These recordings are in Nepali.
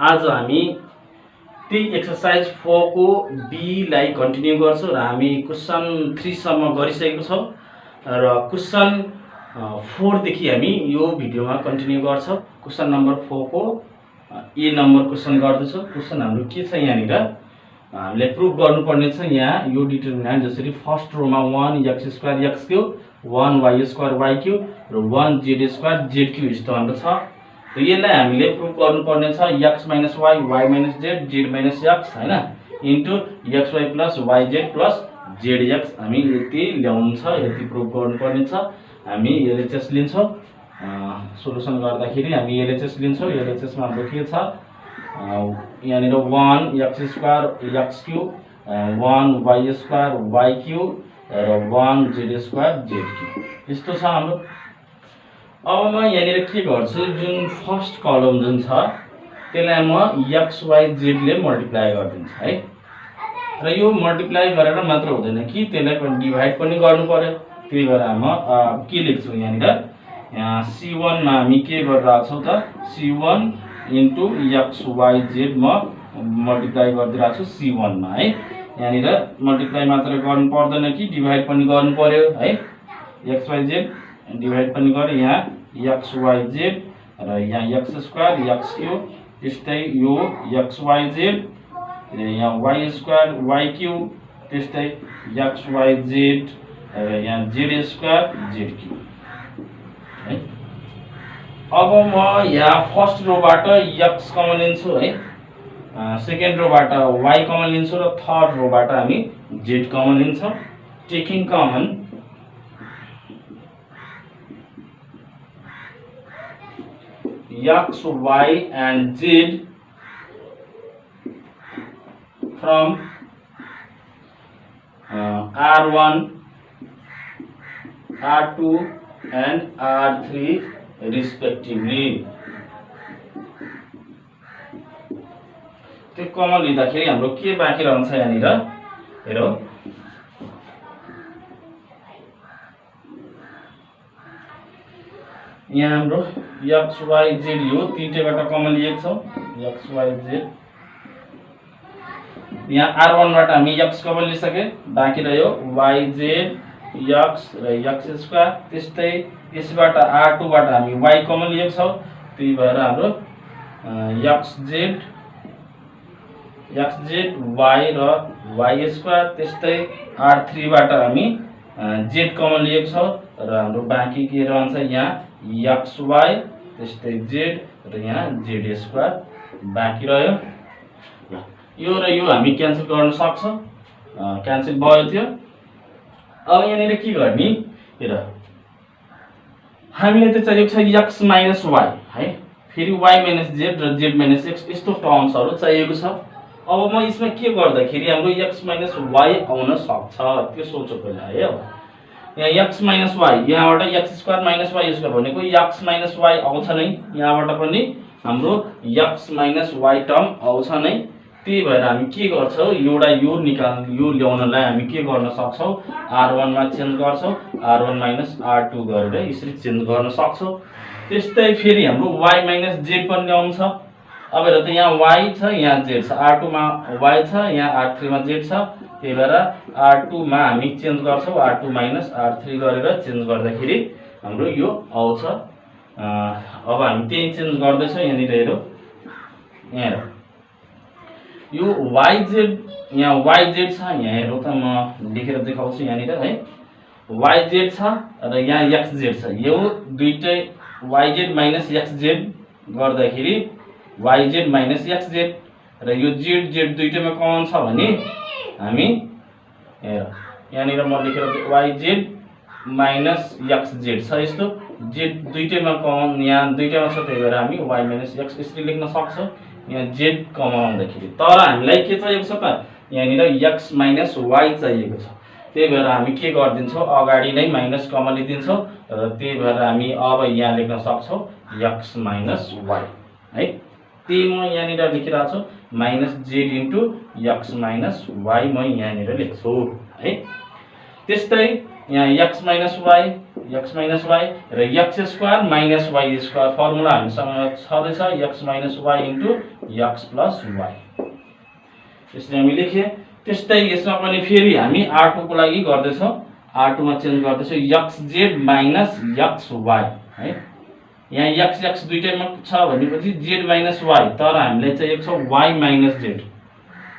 आज हामी त्यही एक्सरसाइज 4 को बी लाई कन्टिन्यू गर्छौं र हामी क्वेशन 3 सम्म गरिसकेको छौं र क्वेशन 4 देखि हामी यो भिडियोमा कन्टिन्यू गर्छौं। क्वेशन नम्बर 4 को ए नम्बर क्वेशन गर्दैछौं। क्वेशन हाम्रो के छ यहाँनिर हामीले प्रुफ गर्नुपर्ने छ। यहाँ यो डिटरमिनेन्ट जसरी first Roma 1x² x³ 1y² y³ र 1z² z³ यस्तो हाम्रो छ। तो यसलाई हामीले प्रुफ गर्नुपर्ने छ x - y y - z z - x हैन इन्टु xy + yz + zx हामी यति ल्याउनु छ, यति प्रुफ गर्नुपर्ने छ। हामी एलएचएस लिन्छौं। सोलुसन गर्दाखेरि हामी एलएचएस लिन्छौं। एलएचएस मा हाम्रो के छ यहाँनिर 1x² x³ 1y² y³ र 1z² z³ यस्तो छ हाम्रो। अब म यहाँनिर के गर्छु जुन फर्स्ट कलम जुन छ त्यसलाई म x y z ले मल्टिप्लाई गर्दिन्छु है। र यो मल्टिप्लाई गरेर मात्र हुँदैन कि त्यसलाई पनि डिभाइड पनि गर्नु पर्यो। त्यही भएर म के लेख्छु यहाँनिर c1 मा हामी के गरिरहेको छौं त c1 into x y z म मल्टिप्लाई गरिदिरहेको छु c1 मा है। यहाँनिर मल्टिप्लाई मात्र गर्नु पर्दैन कि डिभाइड पनि गर्नु पर्यो है। x y z डिभाइड पनि गरे यहाँ x y z र यहाँ x² x³ त्यस्तै यो x y z र यहाँ y² y³ त्यस्तै x y z र यहाँ z² z³ है। अब म यहाँ फर्स्ट रोबाट x कमन लिन्छु है, सेकेन्ड रोबाट y कमन लिन्छु र थर्ड रोबाट हामी z कमन लिन्छौं। Taking common x y and z from r1 r2 and r3 respectively। त्यो कमन लिँदाखेरि हाम्रो के बाँकी रहन्छ यहाँनिर हेरौ यहाँ हाम्रो x y z यो तीनटैबाट कमन लिएको छौं x y z। यहाँ r1 बाट हामी x कमन लिसके बाँकी रह्यो y z x र x² त्यस्तै यसबाट r2 बाट हामी y कमन लिएको छौं। त्यही भएर हाम्रो x z y र y² त्यस्तै r3 बाट हामी z कमन लिएको छौं र हाम्रो बाँकी के रहन्छ यहाँ x y त्यस्तै z र यहाँ z² बाँकी रह्यो। यो र यो हामी क्यान्सल गर्न सक्छौं। क्यान्सल भयो थियो। अब यहाँनिर के गर्ने हेर हामीले त चाहिएको छ x - y है, फेरि y - z र z - x यस्तो टर्म्सहरु चाहिएको छ। अब म यसमा के गर्दाखेरि हाम्रो x - y आउन सक्छ त्यो सोचो पहिला है। अब यहाँ x - y यहाँबाट x² - y² भनेको x - y आउँछ नै, यहाँबाट पनि हाम्रो x - y टर्म आउँछ नै। त्यही भएर हामी के गर्छौं एउटा यो यो ल्याउनलाई हामी के गर्न सक्छौं r1 मा चेन्ज गर्छौं r1 - r2 गरेर यसरी चेन्ज गर्न सक्छौं। त्यस्तै फेरि हाम्रो y - z पनि ल्याउनु छ। अब हेर त यहाँ y छ यहाँ z छ, r2 मा y छ यहाँ r3 मा z छ। त्यही भएर r2 मा हामी चेन्ज गर्छौं r2 - r3 गरेर चेन्ज गर्दाखेरि हाम्रो यो आउँछ। अब हामी त्यही चेन्ज गर्दै छौं यहाँनिर हेरौ यहाँ हेर यो yz यहाँ yz छ यहाँ हेरौ त म लेखेर देखाउँछु यहाँनिर है yz छ र यहाँ xz छ। यो दुईटै yz - xz गर्दाखेरि yz - xz र यो zz दुईटैमा कमन छ भने हामी हेर यहाँनिर म लेखेर yz - xz छ यस्तो z दुईटैमा कमन यहाँ दुईटैमा छ। त्यही भएर हामी y - x यसरी लेख्न सक्छौं यहाँ z कमन आउँदाखेरि। तर हामीलाई के चाहिएको छ त यहाँनिर x - y चाहिएको छ। त्यही भएर हामी के गर्दिन्छौं अगाडि नै माइनस कमन लिदिन्छौं र त्यही भएर हामी अब यहाँ लेख्न सक्छौं x - y है। त्यही म यहाँनिर लेखिरहेको छु -z इन्टु x - y म यहाँनिर लेख्छु है। त्यस्तै यहाँ x माइनस वाई र x square minus y square formula हामीसँग छँदैछ x minus y into x plus y. यसरी हामी लेखे। त्यस्तै यसमा पनि फेरि हामी r2 को लागि गर्दैछौँ, r2 मा चेन्ज गर्दैछौँ xz माइनस xy है। यहाँ x दुईटैमा छ भनेपछि z माइनस y, तर हामीले चाहिएको छ y माइनस z।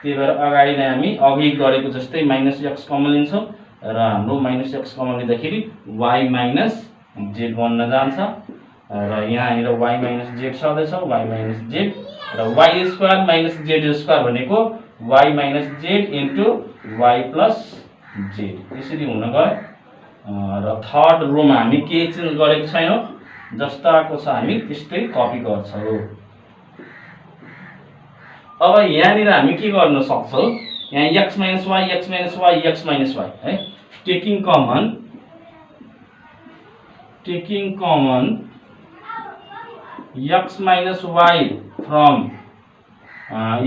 त्यही भएर अगाडि नै हामी अघि गरेको जस्तै माइनस x कमन लिन्छौँ र हाम्रो माइनस x कमन लिँदाखेरि y माइनस z बन्न जान्छ र यहाँनिर y माइनस z छँदैछ, y माइनस z र y square minus z square भनेको y minus z into y plus z। यसरी हुन गयो र थर्ड रोमा हामी केही चेन्ज गरेको छैनौँ, जस्ताको छ हामी त्यस्तै कपी गर्छौँ। अब यहाँनिर हामी के गर्न सक्छौँ, यहाँ x माइनस y है, taking common x minus y from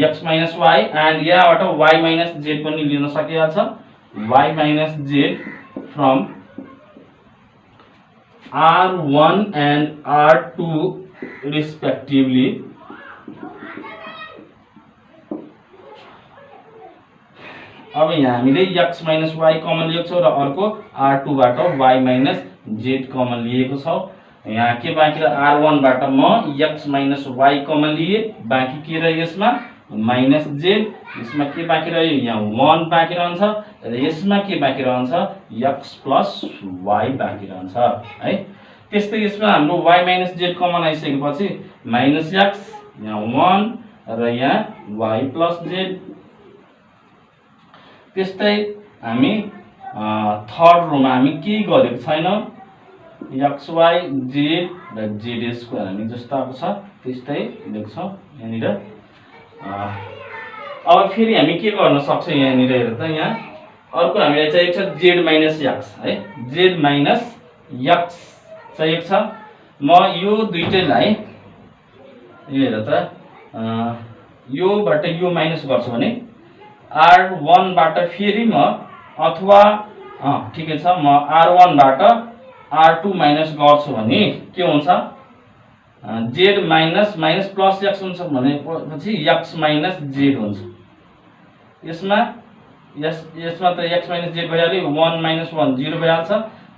x minus y and यहाँबाट y माइनस z पनि लिन सकिहाल्छ, y minus z from r1 and r2 respectively अब यहाँ हामीले x माइनस y कमन लिएको छौँ र अर्को r2 बाट y माइनस z कमन लिएको छौँ। यहाँ के बाँकी रह्यो, r1 बाट म x माइनस y कमन लिए, बाँकी के रह्यो यसमा माइनस z, यसमा के बाँकी रह्यो, यहाँ 1 बाँकी रहन्छ र यसमा के बाँकी रहन्छ x प्लस y बाँकी रहन्छ है। त्यस्तै यसमा हाम्रो y माइनस z कमन आइसकेपछि माइनस x, यहाँ 1 र यहाँ y प्लस z। त्यस्तै हामी थर्ड रोमा हामी केही गरेको छैनौँ, xy z र z स्क्वायर हामी जस्ताको छ त्यस्तै लेख्छौँ यहाँनिर। अब फेरि हामी के गर्न सक्छौँ, यहाँनिर हेर त, यहाँ अर्को हामीलाई चाहिएको छ z माइनस x है, z माइनस x चाहिएको छ। म यो दुईटैलाई यो हेर त, योबाट यो माइनस गर्छु भने r1 बाट फेरि म अथवा ठिकै छ, म r1 बाट r2 माइनस गर्छु भने के हुन्छ, z minus minus plus x हुन्छ भनेपछि x माइनस z हुन्छ। यसमा त x माइनस z भइहाल्यो, 1 माइनस 1 0 भइहाल्छ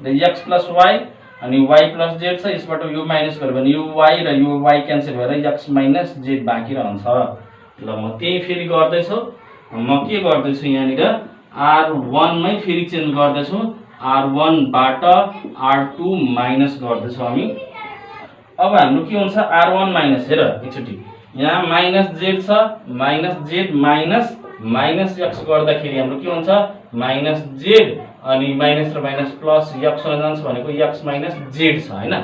र x प्लस y अनि y प्लस z छ, यसबाट यो माइनस गर्यो भने यो y र यो y क्यान्सल भएर x माइनस z बाँकी रहन्छ। ल म त्यही फेरि गर्दैछु, म के गर्दैछु यहाँनिर r1 मै फेरि चेन्ज गर्दैछु, r1 बाट r2 माइनस गर्दैछौँ हामी। अब हाम्रो के हुन्छ r1 माइनस, हेर एकचोटि यहाँ माइनस z छ, minus z minus minus x गर्दाखेरि हाम्रो के हुन्छ माइनस z अनि माइनस र माइनस प्लस x हुन जान्छ भनेको x माइनस z छ हैन,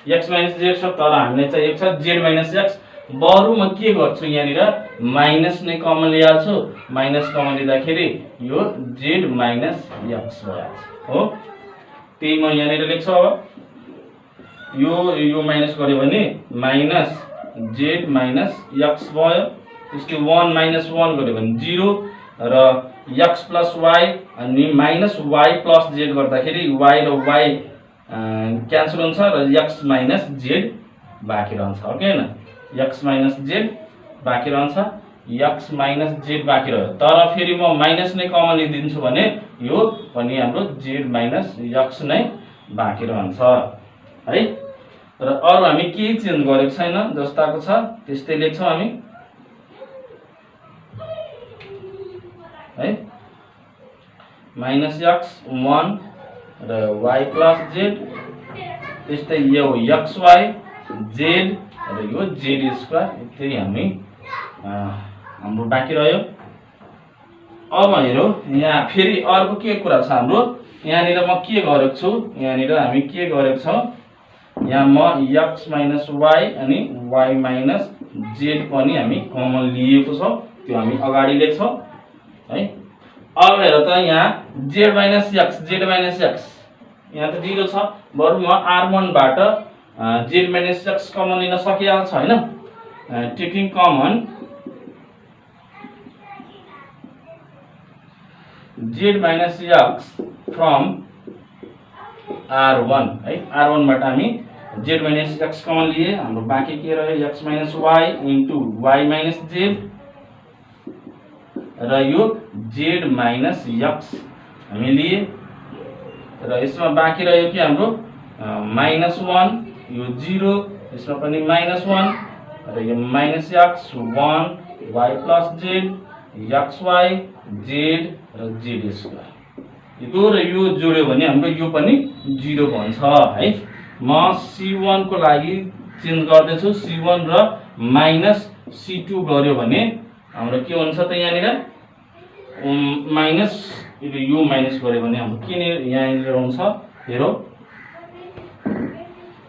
x माइनस z छ, तर हामीले चाहिएको छ z माइनस x। बरु म के गर्छु यहाँनिर माइनस नै कमन लिइहाल्छु, माइनस कमन लिँदाखेरि यो z माइनस x भइहाल्छ हो। त्यही म यहाँनिर लेख्छु। अब यो माइनस गर्यो भने माइनस z माइनस x भयो, त्यसको 1 माइनस 1 गर्यो भने 0 र x प्लस y अनि माइनस y प्लस z गर्दाखेरि y र y क्यान्सल हुन्छ र x माइनस z बाँकी रहन्छ, हो कि हैन, x माइनस z बाँकी रहन्छ, x माइनस z बाँकी रह्यो। तर फेरि म माइनस नै कमन लिदिन्छु भने यो पनि हाम्रो z माइनस x नै बाँकी रहन्छ है। र अरु हामी केही चेन्ज गरेको छैन, जस्ताको छ त्यस्तै लेख्छौँ हामी है। माइनस x 1 र y प्लस z, त्यस्तै यो xy z र यो z स्क्वायर, त्यही हामी हाम्रो बाँकी रह्यो। अब हेरौ यहाँ फेरि अर्को के कुरा छ हाम्रो, यहाँनिर म के गरेको छु, यहाँनिर हामी के गरेको छौँ, यहाँ म x माइनस y अनि y माइनस z पनि हामी कमन लिएको छौँ, त्यो हामी अगाडि लेख्छौँ है। अब हेर त यहाँ z माइनस x यहाँ त 0 छ, बरु म r1 बाट z माइनस x कमन लिन सकिहाल्छ हैन। Taking common z minus x from R1 है। R1 बाट हामी z माइनस x कमन लिए, हाम्रो बाँकी के रह्यो x minus y into y minus z र यो z माइनस x हामी लिए र यसमा बाँकी रह्यो कि हाम्रो -1 यो 0, यसमा पनि -1 र यो minus x 1 y plus z xy z र z स्क्वायर यो र यो जोड्यो भने हाम्रो यो पनि 0 बन्छ है। म C1 को लागि चेन्ज गर्दैछु, C1 र माइनस C2 गर्यो भने हाम्रो के हुन्छ त यहाँनिर माइनस यो माइनस गर्यो भने हाम्रो के यहाँनिर हुन्छ हेरौ,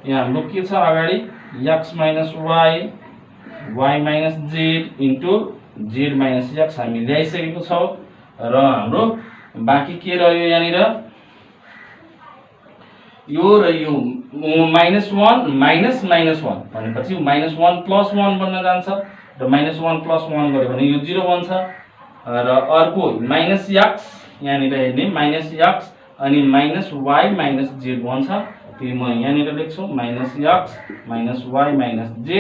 यहाँ हाम्रो के छ अगाडि x minus y y minus z into z minus x हामी ल्याइसकेको छौँ र हाम्रो बाँकी के रह्यो यहाँनिर यो र यो -1 माइनस -1 भनेपछि -1 प्लस 1 बन्न जान्छ र -1 प्लस 1 गर्यो भने यो 0 बन्छ र अर्को माइनस x यहाँनिर हेर्ने माइनस x अनि माइनस y माइनस z बन्छ। त्यही म यहाँनिर लेख्छु minus x minus y minus z,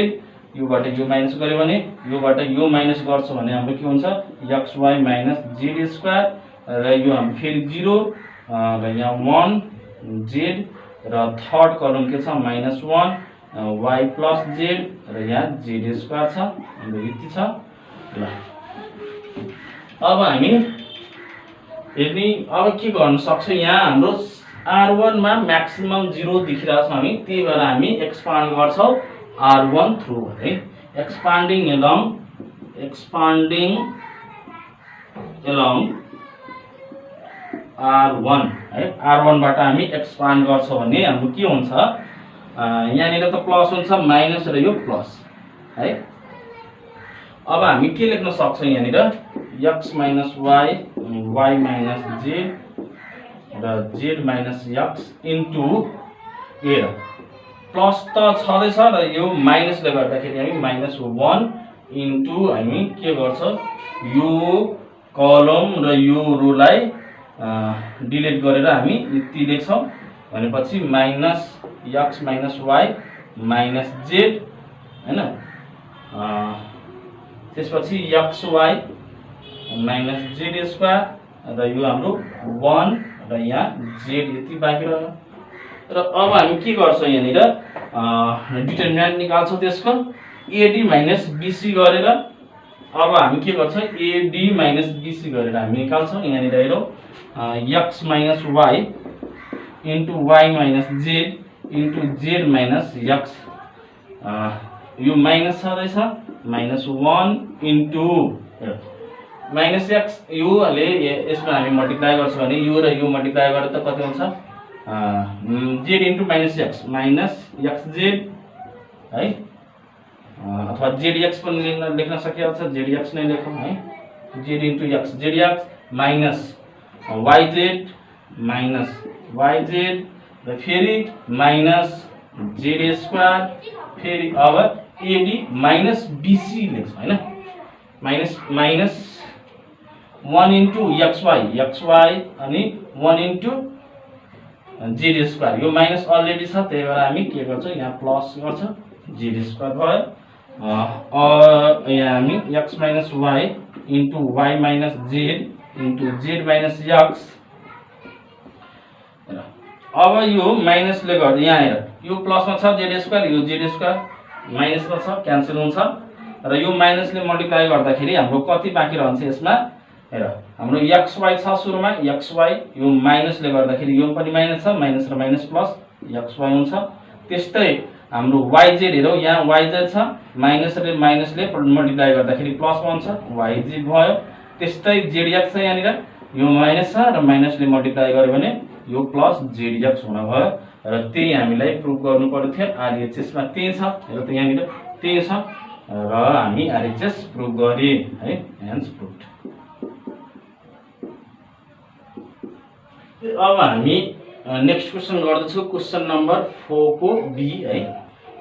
योबाट यो माइनस गर्यो भने योबाट यो माइनस गर्छ भने हाम्रो के हुन्छ xy माइनस z स्क्वायर र यो हाम्रो फेरि 0 र यहाँ 1 z र थर्ड कलम के छ -1 y प्लस z र यहाँ z स्क्वायर छ। हाम्रो यति छ ल। अब हामी यदि अब के गर्न सक्छौँ, यहाँ हाम्रो R1 मा म्याक्सिमम 0 देखिरहेको छ हामी, त्यही भएर हामी एक्सपान्ड गर्छौँ R1 थ्रु है। एक्सपान्डिङ एलोङ R1 है। R1 बाट हामी एक्सपान्ड गर्छौँ भने हाम्रो के हुन्छ यहाँनिर त प्लस हुन्छ माइनस र यो प्लस है। अब हामी के लेख्न सक्छौँ यहाँनिर x minus y y minus z र z माइनस x इन्टु ए प्लस त छँदैछ र यो माइनसले गर्दाखेरि हामी -1 इन्टु हामी के गर्छ यो कलम र यो रोलाई डिलिट गरेर हामी यति लेख्छौँ भनेपछि -x minus y minus z हैन, त्यसपछि xy माइनस z स्क्वायर र यो हाम्रो 1 र यहाँ z यति बाँकी रह्यो र अब हामी के गर्छौँ यहाँनिर डिटरमिनेन्ट निकाल्छौँ त्यसको AD माइनस BC गरेर। अब हामी के गर्छौँ AD माइनस BC गरेर हामी निकाल्छौँ। यहाँनिर हेरौँ x minus y into y minus z into z minus x, यो माइनस छँदैछ -1 इन्टु माइनस x योले यसमा हामी मल्टिप्लाई गर्छौँ भने यो र यो मल्टिप्लाई गरेर त कति हुन्छ z इन्टु माइनस xz है, अथवा zx पनि लेख्न सकिन्छ, zx नै लेखौँ है। z into x zx minus yz र फेरि माइनस z स्क्वायर, फेरि अब AD माइनस BC लेख्छौँ हैन, माइनस 1 इन्टु xy अनि 1 इन्टु z स्क्वायर, यो माइनस अलरेडी छ त्यही भएर हामी के गर्छौँ यहाँ प्लस गर्छौँ z स्क्वायर भयो। यहाँ हामी x minus y into y minus z into z minus x, अब यो माइनसले गर्दा यहाँ हेर यो प्लसमा छ z स्क्वायर, यो z स्क्वायर माइनसमा छ क्यान्सल हुन्छ र यो माइनसले मल्टिप्लाई गर्दाखेरि हाम्रो कति बाँकी रहन्छ यसमा हेर हाम्रो xy छ सुरुमा xy, यो माइनसले गर्दाखेरि यो पनि माइनस छ, माइनस र माइनस प्लस xy हुन्छ। त्यस्तै हाम्रो yz हेरौ यहाँ yz छ, माइनस र माइनसले मल्टिप्लाई गर्दाखेरि प्लस बन्छ yz भयो। त्यस्तै zx छ यहाँनिर, यो माइनस छ र माइनसले मल्टिप्लाई गर्यो भने यो प्लस zx हुन भयो र त्यही हामीलाई प्रुफ गर्नु पर्यो थियो। RHS मा त्यही छ, हेर त यहाँनिर त्यही छ र हामी RHS प्रुफ गरे है, हेन्स प्रुफ्ड। अब हामी नेक्स्ट क्वेशन गर्दैछौँ, क्वेशन नम्बर 4 को बी है।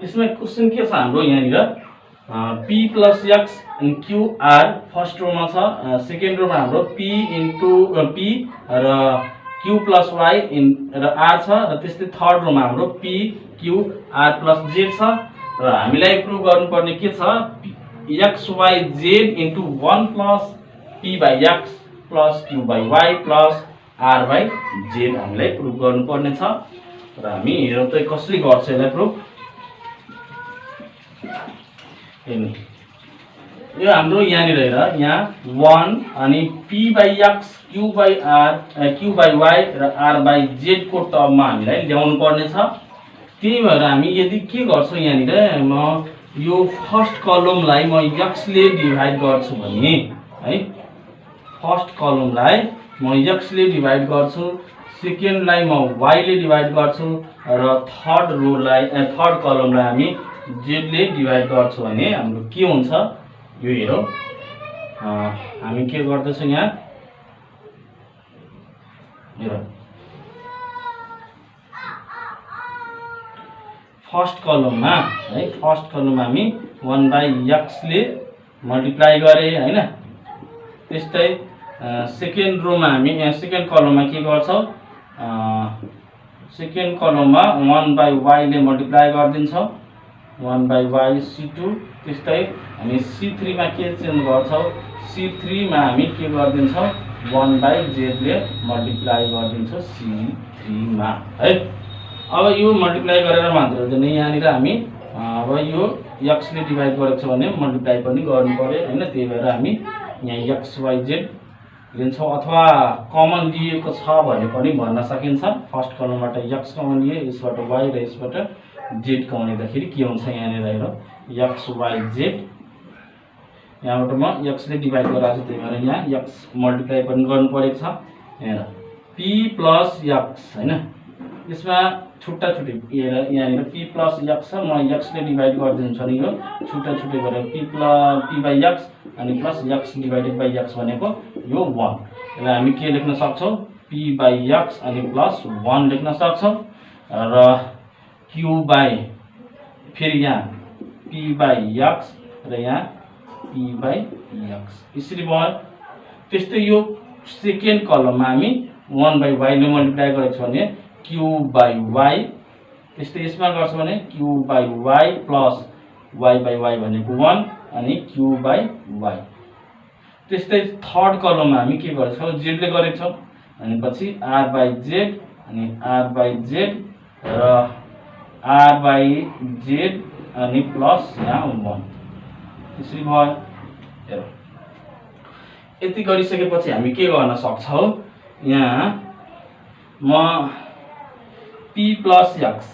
यसमा क्वेशन के छ हाम्रो यहाँनिर p प्लस x अनि q r फर्स्ट रोमा छ, सेकेन्ड रोमा हाम्रो p इन्टु p र क्यू प्लस वाई र आर छ र त्यस्तै थर्ड रोमा हाम्रो p q r plus z छ र हामीलाई प्रुभ गर्नुपर्ने के छ x y z into 1 plus p by x plus q by y plus r by z हामीलाई प्रुभ गर्नुपर्ने छ र हामी हेरौँ त कसरी गर्छ यसलाई प्रुभ। यो हाम्रो यहाँनिर हेर यहाँ 1 अनि p by x q by y र आर बाई जेड को टर्ममा हामीलाई ल्याउनु पर्ने छ। त्यही भएर हामी यदि के गर्छौँ यहाँनिर म यो फर्स्ट कलमलाई म एक्स ले डिभाइड गर्छु भने है फर्स्ट कलमलाई म एक्स ले डिभाइड गर्छु सेकेन्डलाई म वाई ले डिभाइड गर्छु र थर्ड कलमलाई हामी जेड ले डिभाइड गर्छु भने हाम्रो के हुन्छ यो हेरौँ। हामी के गर्दैछौँ यहाँ हेरौँ फर्स्ट कलममा है फर्स्ट कलममा हामी 1 बाई एक्स ले मल्टिप्लाई गरे हैन। त्यस्तै सेकेन्ड रोमा हामी यहाँ सेकेन्ड कलममा के गर्छौँ सेकेन्ड कलममा 1 बाई वाई ले मल्टिप्लाई गरिदिन्छौँ 1 बाई वाई C2। त्यस्तै हामी C3 मा के चेन्ज गर्छौँ C3 मा हामी के गरिदिन्छौँ 1 बाई जेड ले मल्टिप्लाई गरिदिन्छौँ C3 मा है। अब यो मल्टिप्लाई गरेर मात्र हुँदैन यहाँनिर हामी अब यो एक्स ले डिभाइड गरेको छ भने मल्टिप्लाई पनि गर्नु पर्यो हैन। त्यही भएर हामी यहाँ एक्स वाई जेड लिन्छौँ अथवा कमन लिएको छ भने पनि भन्न सकिन्छ। फर्स्ट कलमबाट एक्स कमन लिए यसबाट वाई र यसबाट जेड कमन लिँदाखेरि के हुन्छ यहाँनिर हेर एक्स वाई जेड यहाँबाट म एक्स ले डिभाइड गराएको छु त्यही भएर यहाँ एक्स मल्टिप्लाई पनि गर्नु परेको छ। हेर पी प्लस एक्स हैन यसमा छुट्टा छुट्टै हेर यहाँनिर पी प्लस एक्स छ म एक्स ले डिभाइड गरिदिन्छु भने यो छुट्टा छुट्टै गरेर पी बाई एक्स अनि plus x divided by x भनेको यो 1 यसलाई हामी के लेख्न सक्छौँ पी बाई एक्स अनि प्लस 1 लेख्न सक्छौँ र क्यू बाई फेरि यहाँ पी बाई एक्स र यहाँ पी बाई एक्स यसरी भयो। त्यस्तै यो सेकेन्ड कलममा हामी 1 बाई वाई ले मल्टिप्लाई गरेको छ भने क्यू बाई वाई त्यस्तै यसमा गर्छ भने q by y plus y by y भनेको 1 अनि क्यू बाई वाई। त्यस्तै थर्ड कलममा हामी के गर्छौँ जेड ले गरेको छौँ अनि पछि आर बाई जेड अनि आर बाई जेड र आर बाई जेड अनि प्लस यहाँ 1 यसरी भयो। हेर यति गरिसकेपछि हामी के गर्न सक्छौँ यहाँ म p प्लस एक्स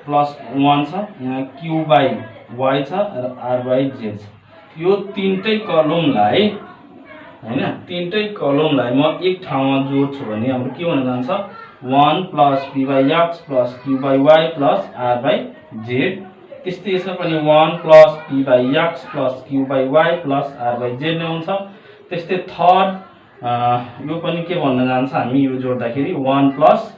प्लस 1 छ यहाँ क्यू बाई वाई छ र आर बाई जेड छ यो तीनटै कलमलाई हैन तीनटै कलमलाई म एक ठाउँमा जोड्छु भने हाम्रो के हुन जान्छ 1 plus p by x plus q by y plus r by z. त्यस्तै यसमा पनि 1 plus p by x plus q by y plus r by z नै हुन्छ। त्यस्तै थर्ड यो पनि के भन्न जान्छ हामी यो जोड्दाखेरि 1 plus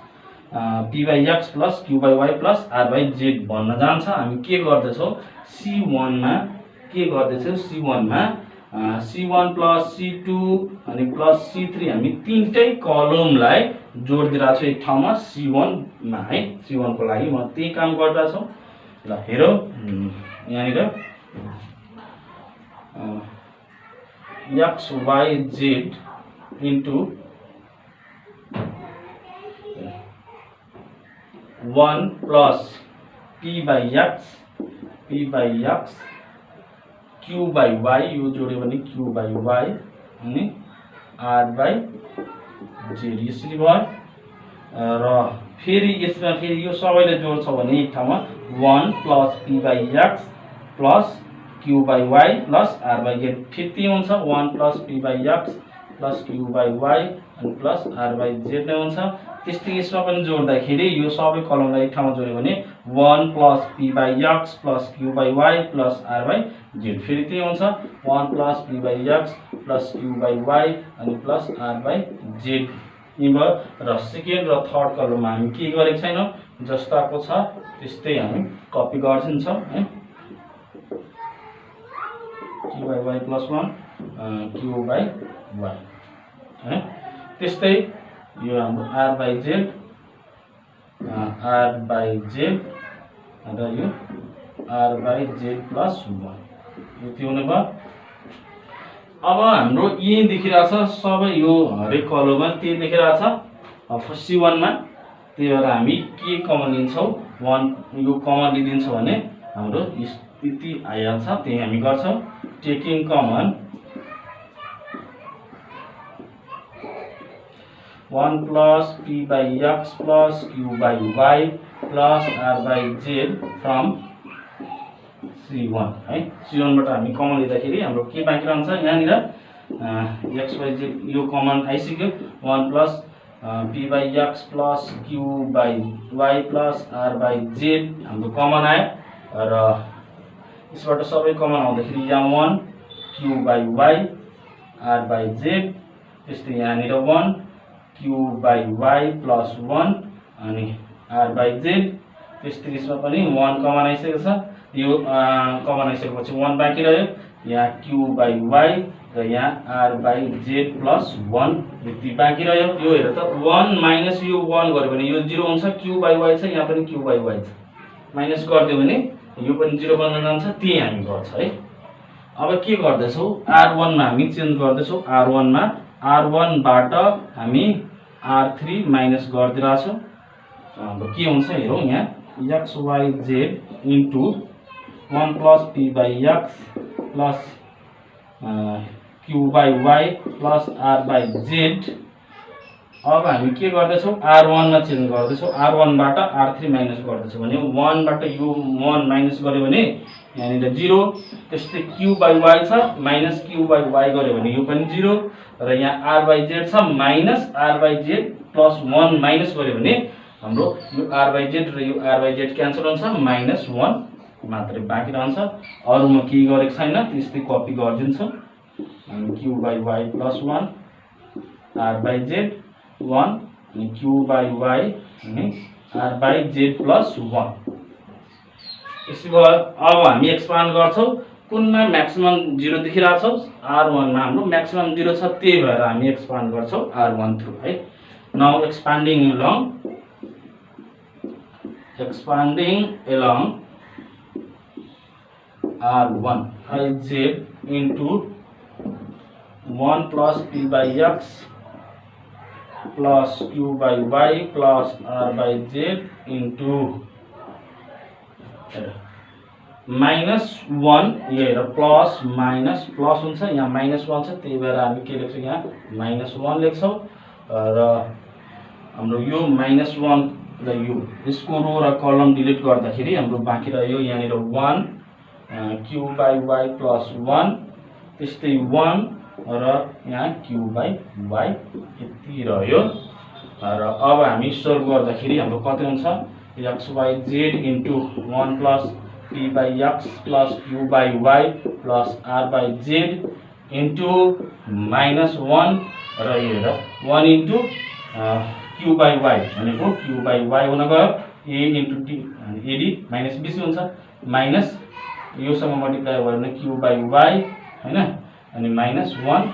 p by x plus q by y plus r by z भन्न जान्छ। हामी के गर्दैछौँ C1 मा के गर्दैछौँ C1 मा C1 प्लस C2 अनि प्लस C3 हामी तीनटै कलमलाई जोडिदिरहेको छु एक ठाउँमा C1 मा है C1 को लागि म त्यही काम गरिरहेको छु। ल हेरौँ यहाँनिर x y z into 1 plus p by x q by y यो जोड्यो भने क्यू बाई वाई अनि आर बाई जेड यसरी भयो र फेरि यसमा फेरि यो सबैले जोड्छ भने एक ठाउँमा 1 plus p by x plus q by y plus r by z फेरि त्यही हुन्छ 1 plus p by x plus q by y अनि प्लस आर बाई जेड नै हुन्छ। त्यस्तै यसमा पनि जोड्दाखेरि यो सबै कलमलाई एक ठाउँमा जोड्यो भने 1 plus p by x plus q by y plus r by z फेरि त्यही हुन्छ 1 plus p by x plus q by y अनि प्लस आर बाई जेड भयो। र सेकेन्ड र थर्ड कलममा हामी के गरेको छैनौँ जस्ताको छ त्यस्तै हामी कपी गरिदिन्छौँ है q by y plus 1 q by y है। त्यस्तै यो हाम्रो r by z र यो r by z plus 1 यति हुने भयो। अब हाम्रो यही देखिरहेछ सबै यो हरेक कलममा त्यही देखिरहेछ C1 मा। त्यही भएर हामी के कमन लिन्छौँ 1 यो कमन लिदिन्छौँ भने हाम्रो स्थिति आइहाल्छ। त्यही हामी गर्छौँ taking common 1 plus p by x plus q by y plus r by z from C1 है। C1 बाट हामी कमन लिँदाखेरि हाम्रो के बाँकी रहन्छ यहाँनिर x by z यो कमन आइसक्यो 1 plus p by x plus q by y plus r by z हाम्रो कमन आयो र यसबाट सबै कमन आउँदाखेरि यहाँ 1 q by y r by z त्यस्तै यहाँनिर 1 q by y plus 1 अनि r by z त्यस्तै यसमा पनि 1 कमन आइसकेको छ। यो कमन आइसकेपछि 1 बाँकी रह्यो यहाँ q by y र यहाँ r by z plus 1 यति बाँकी रह्यो। यो हेर त 1 माइनस यो 1 गर्यो भने यो 0 हुन्छ q by y छ यहाँ पनि q by y छ माइनस गरिदियो भने यो पनि 0 बन्न जान्छ। त्यही हामी गर्छ है। अब के गर्दैछौँ r1 मा हामी चेन्ज गर्दैछौँ r1 मा r1 बाट हामी r3 माइनस गरिदिरहेछौँ। हाम्रो के हुन्छ हेरौँ यहाँ x y z into 1 plus p by x plus q by y plus r by z। अब हामी के गर्दैछौँ r1 मा चेन्ज गर्दैछौँ r1 बाट r3 माइनस गर्दैछौँ भने 1 बाट यो 1 माइनस गर्यो भने यहाँनिर 0 त्यस्तै q by y छ माइनस q by y गर्यो भने यो पनि 0 र यहाँ r by z छ minus r by z plus 1 minus गर्यो भने हाम्रो यो r by z र यो r by z क्यान्सल हुन्छ माइनस 1 मात्रै बाँकी रहन्छ। अरुमा केही गरेको छैन त्यस्तै कपी गरिदिन्छौँ q by y plus 1 r by z 1 अनि q by y अनि r by z प्लस 1 यसै गरी अब हामी एक्सपान्ड गर्छौँ कुनमा म्याक्सिमम 0 देखिरहेको छ r1 मा हाम्रो म्याक्सिमम 0 छ त्यही भएर हामी एक्सपान्ड गर्छौँ r1 थ्रु है। Now expanding along r1 iz into 1 plus p by x plus q by y plus r by z into minus 1 यो हेर प्लस माइनस प्लस हुन्छ यहाँ माइनस 1 छ त्यही भएर हामी के लेख्छौँ यहाँ माइनस 1 लेख्छौँ र हाम्रो यो माइनस 1 र यो यसको रो र कलम डिलिट गर्दाखेरि हाम्रो बाँकी रह्यो यहाँनिर 1 q by y plus 1 त्यस्तै 1 र यहाँ q by y यति रह्यो र अब हामी सल्भ गर्दाखेरि हाम्रो कति हुन्छ x y z into 1 plus p by x plus q by y plus r by z into minus 1 र यो हेर 1 into q by y भनेको q by y हुन गयो a into d ad minus bc हुन्छ माइनस यो सँग मल्टिप्लाई भयो भने q by y हैन अनि माइनस 1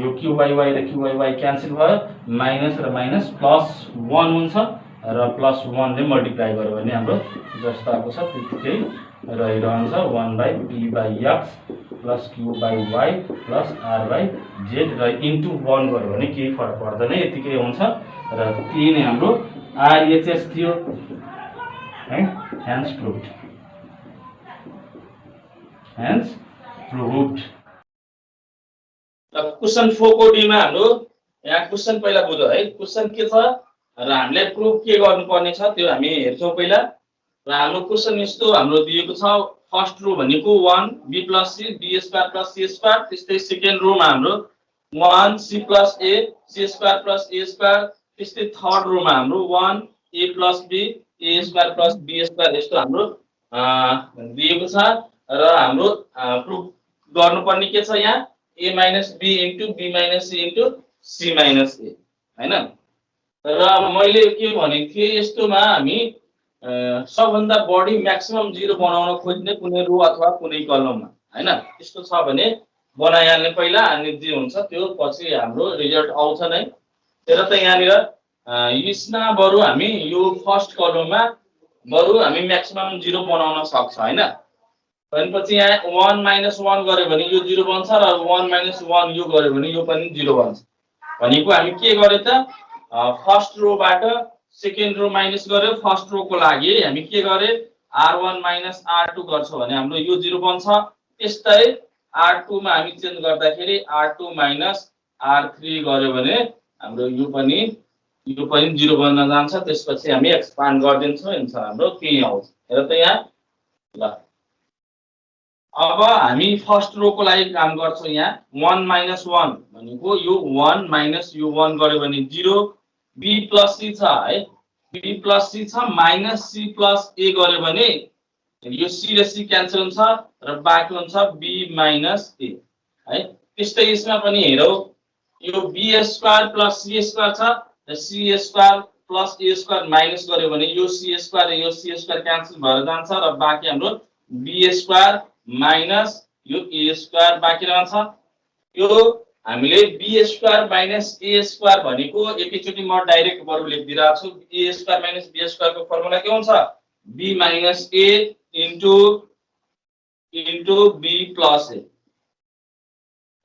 यो q by y र q by y क्यान्सल भयो माइनस र माइनस प्लस 1 हुन्छ र प्लस 1 ले मल्टिप्लाई गर्यो भने हाम्रो जस्ताको छ त्यतिकै रहिरहन्छ 1 by p by x plus q by y plus r by z र इन्टु 1 गर्यो भने केही फरक पर्दैन यतिकै हुन्छ र त्यही नै हाम्रो RHS थियो है। हेन्स प्रुभड र क्वेशन 4 को डी मा हाम्रो यहाँ क्वेशन पहिला बुझ्यो है क्वेशन के छ र हामीले प्रुफ के गर्नुपर्ने छ त्यो हामी हेर्छौं पहिला। र हाम्रो क्वेशन यस्तो हाम्रो दिएको छ फर्स्ट रो भनेको 1 b + c b² + c²। त्यस्तै सेकेन्ड रोमा हाम्रो 1 c + a c² + a²। त्यस्तै थर्ड रोमा हाम्रो 1 a + b a² + b² यस्तो हाम्रो दिएको छ र हाम्रो प्रुफ गर्नुपर्ने के छ यहाँ a - b * b - c * c - a हैन। र मैले के भनेको थिए यस्तोमा हामी सबभन्दा बढी म्याक्सिमम 0 बनाउन खोज्ने कुनै रो अथवा कुनै कलममा हैन त्यस्तो छ भने बनाइहाल्ने पहिला अनि जे हुन्छ त्यो पछि हाम्रो रिजल्ट आउँछ नै। हेर त यहाँनिर यसमा बरु हामी यो फर्स्ट कलममा बरु हामी म्याक्सिमम 0 बनाउन सक्छ हैन। भनेपछि यहाँ 1 - 1 गर्यो भने यो 0 बन्छ र 1 - 1 यो गर्यो भने यो पनि 0 बन्छ। भनेको हामी के गर्यो त फर्स्ट रोबाट सेकेन्ड रो माइनस गर्यो। फर्स्ट रोको लागि हामी के गरे r1 - r2 गर्छौं भने हाम्रो यो 0 बन्छ। त्यस्तै r2 मा हामी चेन्ज गर्दाखेरि r2 - r3 गर्यो भने हाम्रो यो पनि 0 बन्न जान्छ। त्यसपछि हामी एक्सपान्ड गर्दिन्छौं, एन्सर हाम्रो त्यही आउँछ। हेर त यहाँ ल अब हामी फर्स्ट रो को लागि काम गर्छौं। यहाँ 1 - 1 भनेको यो 1 - यो 1 गर्यो भने 0। b + c छ है, b + c छ माइनस c + a गर्यो भने यो c र c क्यान्सल हुन्छ र बाँकी हुन्छ b - a है। त्यस्तै यसमा पनि हेरौ यो b² + c² छ र c² + a² माइनस गर्यो भने यो c² र यो c² क्यान्सल भएर जान्छ र बाँकी हाम्रो b² माइनस यो a² बाँकी रहन्छ। यो हामीले b² - a² भनेको एकैचोटी म डाइरेक्ट बरु लेखिदिरा छु। a² - b² को फर्मुला के हुन्छ b - a * b + a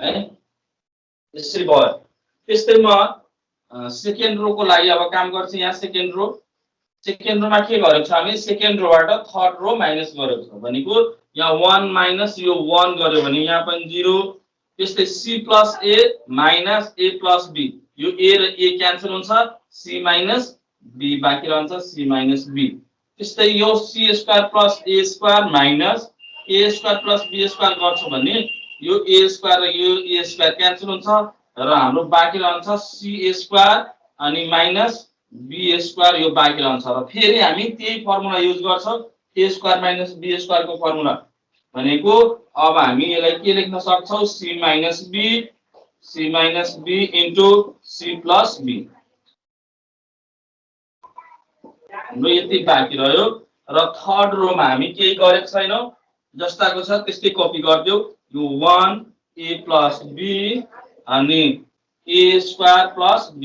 है। यसरी भयो। त्यस्तै म सेकेन्ड रो को लागि अब काम गर्छु। यहाँ सेकेन्ड रोमा के गरेको छ हामी सेकेन्ड रोबाट थर्ड रो माइनस गरेको छ भनेको यहाँ 1 - यो 1 गर्यो भने यहाँ पनि 0। त्यस्तै c + a minus a + b यो a र a क्यान्सल हुन्छ, c - b बाँकी रहन्छ c - b। त्यस्तै यो c² + a² minus a² + b² गर्छौं भने यो a² र यो a² क्यान्सल हुन्छ र हाम्रो बाँकी रहन्छ c² अनि माइनस b² यो बाँकी रहन्छ र फेरि हामी त्यही फर्मुला युज गर्छौं a² - b² को फर्मुला भनेको अब हामी यसलाई के लेख्न सक्छौं c - b * c + b। हाम्रो यति बाँकी रह्यो र थर्ड रोमा हामी केही गरेको छैनौं, जस्ताको छ त्यस्तै कपी गर्दियौ। यो 1 a + b अनि a² + b²।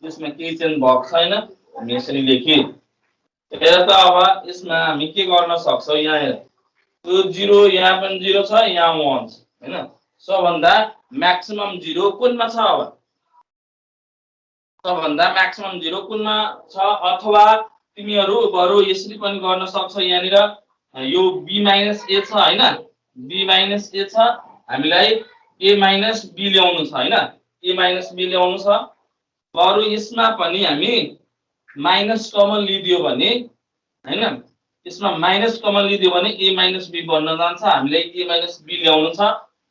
यसमा केही चेन्ज भएको छैन, हामी यसरी लेखि। हेर त अब यसमा हामी के गर्न सक्छौं यहाँ हेर यो 0 यहाँ पनि 0 छ, यहाँ 1 छ हैन। सबभन्दा म्याक्सिमम 0 कुनमा छ अब सबभन्दा म्याक्सिमम 0 कुनमा छ। अथवा तिमीहरू बरु यसरी पनि गर्न सक्छौ। यहाँनिर यो b - a छ हैन, b - a छ, हामीलाई a - b ल्याउनु छ हैन, a - b ल्याउनु छ। बरु यसमा पनि हामी माइनस कमन लिदियो भने हैन, यसमा माइनस कमन लिदियो भने a - b बन्न जान्छ। हामीलाई a - b ल्याउनु छ।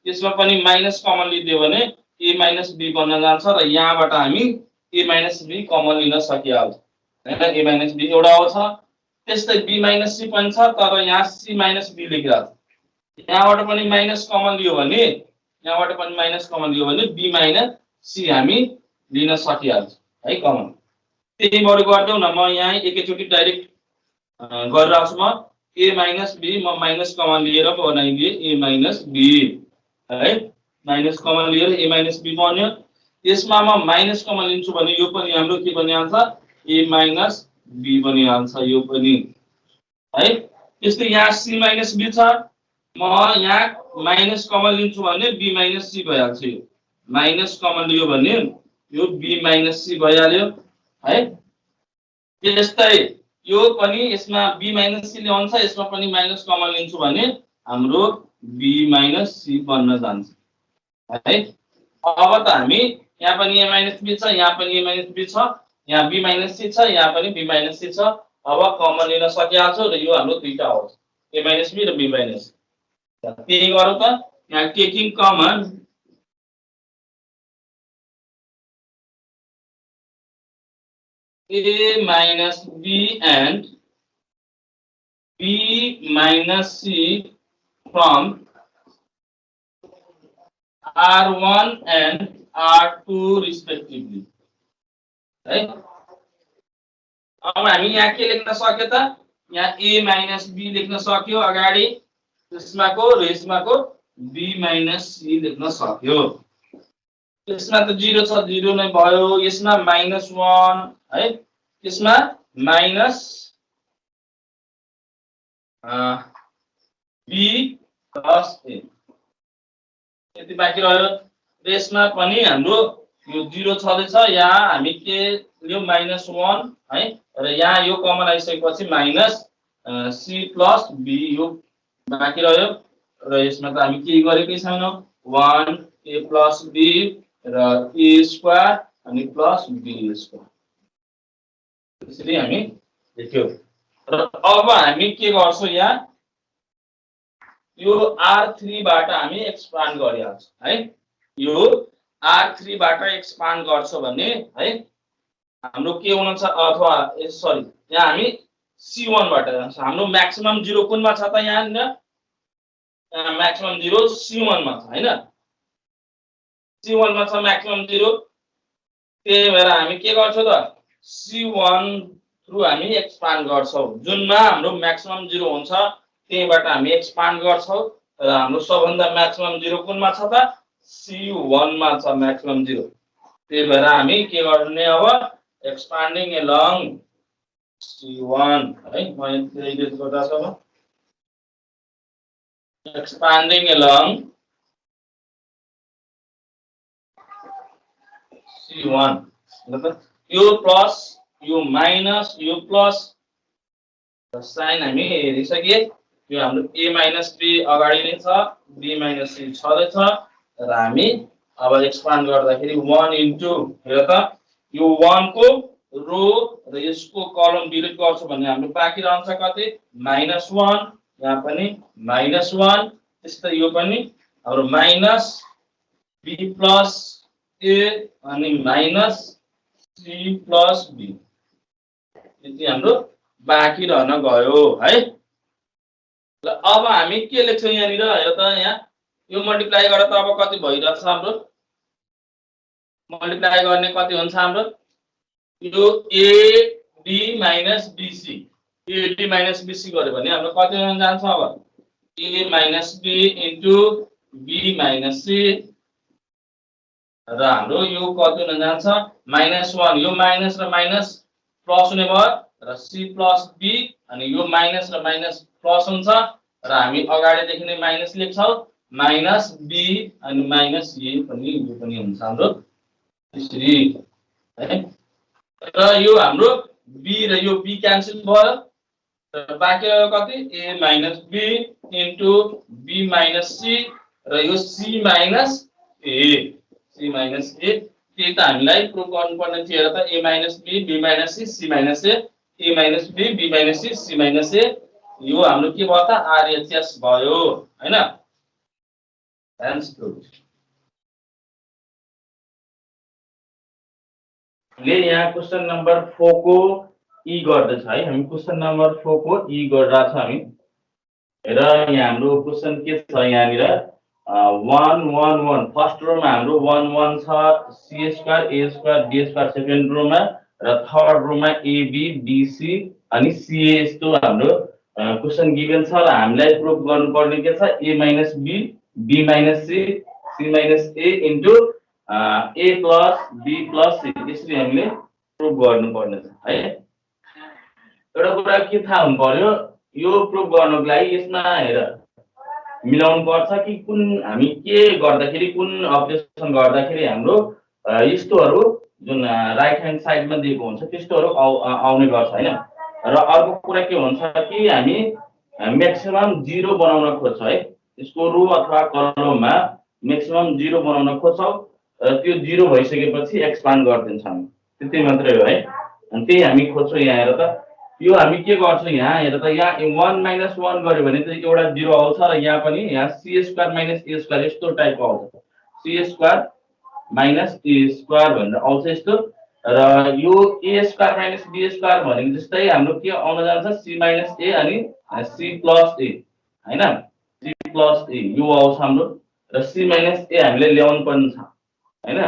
यसमा पनि माइनस कमन लिदियो भने a - b बन्न जान्छ र यहाँबाट हामी a - b कमन लिन सकिहाल्छ हैन। a - b एउटा आउँछ। त्यस्तै b - c पनि छ, तर यहाँ c - b लेखिरहेको छ। यहाँबाट पनि माइनस कमन लियो भने b - c हामी लिन सकिहाल्छ है कमन। त्यही बरु गर्देऊ न, म यहाँ एकैचोटी डाइरेक्ट गरिरहेको छु। म a - b म माइनस कमन लिएर बनाइदिए a - b है। माइनस कमन लिएर a - b बन्यो। यसमा म माइनस कमन लिन्छु भने यो पनि हाम्रो के बनिहाल्छ a - b बनिहाल्छ यो पनि है। त्यस्तै यहाँ c - b छ, म यहाँ माइनस कमन लिन्छु भने b - c भइहाल्छ। यो माइनस कमन लियो भने यो b - c भइहाल्यो है। त्यस्तै यो पनि यसमा b - c ल्याउनु छ, यसमा पनि माइनस कमन लिन्छु भने हाम्रो b - c बन्न जान्छ है। अब त हामी यहाँ पनि a - b छ, यहाँ पनि a - b छ, यहाँ b - c छ, यहाँ पनि b - c छ। अब कमन लिन सकिहाल्छौ र यो हाम्रो दुईटा आउँछ a - b र b - c। त्यही गरौँ त। यहाँ taking common a - b and b - c from r1 and r2 respectively है। अब हामी यहाँ के लेख्न सक्यो त यहाँ a - b लेख्न सक्यो अगाडि, यसमाको र यसमाको b - c लेख्न सक्यो यसमा त 0 छ, 0 नै भयो। यसमा -1 है, यसमा माइनस b प्लस a यति बाँकी रह्यो। यसमा पनि हाम्रो यो 0 छँदैछ, यहाँ हामी के लियौँ -1 है, र यहाँ यो कमन आइसकेपछि माइनस c प्लस b यो बाँकी रह्यो। र यसमा त हामी के गरेकै छैनौँ, 1 a प्लस b र a स्क्वायर अनि प्लस b स्क्वायर त्यसरी हामी लेख्यौँ। र अब हामी के गर्छौँ, यहाँ यो R3 बाट हामी एक्सपान्ड गरिहाल्छौँ है। यो R3 बाट एक्सपान्ड गर्छौँ भने है हाम्रो के हुन छ, अथवा सरी यहाँ हामी C1 बाट जान्छ। हाम्रो म्याक्सिमम 0 कुनमा छ त, यहाँ म्याक्सिमम 0 C1 मा छ हैन, C1 मा छ म्याक्सिमम 0। त्यही भएर हामी के गर्छौँ त, C1 थ्रु हामी एक्सपान्ड गर्छौँ। जुनमा हाम्रो म्याक्सिमम 0 हुन्छ त्यहीबाट हामी एक्सपान्ड गर्छौँ। र हाम्रो सबभन्दा म्याक्सिमम 0 कुनमा छ त, C1 मा छ म्याक्सिमम 0। त्यही भएर हामी के गर्ने, अब एक्सपान्डिङ एलङ C1 है, म यति गर्दा छ, एक्सपान्डिङ एलङ C1 मतलब यो प्लस यो माइनस यो प्लस साइन हामी हेरिसके। यो हाम्रो a माइनस b अगाडि नै छ, b माइनस c छँदैछ। र हामी अब एक्सपान्ड गर्दाखेरि 1 इन्टु, हेर त यो 1 को रो र यसको कलम डिलिट गर्छु भने हाम्रो बाँकी रहन्छ कति, -1, यहाँ पनि -1, त्यस्तै यो पनि हाम्रो माइनस b प्लस a अनि माइनस c प्लस b यति हाम्रो बाँकी रहन गयो है। ल अब हामी के लेख्छौँ यहाँनिर, हेर त यहाँ यो मल्टिप्लाई गरेर त अब कति भइरहेछ हाम्रो, मल्टिप्लाई गर्ने कति हुन्छ हाम्रो, यो ab minus bc, ab minus bc गर्यो भने हाम्रो कति हुन जान्छ, अब a minus b into b minus c र हाम्रो यो कति हुन जान्छ, -1, यो माइनस र माइनस प्लस हुने भयो र c प्लस b अनि यो माइनस र माइनस प्लस हुन्छ र हामी अगाडिदेखि नै माइनस लेख्छौँ, माइनस b अनि माइनस a पनि यो पनि हुन्छ हाम्रो त्यसरी है। र यो हाम्रो b र यो b क्यान्सल भयो र बाँकी रह्यो कति, a minus b into b minus c र यो c minus a, c minus a। त्यही त हामीलाई प्रुभ गर्नुपर्ने थियो, हेर त a minus b b minus c c minus a, a minus b b minus c c minus a, यो हाम्रो के भयो त, RHS भयो हैन। ले यहाँ क्वेशन नम्बर 4 को ई गर्दैछ है, हामी क्वेशन नम्बर 4 को ई गरिरहेछ हामी। हेर यहाँ हाम्रो क्वेशन के छ, यहाँनिर 1 1 1 फर्स्ट रोमा हाम्रो 1 1 छ, c square a square d square second Roma, र थर्ड रोमा ab bc अनि ca यस्तो हाम्रो क्वेशन गिभन छ। र हामीलाई प्रुभ गर्नुपर्ने के छ, a minus b b minus c c minus a into a plus b plus c यसरी हामीले प्रुभ गर्नुपर्ने छ है। एउटा कुरा के थाहा हुनु पर्यो, यो प्रुभ गर्नको लागि यसमा हेर मिलाउनु पर्छ कि कुन हामी के गर्दाखेरि कुन अपरेसन गर्दाखेरि हाम्रो यस्तोहरू जुन राइट ह्यान्ड साइडमा दिएको हुन्छ त्यस्तोहरू आउने गर्छ हैन। र अर्को कुरा के हुन्छ कि हामी म्याक्सिमम 0 बनाउन खोज्छौँ है, यसको रो अथवा कलममा म्याक्सिमम 0 बनाउन खोज्छौँ र त्यो 0 भइसकेपछि एक्सपान्ड गरिदिन्छौँ, त्यति मात्रै हो है। अनि त्यही हामी खोज्छौँ। यहाँ हेर त यो हामी के गर्छौँ, यहाँ हेर त यहाँ 1 माइनस 1 गर्यो भने चाहिँ एउटा 0 आउँछ र यहाँ पनि यहाँ c square minus a square यस्तो टाइपको आउँछ, c square minus a square भनेर आउँछ यस्तो। र यो a square minus b square भनेको जस्तै हाम्रो के आउन जान्छ, c माइनस a अनि c प्लस a हैन, c प्लस a यो आउँछ हाम्रो। र c माइनस a हामीले ल्याउनु पर्ने छ हैन।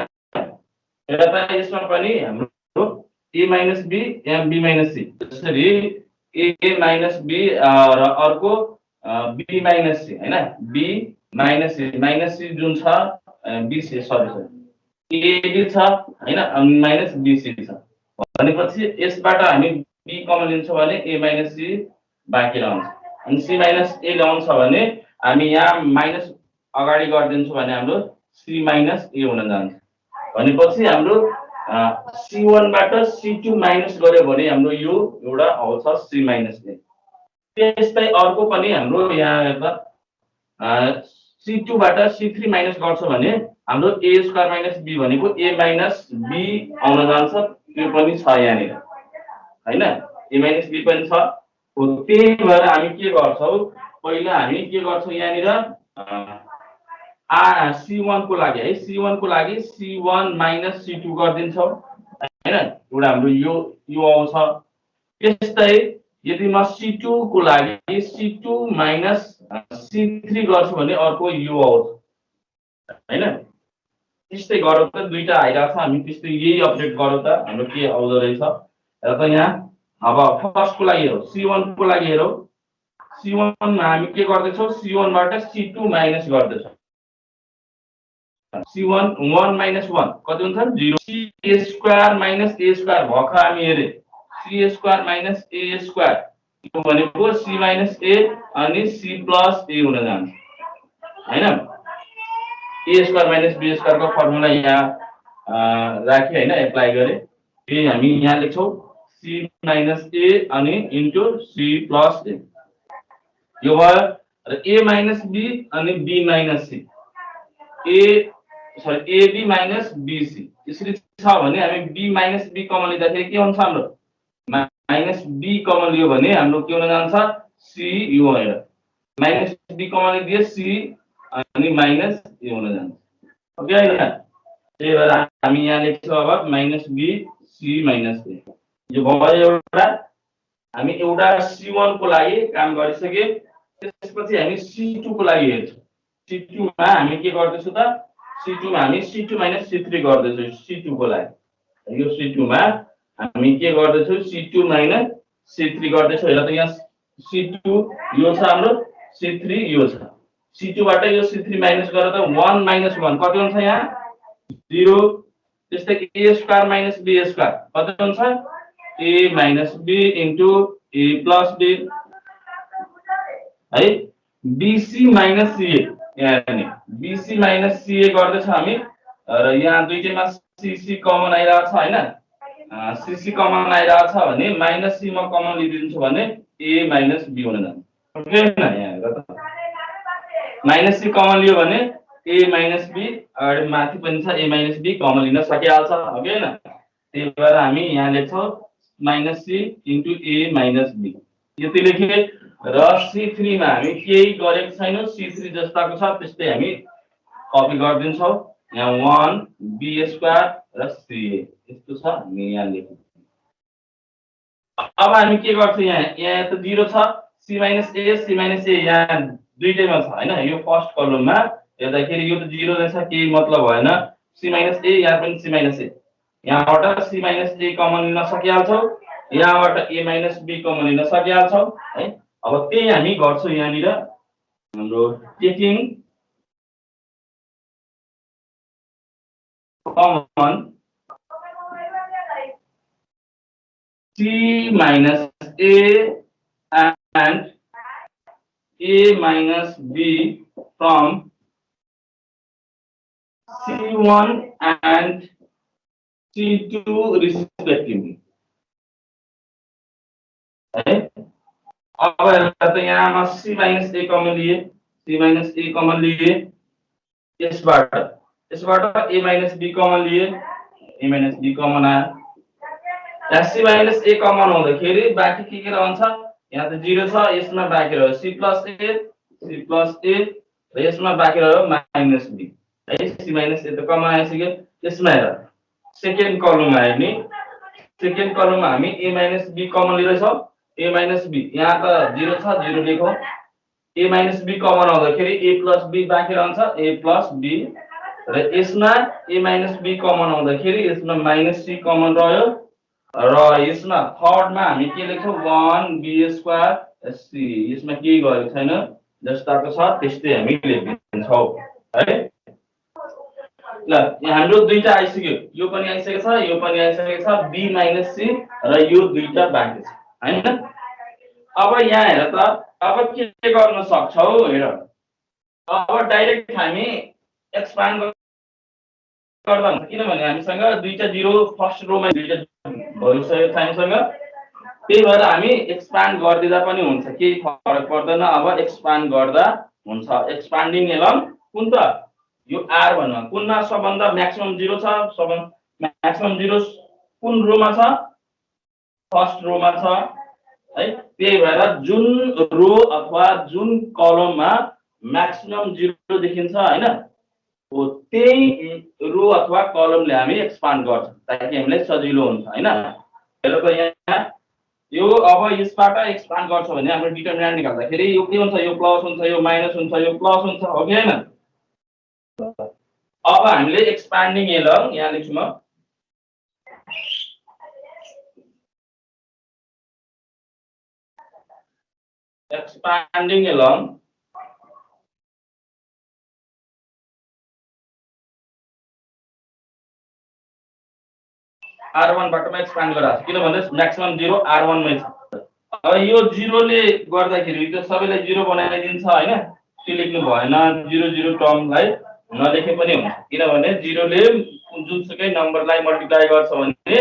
हेर त यसमा पनि हाम्रो a माइनस b यहाँ b माइनस c त्यसरी a माइनस b र अर्को b माइनस c हैन, b माइनस c जुन छ b c सरी एबी छ हैन अनि माइनस बीसी छ भनेपछि यसबाट हामी बी कमन लिन्छौँ भने ए माइनस सी बाँकी रहन्छ अनि सी माइनस ए ल्याउँछ भने हामी यहाँ माइनस अगाडि गरिदिन्छौँ भने हाम्रो सी माइनस ए हुन जान्छ भनेपछि हाम्रो C1 बाट C2 माइनस गर्यो भने हाम्रो यो एउटा आउँछ C माइनस ए त्यस्तै अर्को पनि हाम्रो यहाँ हेर्दा C2 बाट C3 माइनस गर्छ भने हाम्रो a स्क्वायर माइनस b भनेको a माइनस b आउन जान्छ त्यो पनि छ यहाँनिर हैन a माइनस b पनि छ हो त्यही भएर हामी के गर्छौं पहिला हामी के गर्छौं यहाँनिर C1 को लागि है C1 को लागि C1 माइनस C2 गरिदिन्छौं हैन एउटा हाम्रो यो आउँछ त्यस्तै यदि म C2 को लागि C2 माइनस C3 गर्छु भने अर्को यो आउँछ हैन त्यस्तै गरौँ त दुईटा आइराछ हामी त्यस्तै यही अपडेट गरौँ त हाम्रो के आउँदो रहेछ र त यहाँ अब फर्स्ट को लागि हेरौँ C1 को लागि हेरौँ C1 मा हामी के गर्दैछौँ C1 बाट C2 माइनस गर्दैछौँ C1 1 माइनस 1 कति हुन्छ 0 C square minus A square भख हामी हेरे C square minus A square यो भनेको C माइनस A अनि C प्लस A हुन जान्छ हैन A square minus B square को फर्मुला यहाँ राखी हैन एप्लाई गरे त्यही हामी यहाँ लेख्छौं C माइनस A अनि इन्टु C प्लस A यो भयो र A माइनस B अनि B minus C AB minus BC यसरी छ भने हामी B माइनस B कमन लिँदाखेरि के हुन्छ हाम्रो माइनस B कमन लियो भने हाम्रो के हुन जान्छ C यो हेर माइनस B कमन लिदिए C अनि माइनस A हुन जान्छ ओके हैन त्यही भएर हामी यहाँ लेख्छौं अब minus B C minus A यो भयो एउटा हामी एउटा C1 को लागि काम गरिसके त्यसपछि हामी C2 को लागि हेर्छौं C2 मा हामी के गर्दैछौं त C2 मा हामी C2 माइनस C3 गर्दैछौं C2 को लागि यो C2 मा हामी के गर्दैछौं C2 माइनस C3 गर्दैछौं हेर त यहाँ C2 यो छ हाम्रो C3 यो छ C2 बाट यो C3 माइनस गरेर त 1 माइनस 1 कति हुन्छ यहाँ 0 त्यस्तै A square minus B square कति हुन्छ A minus B into A plus B है BC माइनस CA यहाँ BC माइनस CA गर्दैछ हामी र यहाँ दुईटैमा CC कमन आइराछ हैन CC कमन आइराछ भने माइनस C म कमन लिदिन्छु भने A माइनस B हुन जान्छ ओके हैन यहाँ हेर त माइनस C कमन लियो भने A माइनस B अगाडि माथि पनि छ A माइनस B कमन लिन सकिहाल्छ ओके हैन त्यही भएर हामी यहाँ लेख्छौं minus C into A minus B यति लेखे र C3 मा हामी केही गरेको छैनौं C3 जस्ताको छ त्यस्तै हामी कपी गर्दिन्छौं यहाँ 1 B स्क्वायर र CA यस्तो छ हामी यहाँ लेख्छौं अब हामी के गर्छौं यहाँ त 0 छ C A यहाँ दुईटैमा छ हैन यो फर्स्ट कलममा हेर्दाखेरि यो त 0 रहेछ केही मतलब भएन C A यहाँ पनि C A यहाँबाट C A कमन लिन सकिहाल्छौं यहाँबाट A B कमन लिन सकिहाल्छौं है अब त्यही हामी गर्छौं यहाँनिर हाम्रो taking common C minus A and A minus B from C1 and C2 respectively. अब हेर्दा यहाँ C minus A कमन लिए यसबाट A minus B कमन लिए A minus B कमन आयो C minus A कमन हुँदाखेरि बाँकी के रहन्छ यहाँ त 0 छ यसमा बाँकी रह्यो C plus A र यसमा बाँकी रह्यो माइनस B है C minus A त कमन आइसक्यो यसमा हेर सेकेन्ड कलममा हेर्ने सेकेन्ड कलममा हामी A minus B कमन लिदैछौं A minus B यहाँ त 0 छ 0 लेखौं A minus B कमन आउँदाखेरि A plus B बाँकी रहन्छ A plus B र यसमा A minus B कमन आउँदाखेरि यसमा माइनस C कमन रह्यो र यसमा थर्ड मा हामी के लेख्छौं 1 B स्क्वायर C यसमा केही गरेको छैन जस्ताको छ त्यस्तै हामी लेखिदिन्छौं है ल यहाँ हाम्रो दुईटा आइसक्यो, यो पनि आइसकेको छ, यो पनि आइसकेको छ, b माइनस c र यो दुईटा बाँकी छ हैन। अब यहाँ हेर त, अब के गर्न सक्छौ हेर, अब डाइरेक्ट हामी एक्सपान्ड गर्दा हुन्छ, किनभने हामीसँग दुईटा जिरो फर्स्ट रोमा दुईटा भइसकेको छ हामीसँग, त्यही भएर हामी एक्सपान्ड गरिदिँदा पनि हुन्छ, केही फरक पर्दैन। अब एक्सपान्ड गर्दा हुन्छ, एक्सपान्डिङ एलङ कुन त यो आर भन्नु, कुनमा सबभन्दा म्याक्सिमम जिरो छ, म्याक्सिमम जिरो कुन रोमा छ, फर्स्ट रोमा छ है। त्यही भएर जुन रो अथवा जुन कलममा म्याक्सिमम जिरो देखिन्छ हैन, हो त्यही रो अथवा कलमले हामी एक्सपान्ड गर्छौं ताकि हामीलाई सजिलो हुन्छ हैन। हेर त यहाँ यो अब यसबाट एक्सपान्ड गर्छ भने हाम्रो डिटरमिनेन्ट निकाल्दाखेरि यो के हुन्छ, यो प्लस हुन्छ, यो माइनस हुन्छ, यो प्लस हुन्छ, हो कि हैन। अब हामीले एक्सपान्डिङ एलङ यहाँ लेख्छु म, एक्सपान्डिङ एलङ R1 बाटोमा एक्सपान्ड गराछ, किनभने म्याक्सिमम जिरो R1 मै छ। अब यो जिरोले गर्दाखेरि त्यो सबैलाई जिरो बनाइदिन्छ हैन, त्यो लेख्नु भएन, जिरो जिरो टर्मलाई नलेखे पनि हुन्छ, किनभने जिरोले जुनसुकै नम्बरलाई मल्टिप्लाई गर्छ भने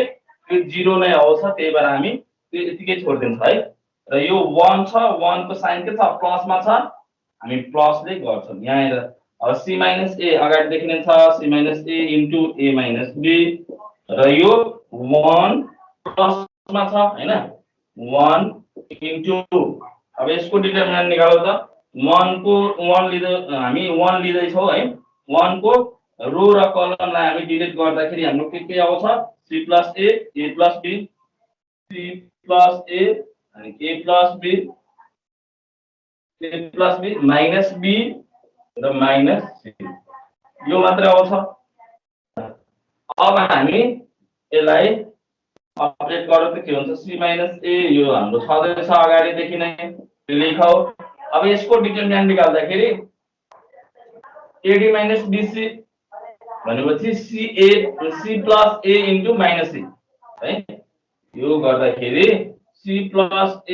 त्यो जिरो नै आउँछ, त्यही भएर हामी त्यो यतिकै छोड्दिन्छ है। र यो 1 छ, 1 को साइन के छ, प्लसमा छ, हामी प्लसले गर्छौं। यहाँ हेर, अब c माइनस a अगाडि देखिने छ, c minus a into a minus b, र यो 1 प्लसमा छ हैन, 1 इन्टु, अब यसको डिटरमिनेन्ट निकालौ त, 1 को 1 लिँदै हामी 1 लिँदै छौ है, 1 को रो र कलमलाई हामी डिलिट गर्दाखेरि हाम्रो के आउँछ, c plus a plus b, c plus a अनि a plus b, a plus b minus b र माइनस c, यो मात्र आउँछ। अब हामी यसलाई अपडेट गरौँ त के हुन्छ, c माइनस a यो हाम्रो छँदैछ अगाडिदेखि नै, लेखौ। अब यसको डिटरमिनेन्ट निकाल्दाखेरि ad माइनस bc भनेपछि c plus a into minus c है, यो गर्दाखेरि c plus a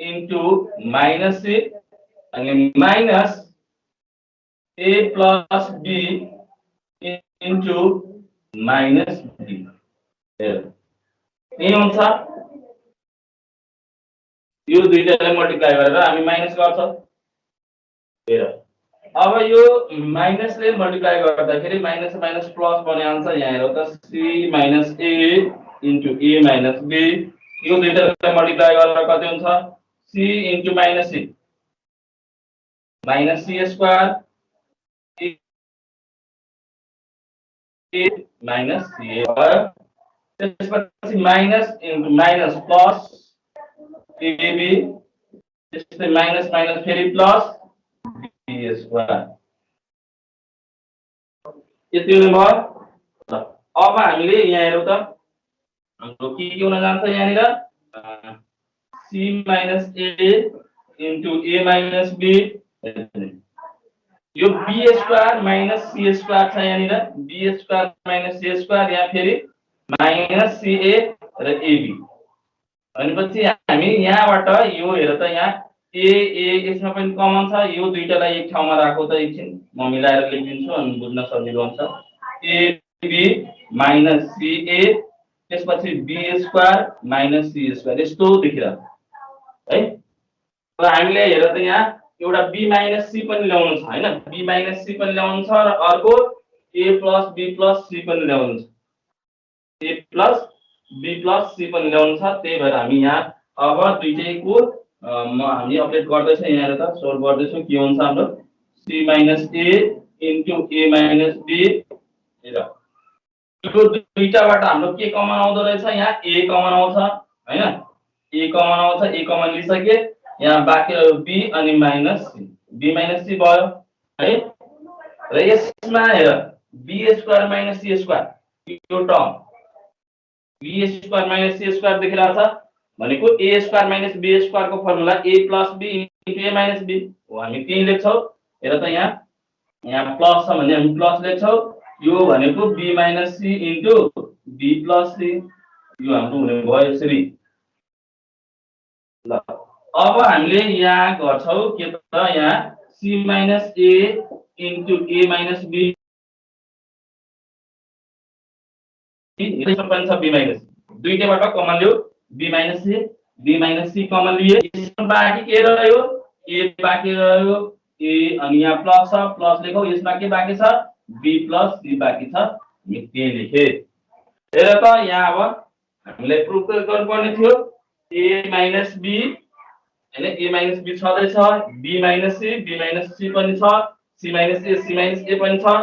into minus c अनि minus a plus b into minus b, यही हुन्छ। यो दुईटालाई मल्टिप्लाई गरेर हामी माइनस गर्छौं। हेर, अब यो माइनसले मल्टिप्लाई गर्दाखेरि माइनस माइनस प्लस बने आन्सर यहाँ हेरौ त, c minus a into a minus b, यो दुईटालाई मल्टिप्लाई गरेर कति हुन्छ, c into minus c, minus c square a minus c भयो। त्यसपछि minus into minus plus ab, त्यसपछि माइनस माइनस फेरि प्लस b स्क्वायर, यति भयो। अब हामीले यहाँ हेरौँ त, हाम्रो के हुन जान्छ यहाँनिर, c minus a into a minus b, यो b square minus c square छ यहाँनिर, b square minus c square, यहाँ फेरि माइनस ca र ab, भनेपछि हामी यहाँबाट यो हेर त, यहाँ a यसमा पनि कमन छ, यो दुईटालाई एक ठाउँमा राखौ त, एकछिन म मिलाएर लेखिदिन्छु अनि बुझ्न सजिलो हुन्छ। ab माइनस ca, त्यसपछि b square minus c square, यस्तो देखिरहेको है। र हामीले हेर त यहाँ एउटा b माइनस c पनि ल्याउनु छ हैन, b माइनस c पनि ल्याउनु छ र अर्को a plus b plus c पनि ल्याउनु छ, a plus b plus c पनि ल्याउनु छ। त्यही भएर हामी यहाँ अब दुईटैको हामी अपडेट गर्दै छौं, यहाँ हेर त, सोल्भ गर्दै छौं, के हुन्छ हाम्रो c minus a into a minus b, हेर यो दुईटाबाट हाम्रो के कमन आउँदो रहेछ, यहाँ a कमन आउँछ हैन, a कमन आउँछ, a कमन लिइसके, यहाँ बाँकी रह्यो b अनि minus c, b minus c भयो है। र यसमा हेर b square minus c square, यो term b square minus c square देखिरहेको छ भनेको a square minus b square को formula a plus b into a minus b हो, हामी त्यही लेख्छौं। हेर त यहाँ प्लस छ भने हामी प्लस लेख्छौं, यो भनेको b minus c into b plus c यो हाम्रो हुने भयो यसरी। ल अब हामीले यहाँ गर्छौ के त यहाँ c minus a into a minus b पनि छ b माइनस दुईटैबाट कमन लियो b माइनस c कमन लिए यसमा बाँकी के रह्यो a बाँकी रह्यो a अनि यहाँ प्लस छ प्लस लेखौ यसमा के बाँकी छ b प्लस c बाँकी छ हामी के लेखे हेर त यहाँ अब हामीले प्रुफ गर्नुपर्ने थियो a माइनस b हैन a माइनस b छँदै छ b माइनस c पनि छ c माइनस a पनि छ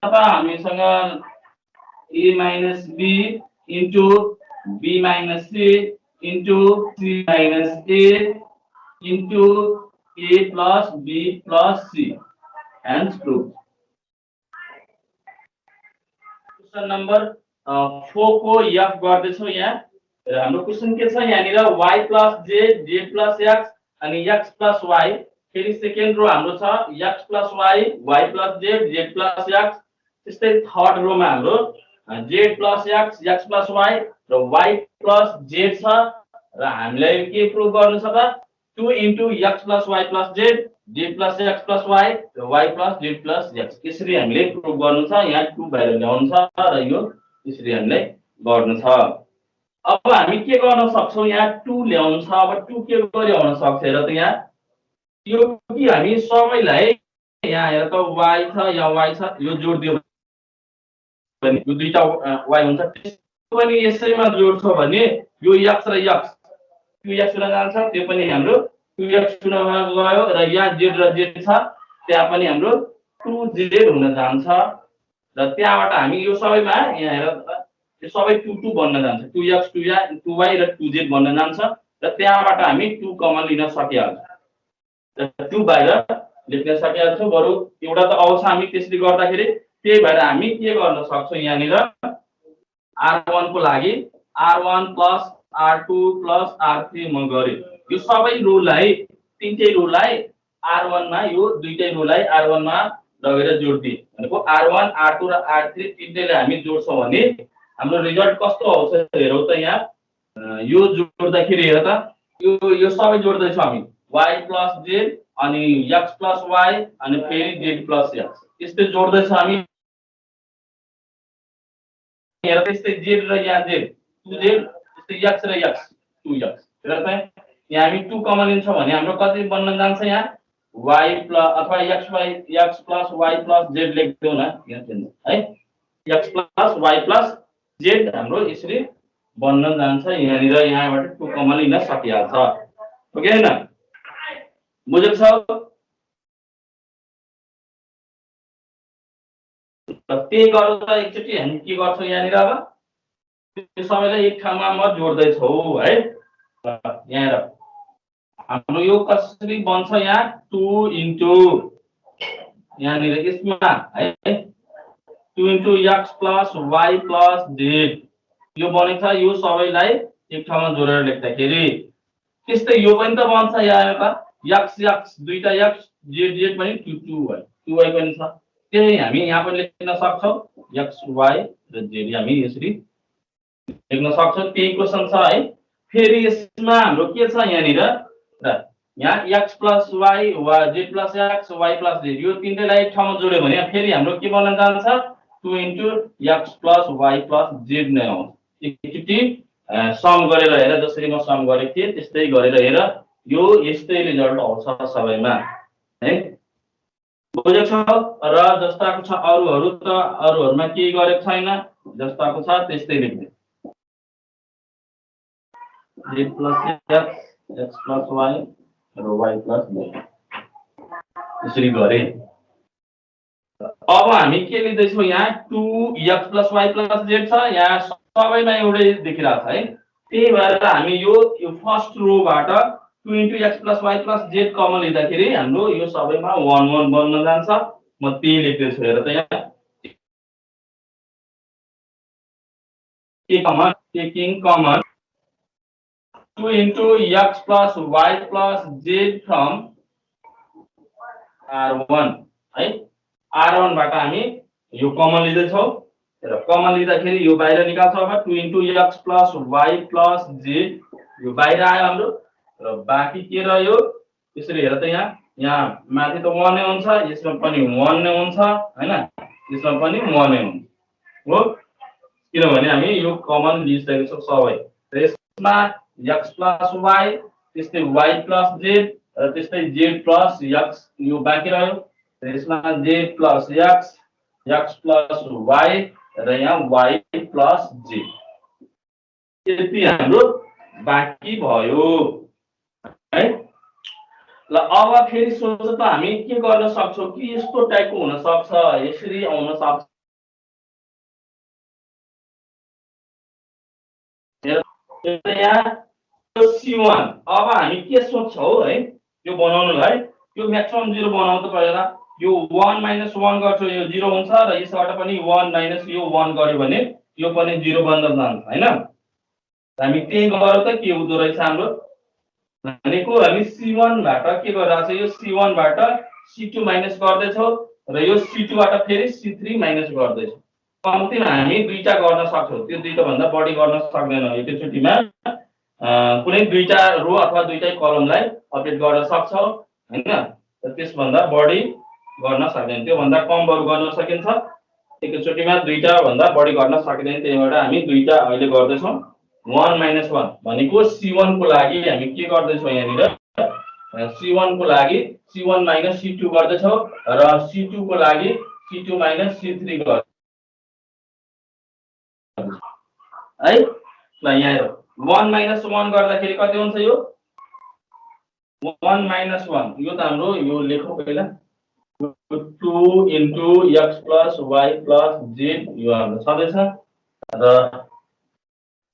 अब हामीसँग a minus b into b minus c into c minus a into a plus b plus c hence proof। Question number 4 को f गर्दैछौ यहाँ हाम्रो क्वेशन के छ यहाँनिर y plus z z plus x अनि x प्लस y फेरि सेकेन्ड रो हाम्रो छ x plus y y plus z z plus x त्यस्तै थर्ड रोमा हाम्रो z plus x x plus y र y प्लस z छ र हामीलाई के प्रुफ गर्नु छ त 2 into x plus y plus z z plus x plus y र y plus z plus x यसरी हामीले प्रुफ गर्नु छ यहाँ 2 बाहिर ल्याउनु छ र यो यसरी हामीले गर्नु छ। अब हामी के गर्न सक्छौ यहाँ 2 ल्याउनु छ अब 2 के गरी आउन सक्छ हेर त यहाँ यो कि हामी सबैलाई यहाँ हेर त y छ यहाँ y छ यो जोड दियो भने यो दुईटा y हुन्छ पनि यसैमा जोड्छौ भने यो x र x 2x हुन जान्छ त्यो पनि हाम्रो 2x हुन गयो र यहाँ z र z छ त्यहाँ पनि हाम्रो 2z हुन जान्छ र त्यहाँबाट हामी यो सबैमा यहाँ हेर यो सबै 2 2 बन्न जान्छ 2x 2y र 2z बन्न जान्छ र त्यहाँबाट हामी 2 कमन लिन सकिहाल्छ र 2 बाहिर लेख्न सकिहाल्छौँ बरु एउटा त आउँछ हामी त्यसले गर्दाखेरि त्यही भएर हामी के गर्न सक्छौँ यहाँनिर r1 को लागि r1 plus r2 plus r3 म गरे यो सबै रोलाई तीनटै रोलाई r1 मा यो दुईटै रोलाई r1 मा लगेर जोड्दिए भनेको r1 r2 र r3 तीनटैलाई हामी जोड्छौँ भने हाम्रो रिजल्ट कस्तो आउँछ हेरौ त यहाँ यो जोड्दाखेरि हेर त यो सबै जोड्दै छौँ हामी y प्लस z अनि x प्लस y अनि फेरि z प्लस x त्यस्तै जोड्दै छौँ हामी हेर त्यस्तै z र यहाँ z 2z त्यस्तै x र x 2x हेर त यहाँ हामी 2 कमन लिन्छौँ भने हाम्रो कति बन्न जान्छ यहाँ y प्लस अथवा x plus y plus z लेख्दियौ न यहाँ है x plus y plus z हाम्रो यसरी बन्न जान्छ यहाँनिर यहाँबाट 2 कमन लिन सकिहाल्छ ओके हैन बुझेको छ त्यही गर्दा त एकचोटि हामी के गर्छौँ यहाँनिर अब त्यो सबैलाई एक ठाउँमा म जोड्दै छौ है यहाँ हेर हाम्रो यो कसरी बन्छ यहाँ 2 इन्टु यहाँनिर यसमा है 2 into x plus y plus z यो बनेछ यो सबैलाई एक ठाउँमा जोडेर लेख्दाखेरि त्यस्तै यो पनि त बन्छ यहाँ त x दुईटा x z पनि 2y पनि छ त्यही हामी यहाँ पनि लेख्न सक्छौँ x y र z हामी यसरी लेख्न सक्छौँ त्यही क्वेशन छ है फेरि यसमा हाम्रो के छ यहाँनिर र यहाँ x plus y z plus x y plus z यो तीनटैलाई एक ठाउँमा जोड्यो भने फेरि हाम्रो के बन्न जान्छ 2 into x plus y plus z नै आउँछ एकचोटि सम गरेर हेर जसरी म सम गरेको थिएँ त्यस्तै गरेर हेर यो यस्तै रिजल्ट आउँछ सबैमा है बुझेको छ र जस्ताको छ अरुहरु त अरुहरुमा केही गरेको छैन जस्ताको छ त्यस्तै लेख्ने z plus x plus y र y प्लस z यसरी गरे अब हामी के लिँदै छौं यहाँ 2x plus y plus z छ यहाँ सबैमा एउटै देखिरहेको छ है त्यही भएर हामी यो फर्स्ट रोबाट 2 into x plus y plus z common लिँदाखेरि हाम्रो यो सबैमा 1 1 बन्न जान्छ म त्यही लेख्दै छु हेर त यहाँ के common taking common 2 into x plus y plus z from r1 है। r1 बाट हामी यो कमन लिँदै छौ र कमन लिँदाखेरि यो बाहिर निकाल्छ। अब 2 into x plus y plus z यो बाहिर आयो हाम्रो र बाँकी के रह्यो त्यसरी हेर त यहाँ माथि त 1 नै हुन्छ, यसमा पनि 1 नै हुन्छ हैन, यसमा पनि 1 नै हुन्छ हो, किनभने हामी यो कमन लिइसकेको छौं सबै। र यसमा x plus y त्यस्तै y plus z र त्यस्तै z plus x यो बाँकी रह्यो। र यसमा z plus x x plus y र यहाँ y plus z यति हाम्रो बाँकी भयो है। ल अब फेरि सोच त हामी के गर्न सक्छौं कि यस्तो टाइपको हुन सक्छ, यसरी आउन सक्छ। यहाँ C1 अब हामी के सोच्छौ है यो बनाउनलाई, यो म्याक्सिमम 0 बनाउनु त पहिला यो 1 - 1 गर्छौ यो 0 हुन्छ र यसबाट पनि 1 - यो 1 गर्यो भने यो पनि 0 बन्न जान्छ हैन। हामी त्यही गरौ त के हुँदो रहेछ हाम्रो भनेको हामी C1 बाट के गरिरहेछ यो C1 बाट C2 माइनस गर्दै छौ र यो C2 बाट फेरि C3 माइनस गर्दै छौ। कम्तीमा हामी दुईटा गर्न सक्छौ, त्यो दुईटा भन्दा बढी गर्न सक्दैनौ। एकैचोटीमा कुनै दुईटा रो अथवा दुईटै कलमलाई अपडेट गर्न सक्छौ हैन, र त्यसभन्दा बढी गर्न सक्दैन। त्यो भन्दा कम बरु गर्न सकिन्छ, एकैचोटीमा दुईटा भन्दा बढी गर्न सकिदैन। त्यही भएर हामी दुईटा अहिले गर्दै छौ। 1 - 1 भनेको C1 को लागि हामी के गर्दै छौ यहाँनिर C1 को लागि C1 - C2 गर्दै छौ र C2 को लागि C2 - C3 गर्दै है। ल यहाँ हेरौ 1 - 1 गर्दाखेरि कति हुन्छ यो 1 - 1 यो त हाम्रो यो लेखौ पहिला 2 into x plus y plus z यो हाम्रो सधैँ छ र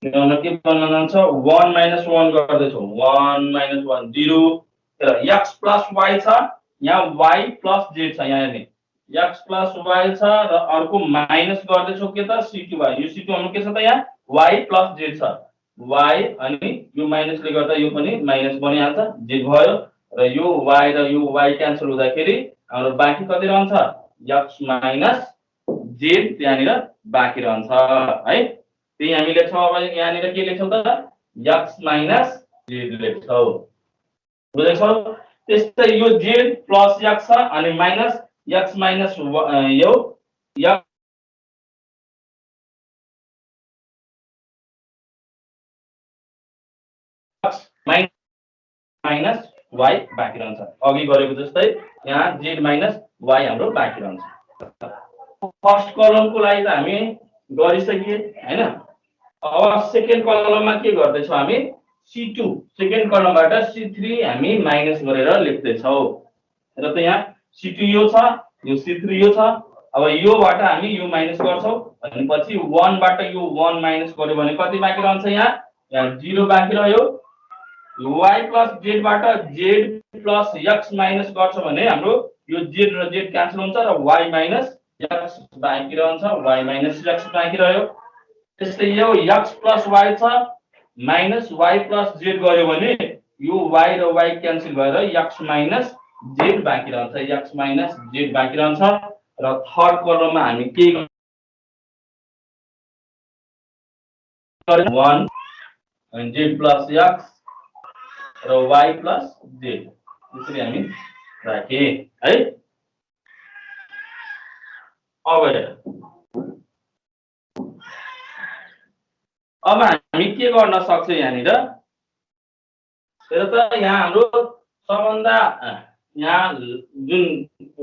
यहाँ के बन्न जान्छ 1 - 1 गर्दै छौ 1 - 1 0 र x plus y छ, यहाँ y plus z छ, यहाँ हेर्ने x plus y छ र अर्को माइनस गर्दै छौ के त c2 y। यो c2 हाम्रो के छ त यहाँ y plus z छ, y अनि यो माइनसले गर्दा यो पनि माइनस बनिहाल्छ, z भयो र यो y र यो y क्यान्सल हुँदाखेरि हाम्रो बाँकी कति रहन्छ x minus z त्यहाँनिर बाँकी रहन्छ है। त्यही हामी लेख्छौ। अब यहाँनिर के लेख्छौ त x minus z लेख्छौ, बुझ्यौ। त्यस्तै यो z plus x छ अनि माइनस x minus यो x minus y बाँकी रहन्छ। अघि गरेको जस्तै यहाँ z minus y हाम्रो बाँकी रहन्छ। फर्स्ट कलमको लागि त हामी गरिसकिए हैन। अब सेकेन्ड कलममा के गर्दै छौ हामी C2 सेकेन्ड कलमबाट C3 हामी माइनस गरेर लेख्दै छौ र त यहाँ C2 यो छ, यो C3 यो छ। अब योबाट हामी यो माइनस गर्छौ भनेपछि 1 बाट यो 1 माइनस गर्यो भने कति बाँकी रहन्छ यहाँ 0 बाँकी रह्यो। y plus z बाट z plus x माइनस गर्छ भने हाम्रो यो z र z क्यान्सल हुन्छ र y minus x बाँकी रहन्छ, y minus x बाँकी रह्यो। त्यस्तै यो x plus y छ माइनस y plus z गर्यो भने यो y र y क्यान्सल भएर x minus z बाँकी रहन्छ, x minus z बाँकी रहन्छ। र थर्ड कलममा हामी के 1 and z plus x र y plus z त्यसरी हामी राखे है। अब हामी के गर्न सक्छौं यहाँनिर हेर त यहाँ हाम्रो सबभन्दा यहाँ जुन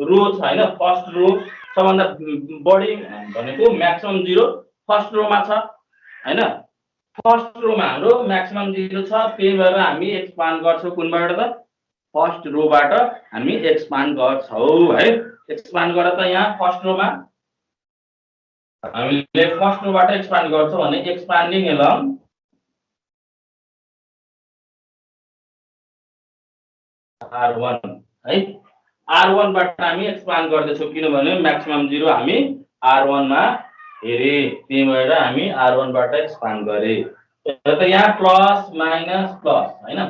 रो छ हैन फर्स्ट रो सबभन्दा बढी भनेको म्याक्सिमम 0 फर्स्ट रोमा छ हैन। फर्स्ट रोमा हाम्रो म्याक्सिमम 0 छ, त्यही भएर हामी एक्सपान्ड गर्छौं कुनबाट त फर्स्ट रोबाट हामी एक्सपान्ड गर्छौं है। एक्सपान्ड गरेर त यहाँ फर्स्ट रोमा हामीले फर्स्ट रोबाट एक्सपान्ड गर्छौं भने एक्सपान्डिङ एलङ R1 है। R1 बाट हामी एक्सपान्ड गर्दै छौं किनभने म्याक्सिमम 0 हामी R1 मा हेरे, त्यही भएर हामी R1 बाट एक्सपान्ड गरे त यहाँ प्लस माइनस प्लस हैन,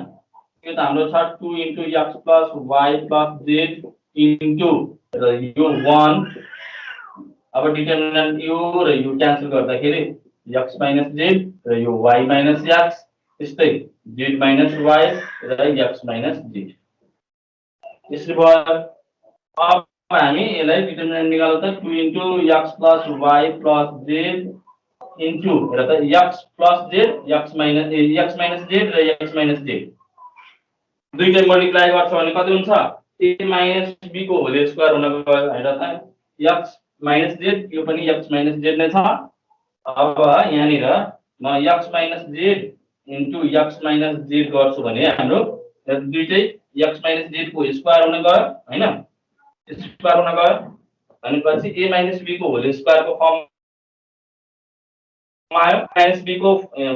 यो त हाम्रो छ 2 into x plus y plus z into र यो 1। अब डिटर्मिनेन्ट यो र यो क्यान्सल गर्दाखेरि x माइनस z र यो y माइनस x, त्यस्तै z माइनस y र x माइनस z। यसरी भयो। अब हामी यसलाई डिटर्मिनेन्ट निकाल्दा 2 into x plus y plus z into र त x plus z x minus z र x माइनस z दुईटै मल्टिप्लाई गर्छ भने कति हुन्छ? a माइनस b को होल स्क्वायर हुन गयो हेर त, x माइनस z, यो पनि x माइनस z नै छ। अब यहाँनिर म x minus z into x minus z गर्छु भने हाम्रो दुईटै x माइनस z को स्क्वायर हुन गयो हैन, स्क्वायर हुन गयो। भनेपछि a माइनस b को होल स्क्वायर को फर्म आयो। माइनस b को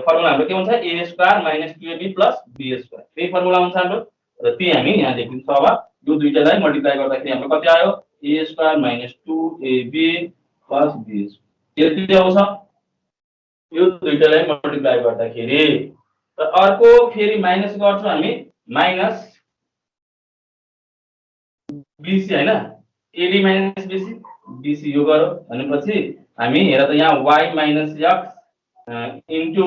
फर्मुला हाम्रो के हुन्छ? a square minus 2ab plus b square, यही फर्मुला हुन्छ हाम्रो। र त्यही हामी यहाँ लेखिदिन्छौँ। अब यो दुईटालाई मल्टिप्लाई गर्दाखेरि हाम्रो कति आयो? a square minus 2ab plus b square, यति आउँछ यो दुईटालाई मल्टिप्लाई गर्दाखेरि। र अर्को फेरि माइनस गर्छौँ हामी, माइनस bc हैन, ad माइनस bc, bc यो गरौँ भनेपछि हामी हेर त यहाँ y minus x into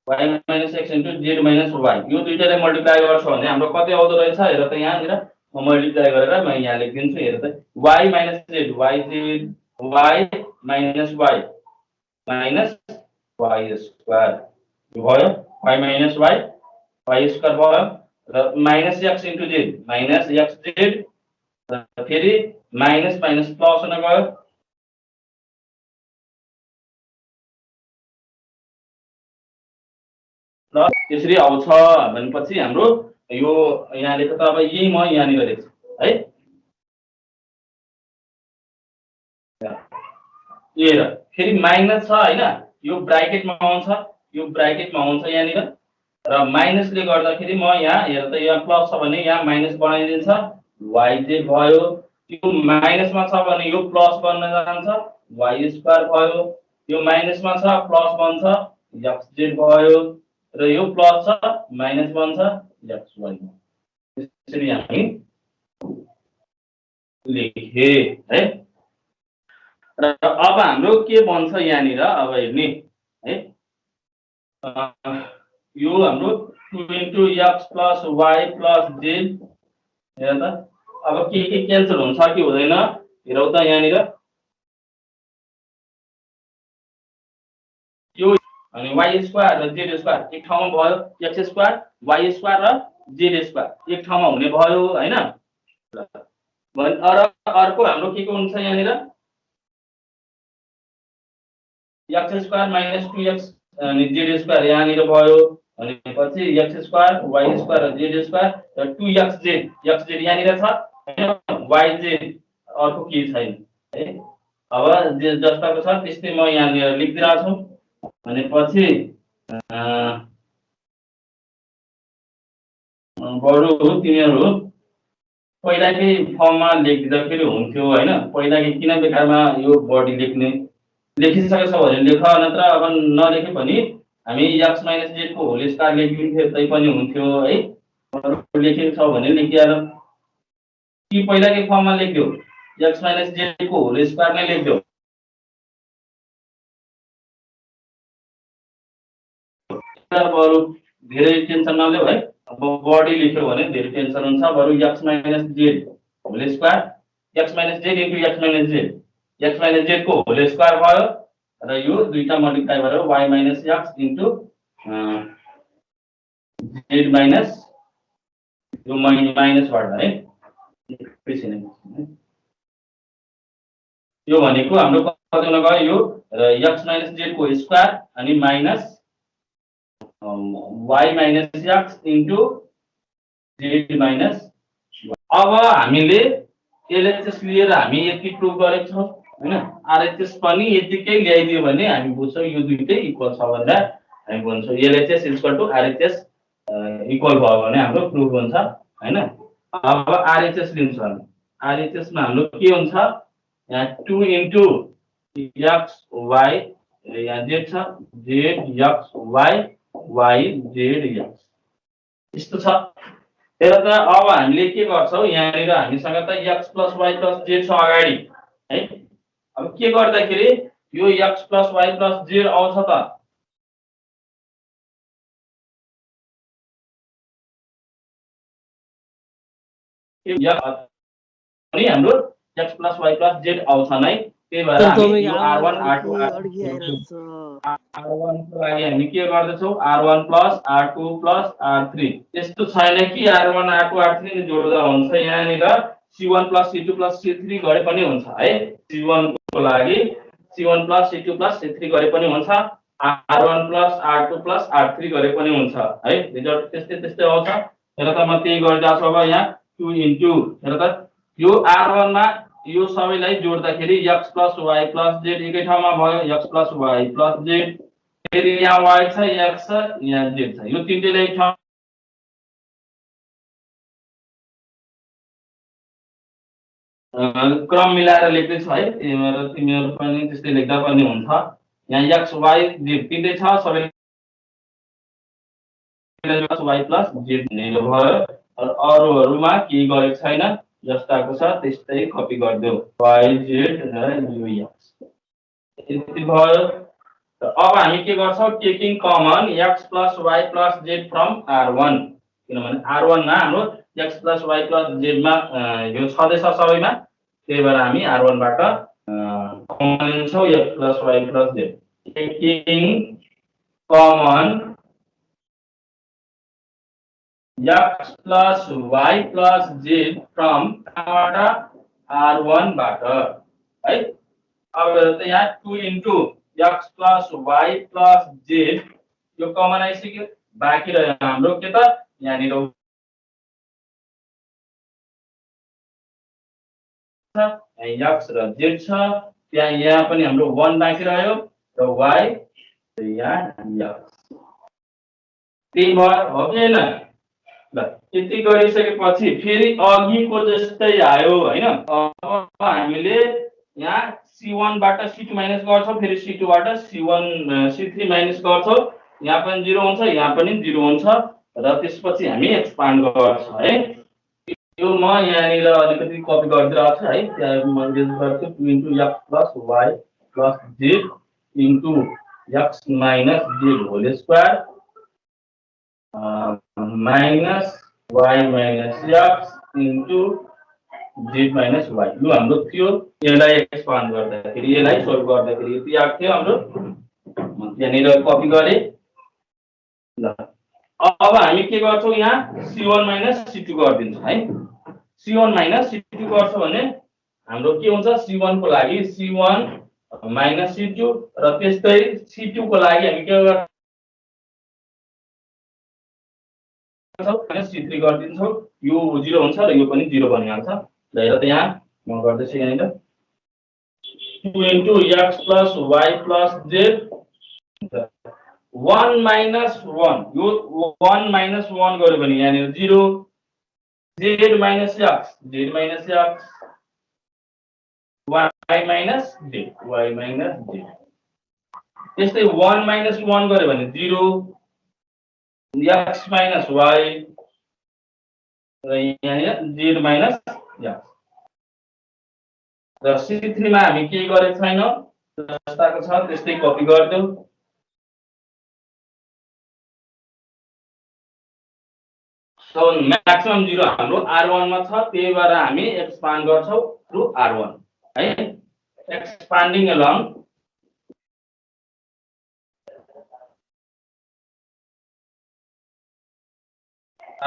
y minus x into z minus y, यो दुईटालाई मल्टिप्लाई गर्छौँ भने हाम्रो कति आउँदो रहेछ? हेर त यहाँनिर म मल्टिप्लाई गरेर म यहाँ लेखिदिन्छु। हेर त y minus z y y minus y minus y square भयो, y माइनस y स्क्वायर भयो। र minus x into z minus x z, र फेरि माइनस माइनस प्लस हुन गयो। प्लस त्यसरी आउँछ भनेपछि हाम्रो यो यहाँ लेख्दा त अब यही म यहाँनिर लेख्छु है। हेर फेरि माइनस छ हैन, यो ब्राकेटमा आउँछ, यो ब्राकेटमा आउँछ यहाँनिर। र माइनसले गर्दाखेरि म यहाँ हेर त यहाँ प्लस छ भने यहाँ माइनस बनाइदिन्छ, yz भयो। यो माइनसमा छ भने यो प्लस बन्न जान्छ, y स्क्वायर भयो। यो माइनसमा छ प्लस बन्छ, xz भयो। र यो प्लस छ माइनस बन्छ, xy। त्यसरी हामी लेखे है। र अब हाम्रो के बन्छ यहाँनिर अब हेर्ने है, यो हाम्रो 2 into x plus y plus z, हेर त अब के क्यान्सल हुन्छ कि हुँदैन हेरौँ त यहाँनिर। यो अनि y स्क्वायर र z स्क्वायर एक ठाउँमा भयो, x स्क्वायर y स्क्वायर र z स्क्वायर एक ठाउँमा हुने भयो हैन। र अर्को हाम्रो के हुन्छ यहाँनिर? x स्क्वायर माइनस 2x अनि z स्क्वायर यहाँनिर भयो भनेपछि x स्क्वायर y स्क्वायर र z स्क्वायर र 2xz यहाँनिर छ हैन, yz अर्को के छैन है। अब जस्ताको छ त्यस्तै म यहाँनिर लेखिदिरहेको छु भनेपछि बरु तिनीहरू पहिलाकै फर्ममा लेखिदिँदाखेरि हुन्थ्यो हैन। पहिलाकै किन बेकारमा यो बढी लेख्ने, लेखिसकेको छ भने लेख, नत्र अब नलेखे पनि हामी x माइनस z को होल स्क्वायर लेखिदिन्थ्यो तै पनि हुन्थ्यो है। लेखेको छ भने लेखिहाल कि पहिलाकै फर्ममा लेख्दियो x माइनस z को होल स्क्वायर नै लेख्दियो। बरु धेरै टेन्सन नलिऊ है, अब बढी लेख्यो भने धेरै टेन्सन हुन्छ। बरु x minus z whole square, x minus z into x minus z, x minus z को होल स्क्वायर भयो। र यो दुईटा मल्टिप्लाई गरेर y minus x into z minus यो माइनसबाट है, यो भनेको हाम्रो कति हुन गयो? यो x माइनस z को स्क्वायर अनि minus y minus x into z minus. अब हामीले एलएचएस लिएर हामी यति प्रुभ गरेको छौँ हैन। आरएचएस पनि यतिकै ल्याइदियो भने हामी बुझ्छौँ यो दुईटै इक्वल छ भनेर हामी भन्छौँ। LHS equal to RHS equal भयो भने हाम्रो प्रुफ हुन्छ हैन। अब आरएचएस लिन्छ हामी, आरएचएस मा हाम्रो के हुन्छ? यहाँ 2 इन्टु x y यहाँ जेड छ Z X Y Y Z X यस्तो छ। हेर त अब हामीले के गर्छौँ यहाँनिर हामीसँग त x plus y plus z छ अगाडि है। अब के गर्दाखेरि यो x plus y plus z आउँछ त अनि हाम्रो x plus y plus z आउँछ नै। त्यही भएर हामी यो R1 R2 R1 को लागि हामी के गर्दैछौँ R1 plus R2 plus R3 त्यस्तो छैन कि R1 R2 R3 नि जोड्दा हुन्छ। यहाँनिर C1 plus C2 plus C3 गरे पनि हुन्छ है। C1 को लागि C1 plus C2 plus C3 गरे पनि हुन्छ। R1 plus R2 plus R3 गरे पनि हुन्छ है। रिजल्ट त्यस्तै त्यस्तै आउँछ। हेर त म त्यही गरिरहेको छु। अब यहाँ 2 इन्टु हेर त यो R1 मा यो सबैलाई जोड्दाखेरि x plus y plus z एकै ठाउँमा भयो x plus y plus z। फेरि यहाँ y छ x छ यहाँ z छ यो तीनटैलाई ठाउँ क्रम मिलाएर लेख्दैछु है। तिमीहरू पनि त्यस्तै लेख्दा पनि हुन्छ। यहाँ x y z तीनटै छ सबै y प्लस z भन्ने भयो। अरूहरूमा केही गरेको छैन जस्ताको छ त्यस्तै कपी गरिदेऊ y z र यो x यति भयो। अब हामी के गर्छौँ taking common x plus y plus z from R1 किनभने R1 मा हाम्रो x plus y plus z मा यो छँदैछ सबैमा। त्यही भएर हामी R1 बाट कमन लिन्छौँ x plus y plus z taking common x plus y plus z from R1 बाट है। अब त यहाँ 2 into x plus y plus z यो कमन आइसक्यो। बाँकी रह्यो हाम्रो के त यहाँनिर x र z छ यहाँ पनि हाम्रो 1 बाँकी रह्यो र y यहाँ x त्यही भयो हो कि हैन। ल यति गरिसकेपछि फेरि अघिको जस्तै आयो हैन। अब हामीले यहाँ C1 बाट C2 माइनस गर्छौँ फेरि C2 बाट C3 माइनस गर्छौँ यहाँ पनि 0 हुन्छ यहाँ पनि 0 हुन्छ र त्यसपछि हामी एक्सपान्ड गर्छौँ है। यो म यहाँनिर अलिकति कपी गरिदिरहेको छु है। त्यहाँ म युज गर्छु 2 into x plus y plus z into x minus z whole square minus y minus x into z minus y यो हाम्रो थियो। यसलाई एक्सपान्ड गर्दाखेरि यसलाई सोल्भ गर्दाखेरि यति आएको थियो हाम्रो। म यहाँनिर कपी गरेँ। ल अब हामी के गर्छौँ यहाँ C1 माइनस C2 गरिदिन्छौँ है। C1 माइनस C2 गर्छौँ भने हाम्रो के हुन्छ C1 को लागि C1 माइनस C2 र त्यस्तै C2 को लागि हामी के गर्छौँ C3 गरिदिन्छौँ। यो 0 हुन्छ र यो पनि 0 बनिहाल्छ। ल हेर त यहाँ म गर्दैछु यहाँनिर 2 into x plus y plus z 1 minus 1 यो 1 माइनस 1 गर्यो भने यहाँनिर 0 z minus x y minus z त्यस्तै 1 माइनस 1 गर्यो भने 0 x माइनस y र यहाँनिर z माइनस x र C3 मा हामी केही गरेको छैनौँ जस्ताको छ त्यस्तै कपी गरिदेऊ। सो म्याक्सिमम 0 हाम्रो R1 मा छ त्यही भएर हामी एक्सपान्ड गर्छौँ थ्रु R1 है। एक्सपान्डिङ अलोङ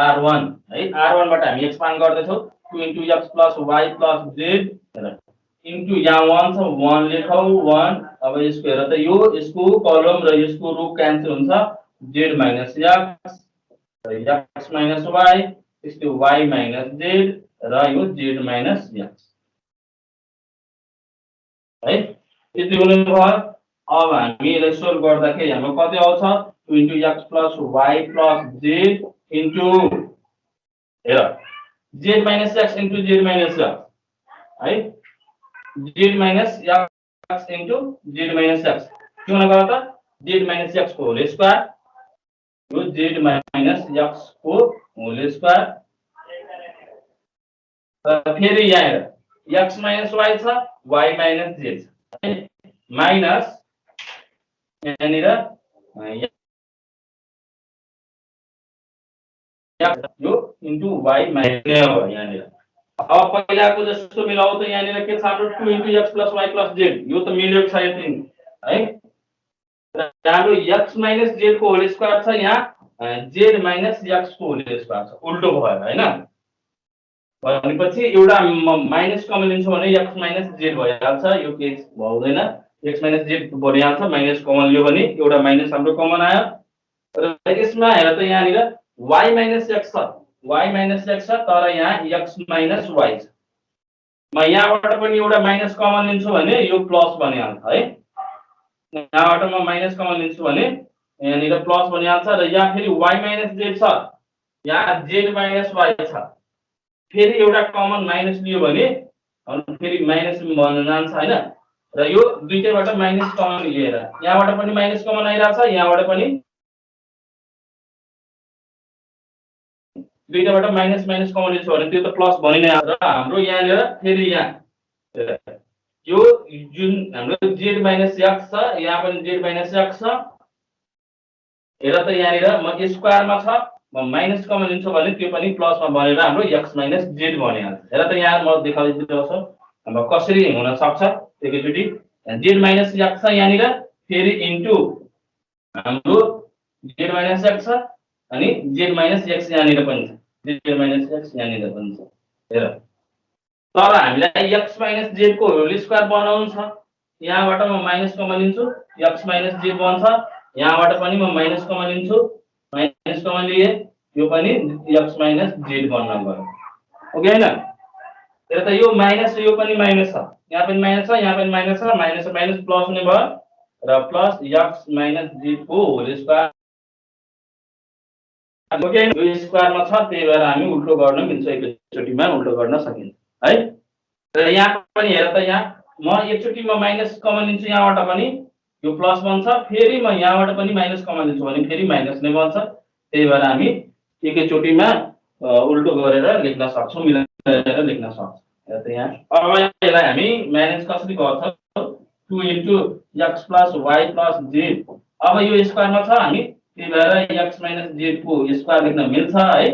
R1 है। R1 बाट हामी एक्सपान्ड गर्दैछौँ 2 into x plus y plus z into यहाँ 1 छ 1 लेखौँ 1। अब यसको हेर त यो यसको कलम र यसको रो क्यान्सल हुन्छ z minus x x minus y त्यस्तै y माइनस z र यो z माइनस x है। यति हुने भयो। अब हामी यसलाई सोल्भ गर्दाखेरि हाम्रो कति आउँछ 2 into x plus y plus z into हेर z minus x into z minus x है। z minus x into z minus x के हुन गयो त z माइनस x को होल स्क्वायर यो z माइनस x को होल स्क्वायर फेरि यहाँ हेर x माइनस y छ y माइनस z छ माइनस यहाँनिर यो इन्टु y माइनस भयो यहाँनिर अब पहिलाको जस्तो मिलाउ त यहाँनिर के छ हाम्रो 2 into x plus y plus z यो त मिलेको छ यति है हाम्रो x माइनस z को होल स्क्वायर छ यहाँ z माइनस x को होल स्क्वायर छ उल्टो भयो हैन भनेपछि एउटा माइनस कमन लिन्छौ भने x माइनस z भइहाल्छ यो केस हुँदैन x माइनस z बनिहाल्छ माइनस कमन लियो भने एउटा माइनस हाम्रो कमन आयो र यसमा हेर त यहाँनिर y माइनस x छ y माइनस x छ तर यहाँ x माइनस y छ म यहाँबाट पनि एउटा माइनस कमन लिन्छु भने यो प्लस बनिहाल्छ है यहाँबाट म माइनस कमन लिन्छु भने यहाँनिर प्लस बनिहाल्छ र यहाँ फेरि y माइनस z छ यहाँ z माइनस y छ फेरि एउटा कमन माइनस लियो भने फेरि माइनस बन्न जान्छ हैन र यो दुईटैबाट माइनस कमन लिएर यहाँबाट पनि माइनस कमन आइराछ यहाँबाट पनि दुईटैबाट माइनस माइनस कमन लिन्छ भने त्यो त प्लस बनि नै आउँछ हाम्रो यहाँनिर फेरि यहाँ यो जुन हाम्रो z माइनस x छ यहाँ पनि z माइनस x छ हेर त यहाँनिर म स्क्वायरमा छ म माइनस कमन लिन्छु भने त्यो पनि प्लसमा बनेर हाम्रो x माइनस z बनिहाल्छ हेर त यहाँ म देखाइदिन्छु अब कसरी हुन सक्छ एकैचोटी z माइनस x छ यहाँनिर फेरि इन्टु हाम्रो z माइनस x छ अनि z माइनस x यहाँनिर पनि छ z माइनस x यहाँनिर पनि छ हेर तर हामीलाई x माइनस z को होल स्क्वायर बनाउनु छ यहाँबाट म माइनस कमन लिन्छु x माइनस z बन्छ यहाँबाट पनि म माइनस कमन लिन्छु माइनस कमन लिए यो पनि x माइनस z बन्न गयो ओके हैन हेर त यो माइनस यो पनि माइनस छ यहाँ पनि माइनस छ यहाँ पनि माइनस छ माइनस माइनस प्लस हुने भयो र प्लस x माइनस z को होल स्क्वायर ओके यो स्क्वायरमा छ त्यही भएर हामी उल्टो गर्न मिल्छ एकचोटीमा उल्टो गर्न सकिन्छ है र यहाँ पनि हेर त यहाँ म एकचोटीमा माइनस कमन लिन्छु यहाँबाट पनि यो प्लस बन्छ फेरि म यहाँबाट पनि माइनस कमन लिन्छु भने फेरि माइनस नै बन्छ त्यही भएर हामी एकैचोटीमा उल्टो गरेर लेख्न सक्छौं मिलाएर लेख्न सक्छौं हेर त यहाँ अब यसलाई हामी माइनस कसरी गर्छौं 2 into x plus y plus z अब यो स्क्वायरमा छ हामी त्यही भएर x माइनस z को स्क्वायर लेख्न मिल्छ है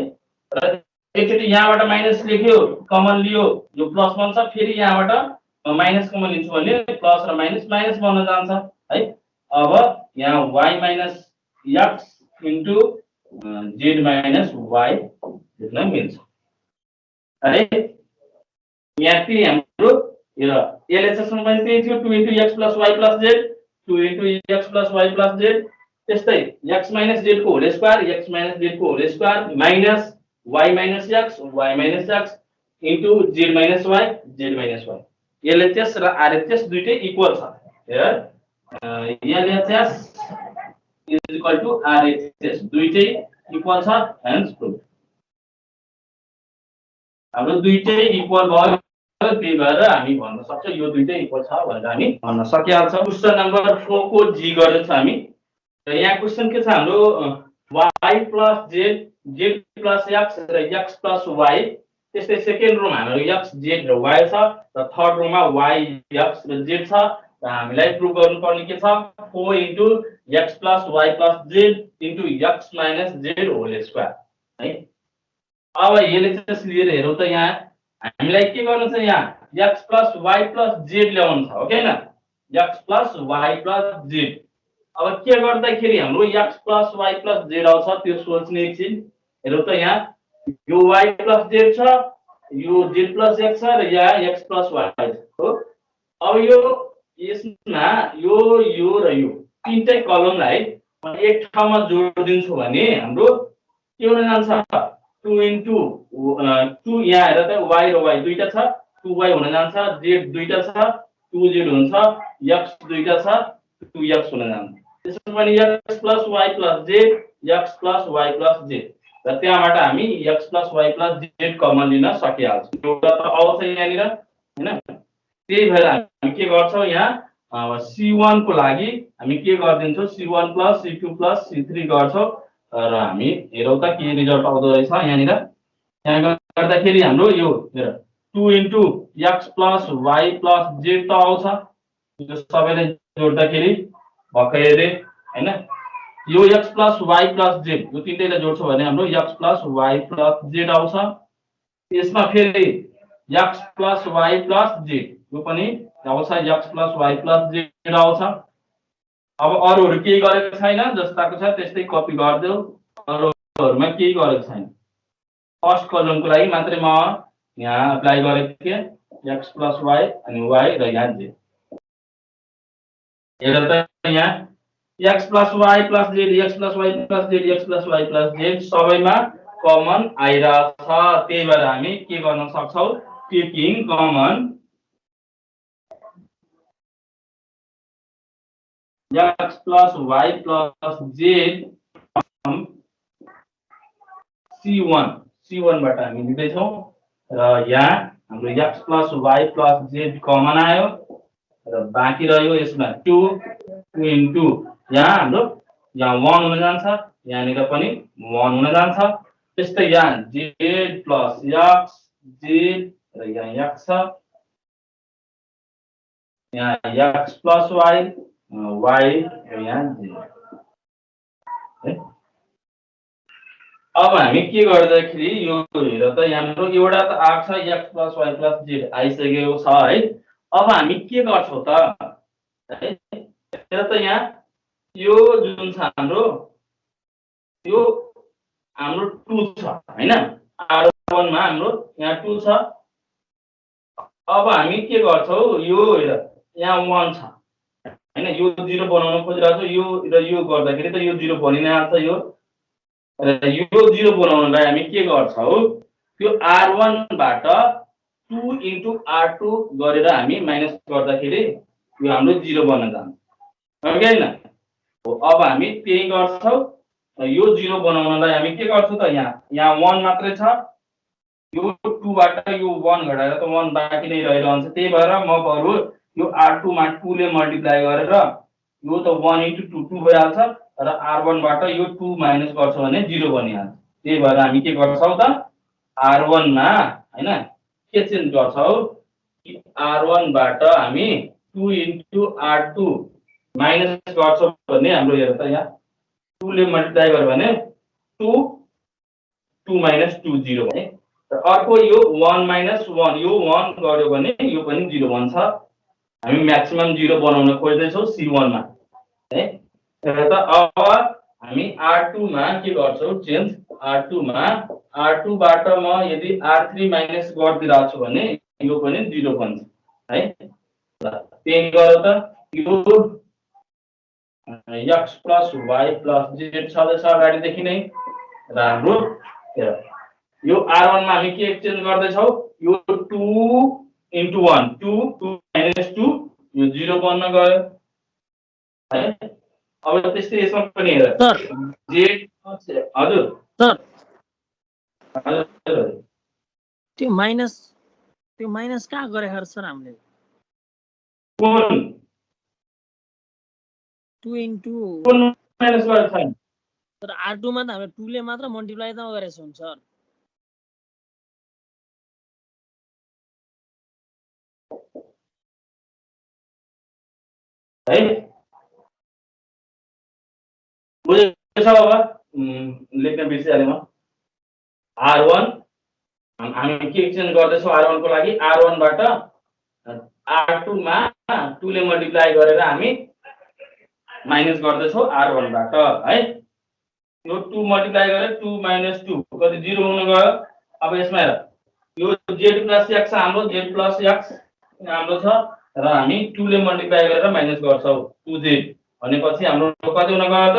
र एकचोटी यहाँबाट माइनस लेख्यो कमन लियो यो प्लस बन्छ फेरि यहाँबाट माइनस कमन लिन्छु भने प्लस र माइनस माइनस बन्न जान्छ है अब यहाँ y minus x into z minus y लेख्न मिल्छ है यहाँ फेरि हाम्रो हेर एलएचएस मा पनि त्यही थियो 2 into x plus y plus z 2 into x plus y plus z त्यस्तै x माइनस z को whole square x minus z को whole square minus y minus x into z minus y LHS र आरएचएस दुईटै इक्वल छ हेर LHS is equal to RHS दुईटै इक्वल छ हेन्स प्रुफ हाम्रो दुईटै इक्वल भयो त्यही भएर हामी भन्न सक्छौं यो दुईटै इक्वल छ भनेर हामी भन्न सकिहाल्छौं क्वेशन नम्बर 4 को जी गर्दैछ हामी र यहाँ क्वेशन के छ हाम्रो y plus z plus x र x प्लस y त्यस्तै सेकेन्ड रोमा हाम्रो x z र y छ र थर्ड रोमा y x र z छ र हामीलाई प्रुफ गर्नुपर्ने के छ 4 into x plus y plus z into x minus z whole square है अब एलएचएस लिएर हेरौं त यहाँ हामीलाई के गर्नु छ यहाँ x plus y plus z ल्याउनु छ ओके हैन x plus y plus z अब के गर्दाखेरि हाम्रो x plus y plus z आउँछ त्यो सोच्ने एकछिन हेरौं त यहाँ यो y प्लस z छ यो z प्लस x छ र यहाँ x प्लस y हो अब यो यसमा यो र यो तीनटै कलमलाई एक ठाउँमा जोडिदिन्छु भने हाम्रो के हुन जान्छ 2 इन्टु 2 यहाँ हेर त y र y दुईटा छ 2y हुन जान्छ z दुईटा छ 2z हुन्छ x दुईटा छ 2x हुन जान्छ त्यसमा पनि x plus y plus z x plus y plus z र त्यहाँबाट हामी x plus y plus z common लिन सकिहाल्छौं एउटा त आउँछ यहाँनिर हैन त्यही भएर हामी के गर्छौं यहाँ अब C1 को लागि हामी के गर्दिन्छौँ C1 + C2 + C3 गर्छौँ र हामी हेरौँ त के रिजल्ट आउँदो रहेछ यहाँनिर। यहाँ गर्दाखेरि हाम्रो यो हेर 2 * x + y + z त आउँछ। यो सबैलाई जोड्दाखेरि भक्कै हेरे हैन। यो x + y + z यो तीनटैलाई जोड्छौँ भने हाम्रो x + y + z आउँछ। यसमा फेरि x + y + z यो पनि आउँछ x + y + z आउँछ। अब अरूहरु केही गरेको छैन, जस्ताको छ त्यस्तै कपी गर्देऊ। अरूहरुमा केही गरेको छैन। फर्स्ट कलमको लागि मात्रै म यहाँ अप्लाई गरेको थिएँ x + y अनि y र यहाँ z। हेर त यहाँ x + y + z x + y + z x + y + z सबैमा कमन आइरहेछ। त्यही भएर हामी के गर्न सक्छौं, taking common x + y + z from C1 बाट हामी लिँदै छौं र यहाँ हाम्रो x + y + z कमन आयो र बाँकी रह्यो यसमा 2 यहाँ हाम्रो यहाँ 1 हुन जान्छ, यहाँनिर पनि 1 हुन जान्छ। त्यस्तै यहाँ z + x z र यहाँ x छ, यहाँ x + y y र यहाँ z। अब हामी के गर्दाखेरि यो हेर त हाम्रो एउटा त आएको छ x + y + z आइसकेको छ है। अब हामी के गर्छौं त है, हेर त यहाँ यो जुन छ हाम्रो यो हाम्रो 2 छ हैन। r1 मा हाम्रो यहाँ 2 छ। अब हामी के गर्छौं, यो हेर यहाँ 1 छ हैन, यो 0 बनाउन खोजिरहेको छ। यो र यो गर्दाखेरि त यो 0 बनि नै हाल्छ। यो र यो 0 बनाउनलाई हामी के गर्छौं, यो r1 बाट 2 * r2 गरेर हामी माइनस गर्दाखेरि यो हाम्रो 0 बन्न जान्छ, हो कि हैन। अब हामी त्यही गर्छौं। यो 0 बनाउनलाई हामी के गर्छौं त यहाँ 1 मात्रै छ। यो 2 बाट यो 1 घटाएर त 1 बाँकी नै रहिरहन्छ। त्यही भएर म बरु यो r2 मा 2 ले मल्टिप्लाई गरेर यो त 1 * 2 2 भइहाल्छ र r1 बाट यो 2 माइनस गर्छौं भने 0 बनिहाल्छ। त्यही भएर हामी के गर्छौं त r1 मा हैन के चेन्ज गर्छौं, r1 बाट हामी 2 * r2 माइनस गर्छौं भने हाम्रो हेर त यहाँ 2 ले मल्टिप्लाई गर्यो भने 2 2 - 2 0 भने र अर्को यो 1 - 1 यो 1 गर्यो भने यो पनि 0 बन्छ। हामी म्याक्सिमम 0 बनाउन खोज्दै छौं C1 मा है। र त अब हामी R2 मा के गर्छौं चेन्ज, R2 मा R2 बाट म यदि R3 माइनस गर्दिरहेको छु भने यो पनि 0 बन्छ है। ल त्यही गरौ त यो x + y + z छँदैछ अगाडिदेखि नै र हाम्रो हेर यो R1 मा हामी के चेन्ज गर्दै छौं, यो 2 * 1 2 2 - 2 यो 0 बन्न गयो है। अब त्यस्तै यसमा पनि हेर सर z हजुर सर हजुर त्यो माइनस कहाँ गरे हर सर हामीले कुन 2 कुन माइनस गरेको छैन। तर r2 मा त हामीले 2 ले मात्र मल्टिप्लाई त गरेछौं नि सर। है बुझेछ अब लेख्न बिर्सिहालेँ म। R1 हामी के चेन्ज गर्दैछौं, R1 को लागि R1 बाट R2 मा 2 ले मल्टिप्लाई गरेर हामी माइनस गर्दैछौं R1 बाट है। यो 2 मल्टिप्लाई गरे 2 - 2 कति 0 हुन गयो। अब यसमा हेर यो z + x हाम्रो z + x हाम्रो छ र हामी 2 ले मल्टिप्लाई गरेर माइनस गर्छौं 2z भनेपछि हाम्रो कति हुन गयो त,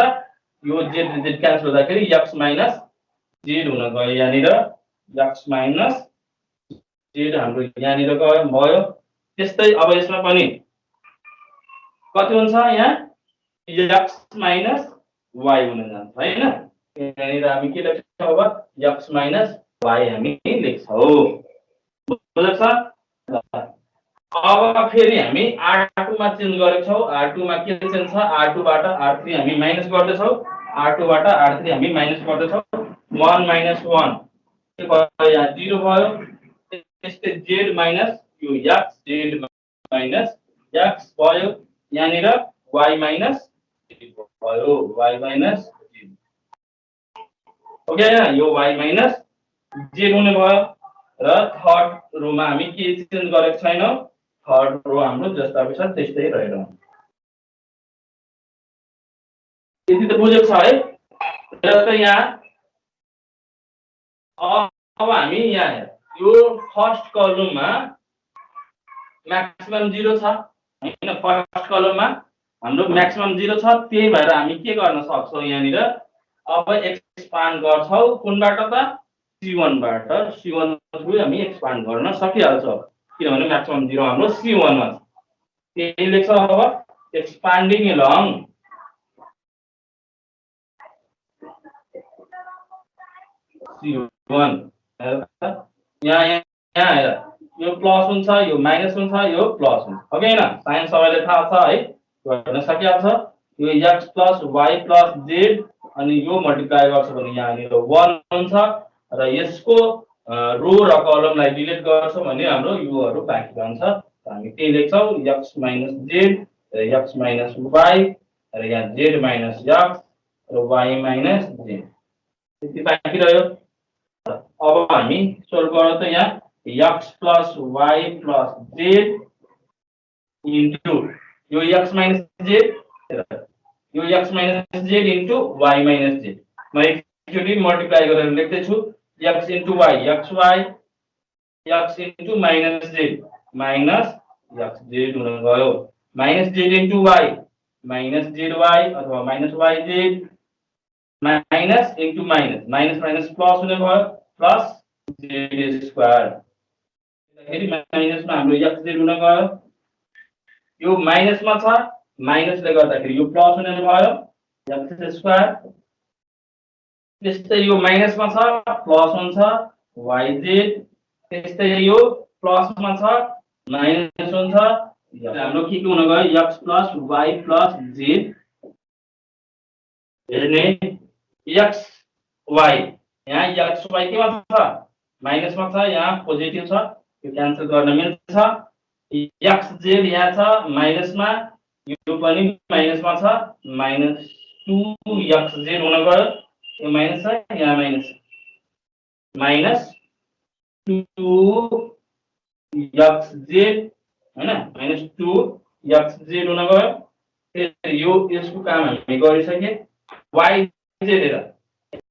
यो z र z क्यान्सल हुँदाखेरि x - z हुन गयो। यहाँनिर x - z हाम्रो यहाँनिर भयो। त्यस्तै अब यसमा पनि कति हुन्छ, यहाँ x - y हुन जान्छ हैन। यहाँनिर हामी के लेख्छौं अब x - y हामी लेख्छौं। बुझ्छ अब फेरि हामी R2 मा चेन्ज गरेको छौँ। R2 मा के चेन्ज छ? R2 बाट R3 हामी माइनस गर्दैछौँ। R2 बाट R3 हामी माइनस गर्दैछौँ। 1 माइनस 1 के भयो? यहाँ 0 भयो। त्यस्तै z माइनस यो x z माइनस x भयो। यहाँनिर y माइनस भयो, y माइनस z। ओके, यो y माइनस z हुने भयो। र थर्ड रोमा हामी के चेन्ज गरेको छैनौँ। थर्ड रो हाम्रो जस्ताको छ त्यस्तै रहेर। यति त बुझेको छ है? र यहाँ अब हामी यहाँ यो फर्स्ट कलममा म्याक्सिमम 0 छ हैन? फर्स्ट कलममा हाम्रो म्याक्सिमम 0 छ। त्यही भएर हामी के गर्न सक्छौँ यहाँनिर? अब एक्सपान्ड गर्छौँ कुनबाट त? C1 बाट। C1 थ्रु हामी एक्सपान्ड गर्न सकिहाल्छौँ किनभने म्याक्सिमम 0 हाम्रो C1 मा छ। त्यही लेख्छौँ अब एक्सपान्डिङ अलोङ C1। यहाँ हेर, यो प्लस हुन्छ, यो माइनस हुन्छ, यो प्लस हुन्छ। ओके हैन? साइन सबैले थाहा छ है? गर्न सकिहाल्छ। यो x plus y plus z अनि यो मल्टिप्लाई गर्छ भने यहाँनिर 1 हुन्छ र यसको रो र कलमलाई डिलिट गर्छ भने हाम्रो योहरू बाँकी रहन्छ। हामी त्यही लेख्छौँ x माइनस z र x माइनस y र यहाँ z माइनस x र y माइनस z। त्यति बाँकी रह्यो। अब हामी सोल्भ गर्दा त यहाँ x plus y plus z into यो x माइनस z, यो x minus z into y minus z। म एकचोटि मल्टिप्लाई गरेर लेख्दैछु x into y xy x into minus z minus xz हुन गयो। Minus z into y minus zy अथवा minus yz minus into minus minus minus plus हुने भयो प्लस z स्क्वायर। फेरि माइनसमा हाम्रो xz हुन गयो। यो माइनसमा छ, माइनसले गर्दाखेरि यो प्लस हुने भयो x स्क्वायर। त्यस्तै यो माइनसमा छ, प्लस हुन्छ yz। त्यस्तै यो प्लसमा छ, माइनस हुन्छ। हाम्रो के हुन गयो? x plus y plus z। हेर्ने x y, यहाँ x y केमा छ? माइनसमा छ, यहाँ पोजिटिभ छ, यो क्यान्सल गर्न मिल्छ। x z यहाँ छ माइनसमा, यो पनि माइनसमा छ, माइनस 2xz हुन गयो। यो माइनस छ, यहाँ माइनस माइनस 2xz हैन? माइनस 2xz हुन गयो। यो यसको काम हामी गरिसके। yz हेर,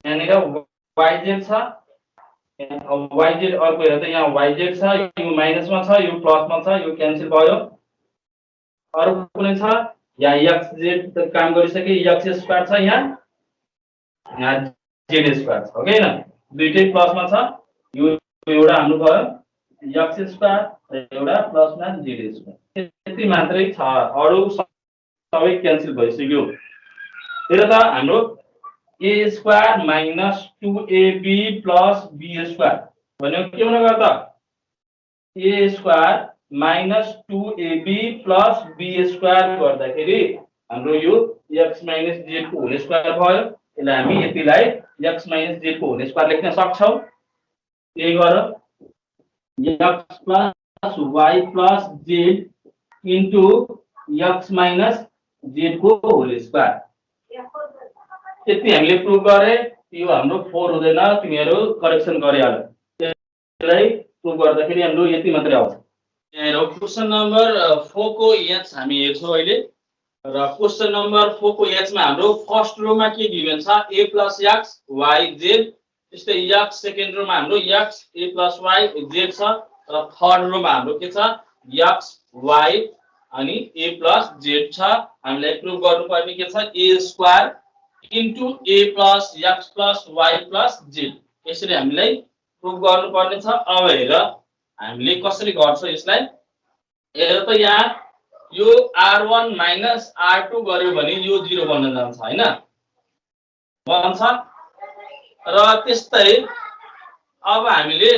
यहाँनिर yz छ, yz अर्को हेर त यहाँ yz छ, यो माइनसमा छ, यो प्लसमा छ, यो क्यान्सल भयो। अरु कुनै छ? यहाँ xz त काम गरिसके, x स्क्वायर छ, यहाँ z स्क्वायर छ। ओके हैन? दुईटै प्लसमा छ, यो एउटा हाम्रो भयो x स्क्वायर र एउटा प्लसमा z स्क्वायर। त्यति मात्रै छ, अरु सबै क्यान्सल भइसक्यो। हेर त हाम्रो a square minus 2ab plus b square भनेको के हुन गयो त? a square minus 2ab plus b square गर्दाखेरि हाम्रो यो x माइनस z को होल स्क्वायर भयो। यसलाई हामी यतिलाई x माइनस z को होल स्क्वायर लेख्न सक्छौं। त्यही गरेर x plus y plus z into x minus z को होल स्क्वायर। यति हामीले प्रुभ गरे। यो हाम्रो 4 हुँदैन, तिमीहरु करेक्सन गरिहाल। त्यसलाई प्रुभ गर्दाखेरि हाम्रो यति मात्रै आउँछ। यहाँ क्वेशन नम्बर 4 को h हामी हेर्छौं अहिले। र क्वेशन नम्बर 4 को h मा हाम्रो फर्स्ट रोमा के गिभन छ? a plus x y z। त्यस्तै x सेकेन्ड रोमा हाम्रो x a plus y z छ र थर्ड रोमा हाम्रो के छ? x y अनि a plus z छ। हामीलाई प्रुभ गर्नुपर्ने के छ? a square into a plus x plus y plus z। यसरी हामीलाई प्रुभ गर्नुपर्ने छ। अब हेर हामीले कसरी गर्छौं यसलाई। हेर त यहाँ यो r1 माइनस r2 गर्यो भने यो 0 बन्न जान्छ हैन? बन्छ। र त्यस्तै अब हामीले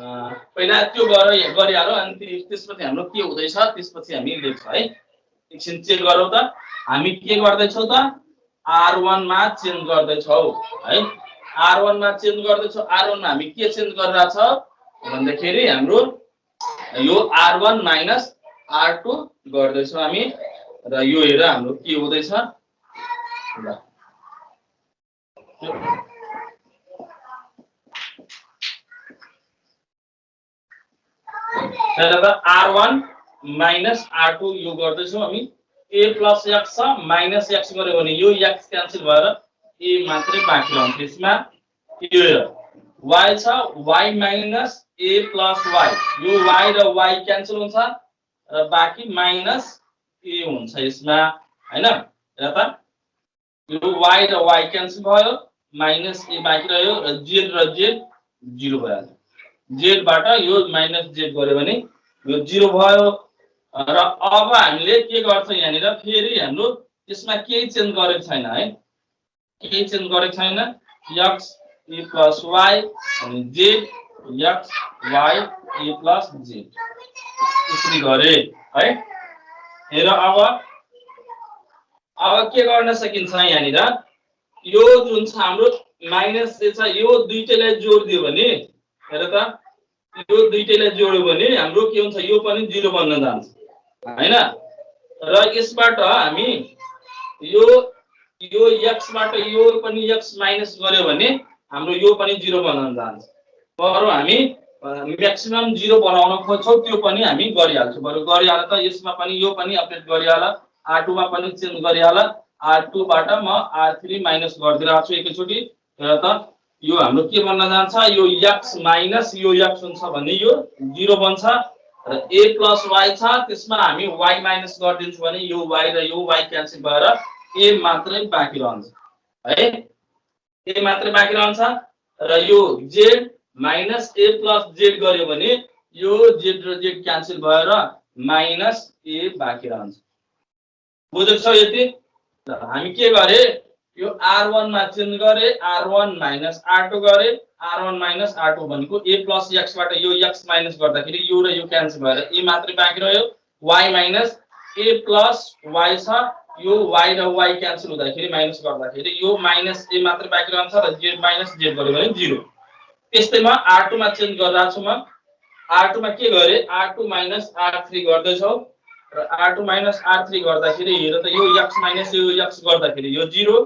पहिला त्यो गरिहालौँ अनि त्यसपछि हाम्रो के हुँदैछ त्यसपछि हामी लेख्छौँ है। एकछिन चेक गरौँ त हामी के गर्दैछौँ त R1 मा चेन्ज गर्दैछौँ है। R1 मा चेन्ज गर्दैछौँ। R1 मा हामी के चेन्ज गरिरहेछ भन्दाखेरि हाम्रो यो R1 माइनस R2 गर्दैछौँ हामी र यो हेर हाम्रो के हुँदैछ ल R1 माइनस R2 यो गर्दैछौँ हामी। A प्लस x छ माइनस x गर्यो भने यो x क्यान्सल भएर a मात्रै बाँकी रहन्छ। यसमा यो y छ y minus a plus y यो y र y क्यान्सल हुन्छ र बाँकी माइनस a हुन्छ यसमा हैन। हेर त यो y र y क्यान्सल भयो माइनस a बाँकी रह्यो र z 0 भइहाल्यो। z बाट यो माइनस z गर्यो भने यो 0 भयो र अब हामीले के गर्छौं यहाँनिर फेरि हाम्रो यसमा केही चेन्ज गरेको छैन है। केही चेन्ज गरेको छैन। x a plus y अनि z x y a plus z यसरी गरे है। हेर अब के गर्न सकिन्छ यहाँनिर यो जुन छ हाम्रो माइनस छ यो दुईटैलाई जोड्दियो भने हेर त यो दुईटैलाई जोड्यो भने हाम्रो के हुन्छ यो पनि 0 बन्न जान्छ हैन। र यसबाट हामी यो x बाट यो पनि x माइनस गर्यो भने हाम्रो यो पनि 0 बन्न जान्छ। बरु हामी म्याक्सिमम 0 बनाउन खोज्छौं त्यो पनि हामी गरिहाल्छौं। बरु गरिहाल त यसमा पनि यो पनि अपडेट गरिहाल R2 मा पनि चेन्ज गरिहाल। R2 बाट म R3 माइनस गर्दिरहेको छु एकैचोटी। हेर त यो हाम्रो के बन्न जान्छ यो x माइनस यो x हुन्छ भने यो 0 बन्छ र a प्लस y छ त्यसमा हामी y माइनस गरिदिन्छौं भने यो y र यो y क्यान्सल भएर a मात्रै बाँकी रहन्छ है। a मात्रै बाँकी रहन्छ र यो z minus a plus z गर्यो भने यो z र z क्यान्सल भएर माइनस a बाँकी रहन्छ। बुझ्छौ यति? हामी के गरे यो R1 मा चेन्ज गरे R1 माइनस R2 गरे। R1 माइनस R2 भनेको a प्लस x बाट यो x माइनस गर्दाखेरि यो र यो क्यान्सल भएर a मात्रै बाँकी रह्यो। y minus a plus y छ यो y र y क्यान्सल हुँदाखेरि माइनस गर्दाखेरि यो माइनस a मात्रै बाँकी रहन्छ र z माइनस z गर्यो भने 0। त्यस्तै म R2 मा चेन्ज गरिरहेको छु। म R2 मा के गरे R2 माइनस R3 गर्दै छौ र R2 माइनस R3 गर्दाखेरि हेर त यो x माइनस यो x गर्दाखेरि यो 0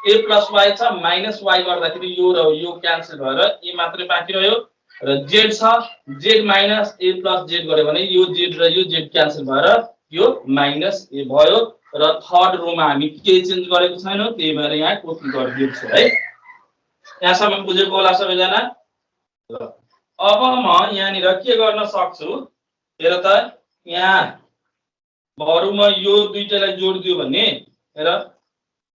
a प्लस y छ माइनस y गर्दाखेरि यो र यो क्यान्सल भएर a मात्रै बाँकी रह्यो र z छ z minus a plus z गर्यो भने यो z र यो z क्यान्सल भएर यो माइनस a भयो र थर्ड रोमा हामी के चेन्ज गरेको छैनौं त्यही भएर यहाँ कपी गरिदिएको छु है। यहाँसम्म बुझेको होला सबैजना? अब म यहाँनिर के गर्न सक्छु हेर त यहाँ बरु म यो दुईटैलाई जोड्दियो भने हेर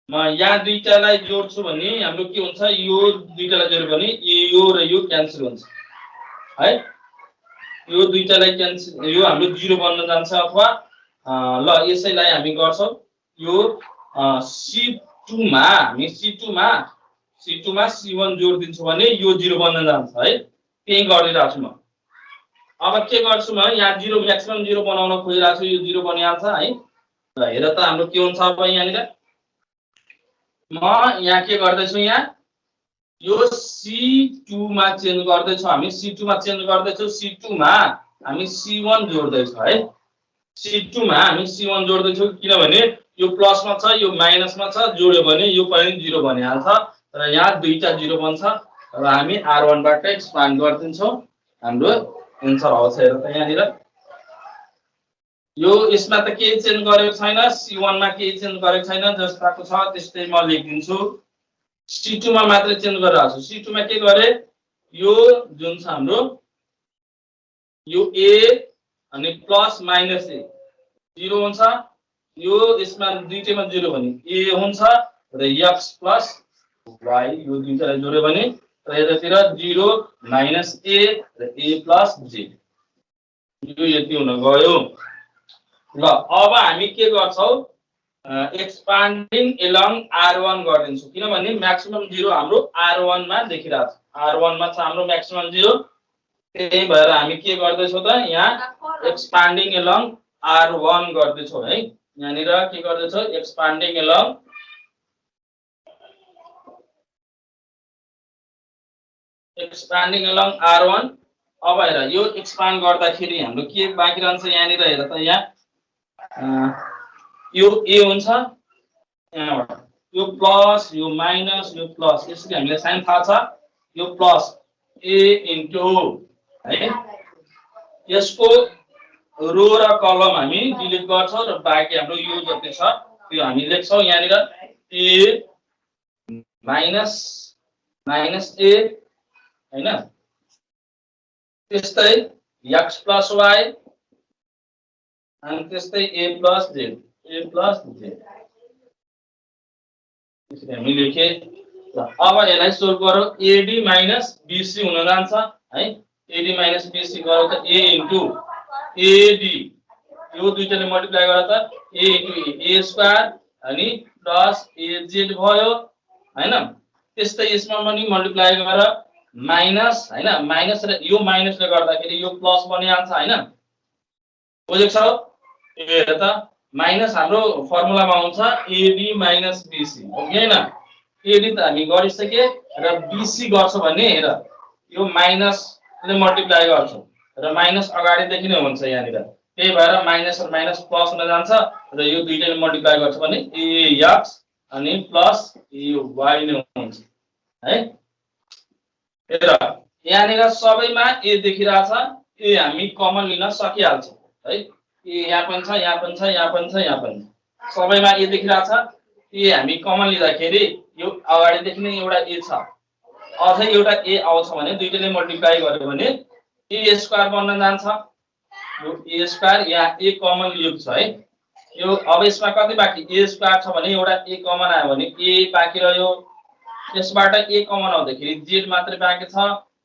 म यहाँ दुईटालाई जोड्छु भने हाम्रो के हुन्छ यो दुईटालाई जोड्यो भने यो र यो क्यान्सल हुन्छ है। यो दुईटालाई क्यान्सल यो हाम्रो 0 बन्न जान्छ अथवा ल यसैलाई हामी गर्छौं यो C2 मा हामी C2 मा C1 जोड्दिन्छौं भने यो 0 बन्न जान्छ है। त्यही गरिरहेको छु म। अब के गर्छु म यहाँ 0 म्याक्सिमम 0 बनाउन खोजिरहेको छु यो 0 बनिहाल्छ है। ल हेर त हाम्रो के हुन्छ अब यहाँनिर म यहाँ के गर्दै छु यहाँ यो C2 मा चेन्ज गर्दै छौ हामी C2 मा चेन्ज गर्दै छौ। C2 मा हामी C1 जोड्दै छौ है। C2 मा हामी C1 जोड्दै छौ किनभने यो प्लसमा छ यो माइनसमा छ जोड्यो भने यो पनि 0 बनिहाल्छ र यहाँ दुईटा 0 बन्छ र हामी R1 बाट एक्सपान्ड गर्दिन्छौं। हाम्रो एन्सर आउँछ हेर त यहाँनिर यो यसमा त केही चेन्ज गरेको छैन। C1 मा केही चेन्ज गरेको छैन जस्ताको छ त्यस्तै म लेख्दिन्छु। C2 मा मात्र चेन्ज गरिरहेको छु। C2 मा के गरे यो जुन छ हाम्रो यो a अनि प्लस माइनस a 0 हुन्छ। यो यसमा दुईटैमा 0 भने a हुन्छ र x प्लस y यो दुईटालाई जोड्यो भने र यतातिर 0 माइनस a र a प्लस z यो यति हुन गयो। ल अब हामी के गर्छौ एक्सपान्डिङ एलोङ R1 गर्दिन्छौं किनभने म्याक्सिमम 0 हाम्रो R1 मा देखिरहेछ। R1 मा छ हाम्रो म्याक्सिमम 0 त्यही भएर हामी के गर्दैछौँ त यहाँ एक्सपान्डिङ एलङ R1 गर्दैछौँ है। यहाँनिर के गर्दैछौँ एक्सपान्डिङ एलङ R1। अब हेर यो एक्सपान्ड गर्दाखेरि हाम्रो के बाँकी रहन्छ यहाँनिर हेर त यहाँ यो ए हुन्छ यहाँबाट यो प्लस यो माइनस यो प्लस यसरी हामीलाई साइन थाहा छ यो प्लस ए इन्टु है यसको रो र कलम हामी डिलिट गर्छौँ र बाँकी हाम्रो यो जति छ त्यो हामी लेख्छौँ यहाँनिर ए माइनस ए हैन त्यस्तै x प्लस y अनि त्यस्तै a प्लस z त्यसरी हामी लेखे। अब यसलाई सोल्भ गरौँ AD माइनस BC हुन जान्छ है। AD माइनस BC गरौँ त a इन्टु AD यो दुईटाले मल्टिप्लाई गरे त a इन्टु a स्क्वायर अनि प्लस AZ भयो हैन। त्यस्तै यसमा पनि मल्टिप्लाई गरेर माइनस हैन माइनस र यो माइनसले गर्दाखेरि यो प्लस बनिहाल्छ हैन बुझेछौ। हेर त माइनस हाम्रो फर्मुलामा आउँछ AD माइनस BC हो कि हैन। AD त हामी गरिसके र BC गर्छौ भने हेर यो माइनसले मल्टिप्लाई गर्छौ र माइनस अगाडिदेखि नै हुन्छ यहाँनिर। त्यही भएर माइनस र माइनस प्लस हुन जान्छ र यो दुईटाले मल्टिप्लाई गर्छ भने AX अनि प्लस AY नै हुन्छ है। हेर यहाँनिर सबैमा ए देखिरहेछ ए हामी कमन लिन सकिहाल्छ है। ए यहाँ पनि छ यहाँ पनि छ यहाँ पनि छ यहाँ पनि सबैमा ए देखिरहेछ ए हामी कमन लिँदाखेरि यो अगाडिदेखि नै एउटा ए छ अझै एउटा ए आउँछ भने दुईटाले मल्टिप्लाई गर्यो भने ए स्क्वायर बन्न जान्छ। यो ए स्क्वायर यहाँ ए कमन लिएको छ है। यो अब यसमा कति बाँकी ए स्क्वायर छ भने एउटा ए कमन आयो भने ए बाँकी रह्यो। यसबाट ए कमन आउँदाखेरि z मात्रै बाँकी छ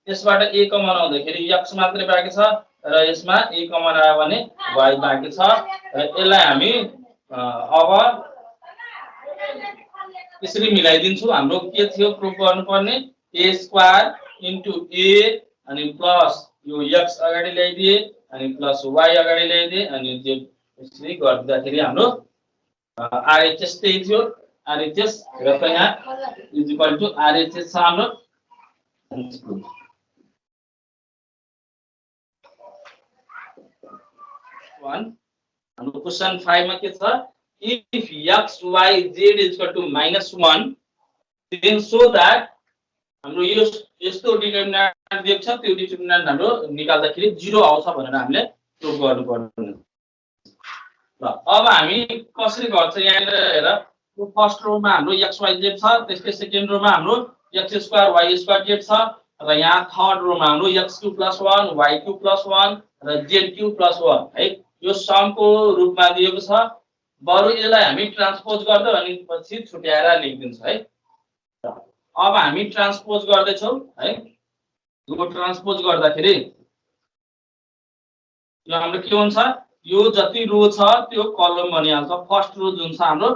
यसबाट ए कमन आउँदाखेरि x मात्रै बाँकी छ र यसमा ए कमन आयो भने y बाँकी छ र यसलाई हामी अब यसरी मिलाइदिन्छौँ। हाम्रो के थियो प्रुफ गर्नुपर्ने ए स्क्वायर इन्टु ए अनि प्लस यो x अगाडि ल्याइदिए अनि प्लस y अगाडि ल्याइदिए अनि z यसरी गर्दाखेरि हाम्रो RHS त्यही थियो। RHS र त यहाँ इज इक्वल टु RHS छ हाम्रो। हाम्रो क्वेशन 5 मा के छ if x y z is equal to -1 then so that हाम्रो यो यस्तो डिटरमिनेन्ट दिएको छ त्यो डिटरमिनेन्ट हाम्रो निकाल्दाखेरि 0 आउँछ भनेर हामीले प्रुफ गर्नुपर्ने। ल अब हामी कसरी गर्छ यहाँनिर हेर फर्स्ट रो में हाम्रो x y z छ त्यसकै सेकेन्ड रो में हाम्रो x square y square z छ र यहाँ थर्ड रो में हाम्रो x cube plus 1 y cube plus 1 र z क्यूब प्लस 1 है यो सम को रूपमा दिएको छ। बरु यसलाई हामी ट्रान्सपोज गर्दै अनि पछि छुट्याएर लेखिदिन्छ है। अब हामी ट्रान्सपोज गर्दै छौ है। यो ट्रान्सपोज गर्दाखेरि यो हाम्रो के हुन्छ यो जति रो छ त्यो कलम बनिहाल्छ। फर्स्ट रो जुन छ हाम्रो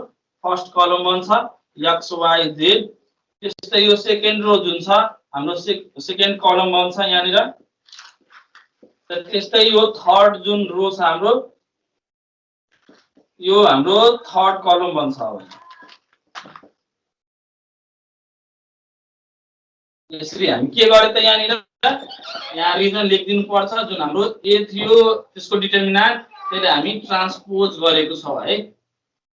फर्स्ट कलम बन्छ x y z त्यस्तै यो सेकेन्ड रो जुन छ हाम्रो सेकेन्ड कलम बन्छ यहाँनिर त्यस्तै यो थर्ड जुन रो छ हाम्रो यो हाम्रो थर्ड कलम बन्छ। अब यसरी हामी के गरे त यहाँनिर यहाँ रिजन लेखिदिनु पर्छ जुन हाम्रो ए थियो त्यसको डिटरमिनेन्ट त्यसले हामी ट्रान्सपोज गरेको छ है।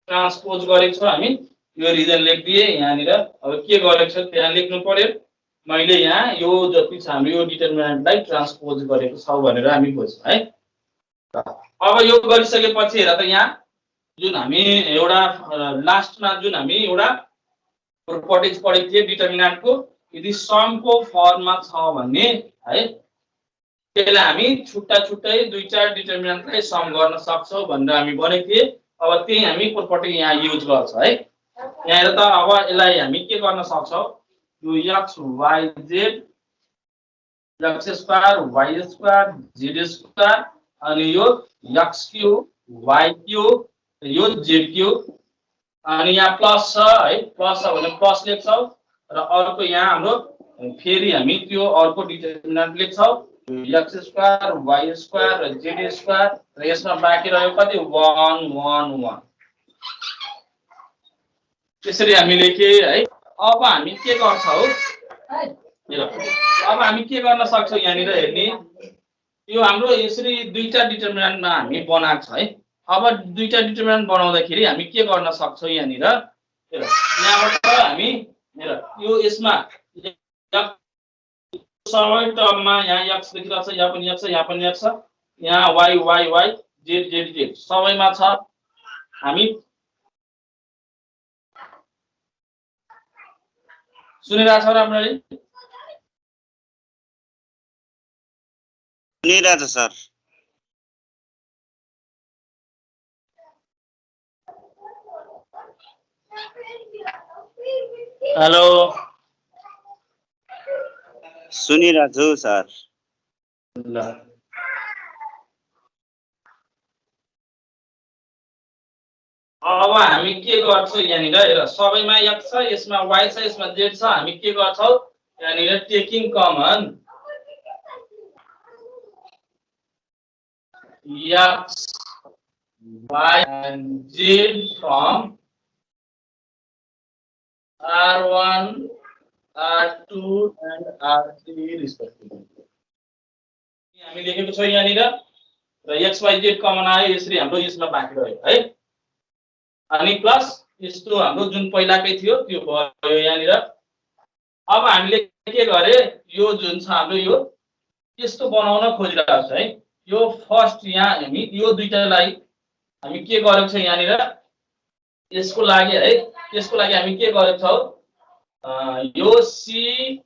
ट्रान्सपोज गरेको छ हामी यो रिजन लेखिदिए यहाँनिर। अब के गरेको छ त्यहाँ लेख्नु पर्यो मैले यहाँ यो जति छ हाम्रो यो डिटरमिनेन्टलाई ट्रान्सपोज गरेको छ भनेर हामी बुझ्छौँ है। अब यो गरिसकेपछि हेर त यहाँ जुन हामी एउटा लास्टमा जुन हामी एउटा प्रोपर्टिज पढेको थिए डिटरमिनेन्टको यदि सम को फर्ममा छ भने है त्यसलाई हामी छुट्टा छुट्टै दुई चार डिटरमिनेन्टलाई सम गर्न सक्छौं भनेर हामी भनेको थिए। अब त्यही हामी प्रोपर्टी यहाँ युज गर्छ है। यहाँ हेर त अब यसलाई हामी के गर्न सक्छौं यो x y z x square y square z square अनि यो x क्यूब y क्यूब यो z क्यूब अनि यहाँ प्लस छ है प्लस छ भने प्लस लेख्छौं र अर्को यहाँ हाम्रो फेरि हामी त्यो अर्को डिटरमिनेन्ट लेख्छौं एक्स स्क्वायर वाई स्क्वायर र जेड स्क्वायर र यसमा बाँकी रह्यो कति 1 1 1 त्यसरी हामी लेखे है। अब हामी के गर्छौ अब हामी के गर्न सक्छौ यहाँनिर हेर्ने यो हाम्रो यसरी दुईटा डिटरमिनेन्टमा हामी बनाएको छ है। अब दुईटा डिटरमिनेन्ट बनाउँदाखेरि हामी के गर्न सक्छौ यहाँनिर यहाँबाट हामी यो यसमा सबै टर्ममा यहाँ x लेखिरहेको छ, यहाँ पनि x छ, यहाँ पनि x छ, यहाँ y y y z z z सबैमा छ। हामी सुनिरहेको छ राम्ररी? सुनिरहेछ सर। हेलो सुनिरहेछु सर। ल अब हामी के गर्छौं यहाँनिर हेर सबैमा x छ, यसमा y छ, यसमा z छ। हामी के गर्छौं यहाँनिर taking common x y and z from r1 r2 and r3 respectively। हामी लेखेको छौं यहाँनिर र x y z कमन आयो यसरी हाम्रो यसमा बाँकी रह्यो है। अनि प्लस यस्तो हाम्रो जुन पहिलाकै थियो त्यो भयो यहाँनिर। अब हामीले के गरे यो जुन छ हाम्रो यो यस्तो बनाउन खोजिरहेको छ है। यो फर्स्ट यहाँ हामी यो दुईटालाई हामी के गरेको छौं यहाँनिर यसको लागि है। यसको लागि हामी के गरेको छौं यो C3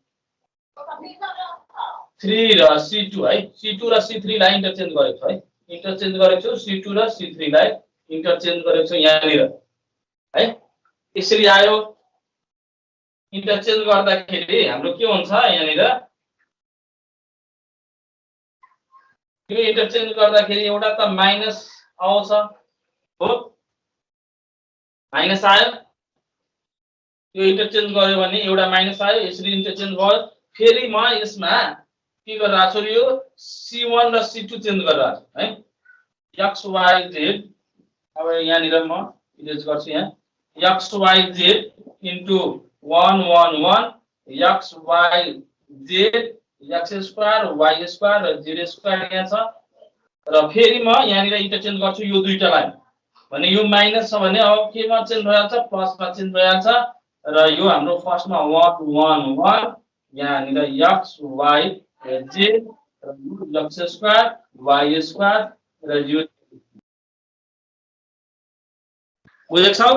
र C2 है, C2 र C3 लाई इन्टरचेन्ज गरेको छ है। इन्टरचेन्ज गरेको छु C2 र C3 लाई इन्टरचेन्ज गरेको छु यहाँनिर है। यसरी आयो इन्टरचेन्ज गर्दाखेरि हाम्रो के हुन्छ यहाँनिर यो इन्टरचेन्ज गर्दाखेरि एउटा त माइनस आउँछ हो, माइनस आयो। यो इन्टरचेन्ज गर्यो भने एउटा माइनस आयो, यसरी इन्टरचेन्ज भयो। फेरि म यसमा के गरिरहेको छु यो C1 र C2 चेन्ज गरिरहेको छु है। x y z अब यहाँनिर म इरेज गर्छु यहाँ x y z into 1 1 1 x y z x square y square र z स्क्वायर यहाँ छ। र फेरि म यहाँनिर इन्टरचेन्ज गर्छु यो दुईटालाई भने यो माइनस छ भने अब केमा चेन्ज भइहाल्छ प्लसमा चेन्ज भइहाल्छ। र यो हाम्रो फर्स्टमा 1 1 1 यहाँनिर x y z र x स्क्वायर y स्क्वायर र यो बुझेको छौ?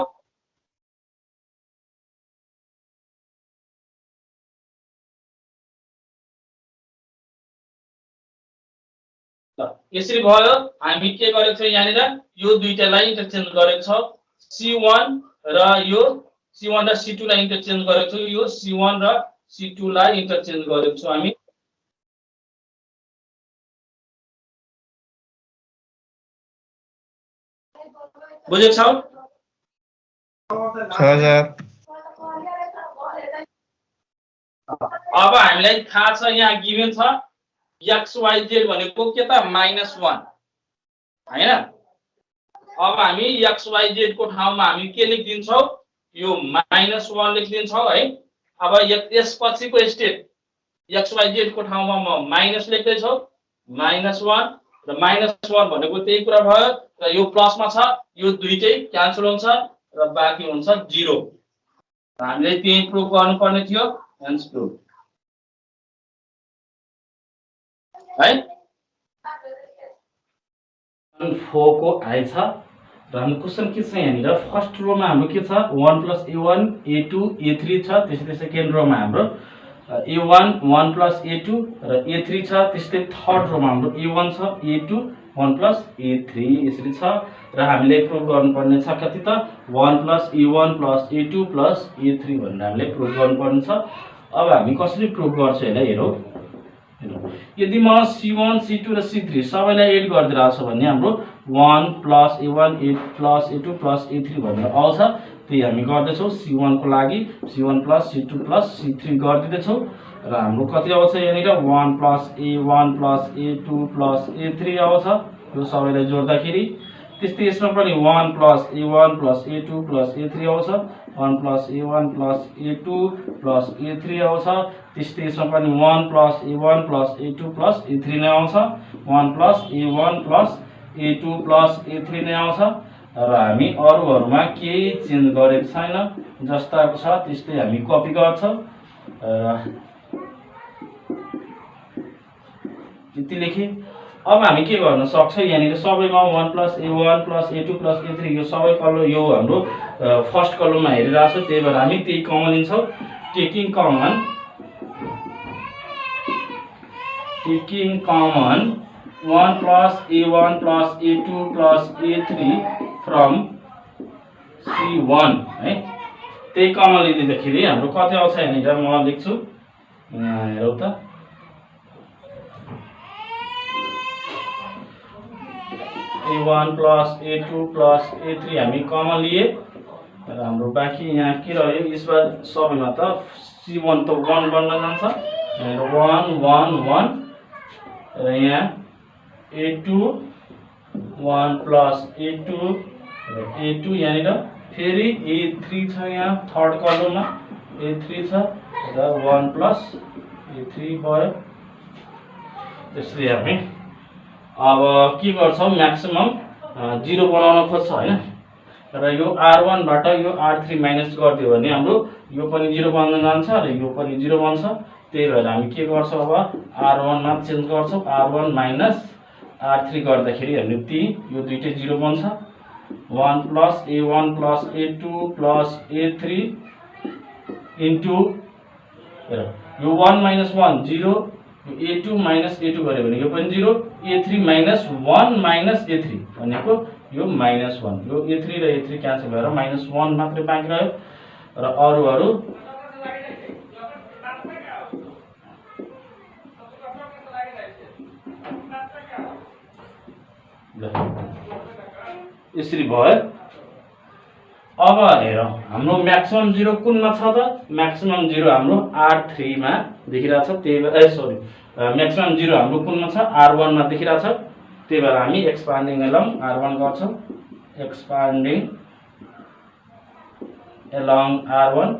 यसरी भयो। हामी के गरेको छौं यहाँनिर यो दुईटालाई इन्टरचेन्ज गरेको छौं C1 र यो C1 र C2 लाई इन्टरचेन्ज गरेको छौं। यो C1 र C2 लाई इन्टरचेन्ज गरेको छौं हामी। बुझेको छौ? अब हामीलाई थाहा छ यहाँ गिभन छ x y z भनेको के त -1 हैन। अब हामी x y z को ठाउँमा हामी के लेखिदिन्छौं यो -1 लेखिदिन्छौं है। अब यसपछिको स्टेप x y z को ठाउँमा म माइनस लेख्दै छु -1 र -1 भनेको त्यही कुरा भयो र यो प्लसमा छ यो दुईटै क्यान्सल हुन्छ र बाँकी हुन्छ 0। हामीले त्यही प्रुफ गर्नुपर्ने थियो हेन्स प्रुफ है। 4 को आइ छ र हाम्रो क्वेशन के छ यहाँनिर फर्स्ट रोमा हाम्रो के छ 1 + a1 a2 a3 छ। त्यसै सेकेन्ड रोमा हाम्रो a1 1 + a2 र a3 छ। त्यस्तै थर्ड रोमा हाम्रो a1 छ a2 1 + a3 यसरी छ। र हामीले प्रुफ गर्नुपर्ने छ कति त 1 + a1 + a2 + a3 भनेर हामीले प्रुफ गर्नुपर्ने छ। अब हामी कसरी प्रुफ गर्छौं यसलाई हेरौं। यदि म C1 C2 र C3 सबैलाई एड गरिदिरहेको छु भने हाम्रो 1 + a1 + a2 + a3 भनेर आउँछ। त्यही हामी गर्दै छौं C1 को लागि C1 + C2 + C3 गरिदिदै छौं। र हाम्रो कति आउँछ यहाँनिर 1 plus a1 plus a2 plus a3 आउँछ यो सबैलाई जोड्दाखेरि। त्यस्तै यसमा पनि 1 plus a1 plus a2 plus a3 आउँछ 1 plus a1 plus a2 plus a3 आउँछ। त्यस्तै यसमा पनि 1 plus a1 plus a2 plus a3 नै आउँछ 1 plus a1 plus a2 plus a3 नै आउँछ। र हामी अरूहरुमा केही चेन्ज गरेको छैन जस्ताको छ त्यस्तै हामी कपी गर्छौं। यति लेखे। अब हामी के गर्न सक्छौं यहाँनिर सबैमा 1 plus a1 plus a2 plus a3 यो सबै कलम यो हाम्रो फर्स्ट कलममा हेरिरहेको छ त्यही भएर हामी त्यही कमन लिन्छौं। Taking common 1 plus a1 plus a2 plus a3 from c1 है त्यही कमन लिँदाखेरि हाम्रो कति आउँछ यहाँनिर म लेख्छु हेरौ त a1 plus a2 plus a3 हामी कमन लिए र हाम्रो बाँकी यहाँ के रह्यो यसबार सबैमा त c1 त 1 बन्न जान्छ 1 1 1 र यहाँ a2 1 plus a2 र a2 यहाँनिर फेरि a3 छ यहाँ थर्ड कलममा a3 छ र 1 plus a3 भयो। त्यसरी हामी अब के गर्छौं म्याक्सिमम 0 बनाउन खोज्छौं हैन र यो r1 बाट यो r3 माइनस गर्दियो भने हाम्रो यो पनि 0 बन्न जान्छ र यो पनि 0 बन्छ। त्यही भएर हामी के गर्छौं अब r1 मा चेन्ज गर्छौं r1 माइनस r3 गर्दाखेरि हामीले ती यो दुईटै 0 बन्छ 1 plus a1 plus a2 plus a3 into यो 1 minus 1 0 यो a2 minus a2 गर्यो भने यो पनि 0 a3 minus 1 minus a3 भनेको यो minus 1 यो a3 र a3 क्यान्सल भएर minus 1 मात्रै बाँकी रह्यो र अरूहरु यसरी भयो। अब हेरौं हाम्रो म्याक्सिमम 0 कुनमा छ त म्याक्सिमम 0 हाम्रो r3 मा देखिरहेछ त्यही भएर सरी म्याक्सिमम 0 हाम्रो कुनमा छ r1 मा देखिरहेछ त्यही भएर हामी एक्सपान्डिङ एलोङ r1 गर्छौं एक्सपान्डिङ एलोङ r1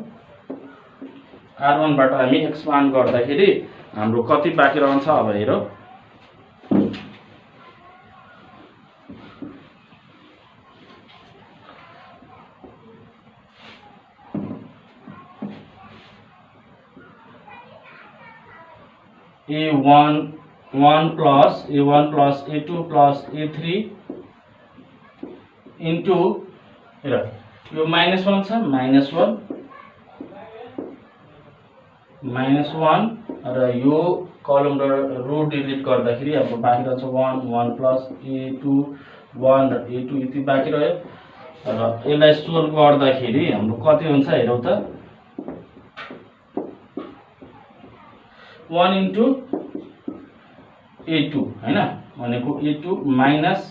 बाट हामी एक्सपान्ड गर्दाखेरि हाम्रो कति बाँकी रहन्छ अब हेरौं a1 plus a2 plus a3 into यो -1 छ -1 र यो कलम र रो डिलिट गर्दाखेरि अब बाँकी रहन्छ 1 plus a2 1 र a2 यति बाँकी रह्यो र यसलाई सोल्भ गर्दाखेरि हाम्रो कति हुन्छ हेरौ त 1 into a2 हैन भनेको a2 minus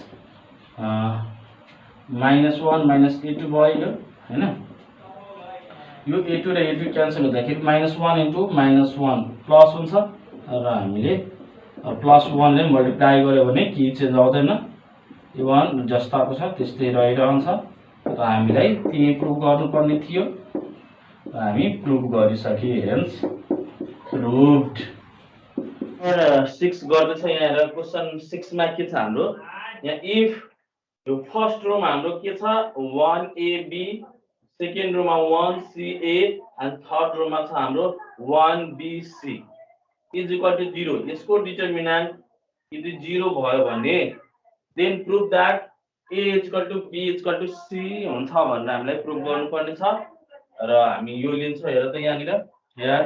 1 minus a2 भयो हैन यो a2 र a2 क्यान्सल हुँदाखेरि -1 into -1 प्लस हुन्छ र हामीले +1 ले मल्टिप्लाई गर्यो भने के चेन्ज आउँदैन a1 जस्ताको छ त्यस्तै रहिरहन्छ र हामीलाई त्यही प्रुफ गर्नुपर्ने थियो र हामी प्रुफ गरिसके हेन्स प्रुभड। 6 गर्दैछ यहाँ हेर क्वेशन 6 मा के छ हाम्रो यहाँ इफ यो फर्स्ट रोमा हाम्रो के छ 1ab second Roma 1ca and third Roma छ हाम्रो 1bc इज इक्वल टु 0 यसको डिटरमिनेन्ट यदि 0 भयो भने then prove that a is equal to b is equal to c हुन्छ भनेर हामीलाई प्रुभ गर्नुपर्ने छ र हामी यो लिन्छौं हेर त यहाँ निर यहाँ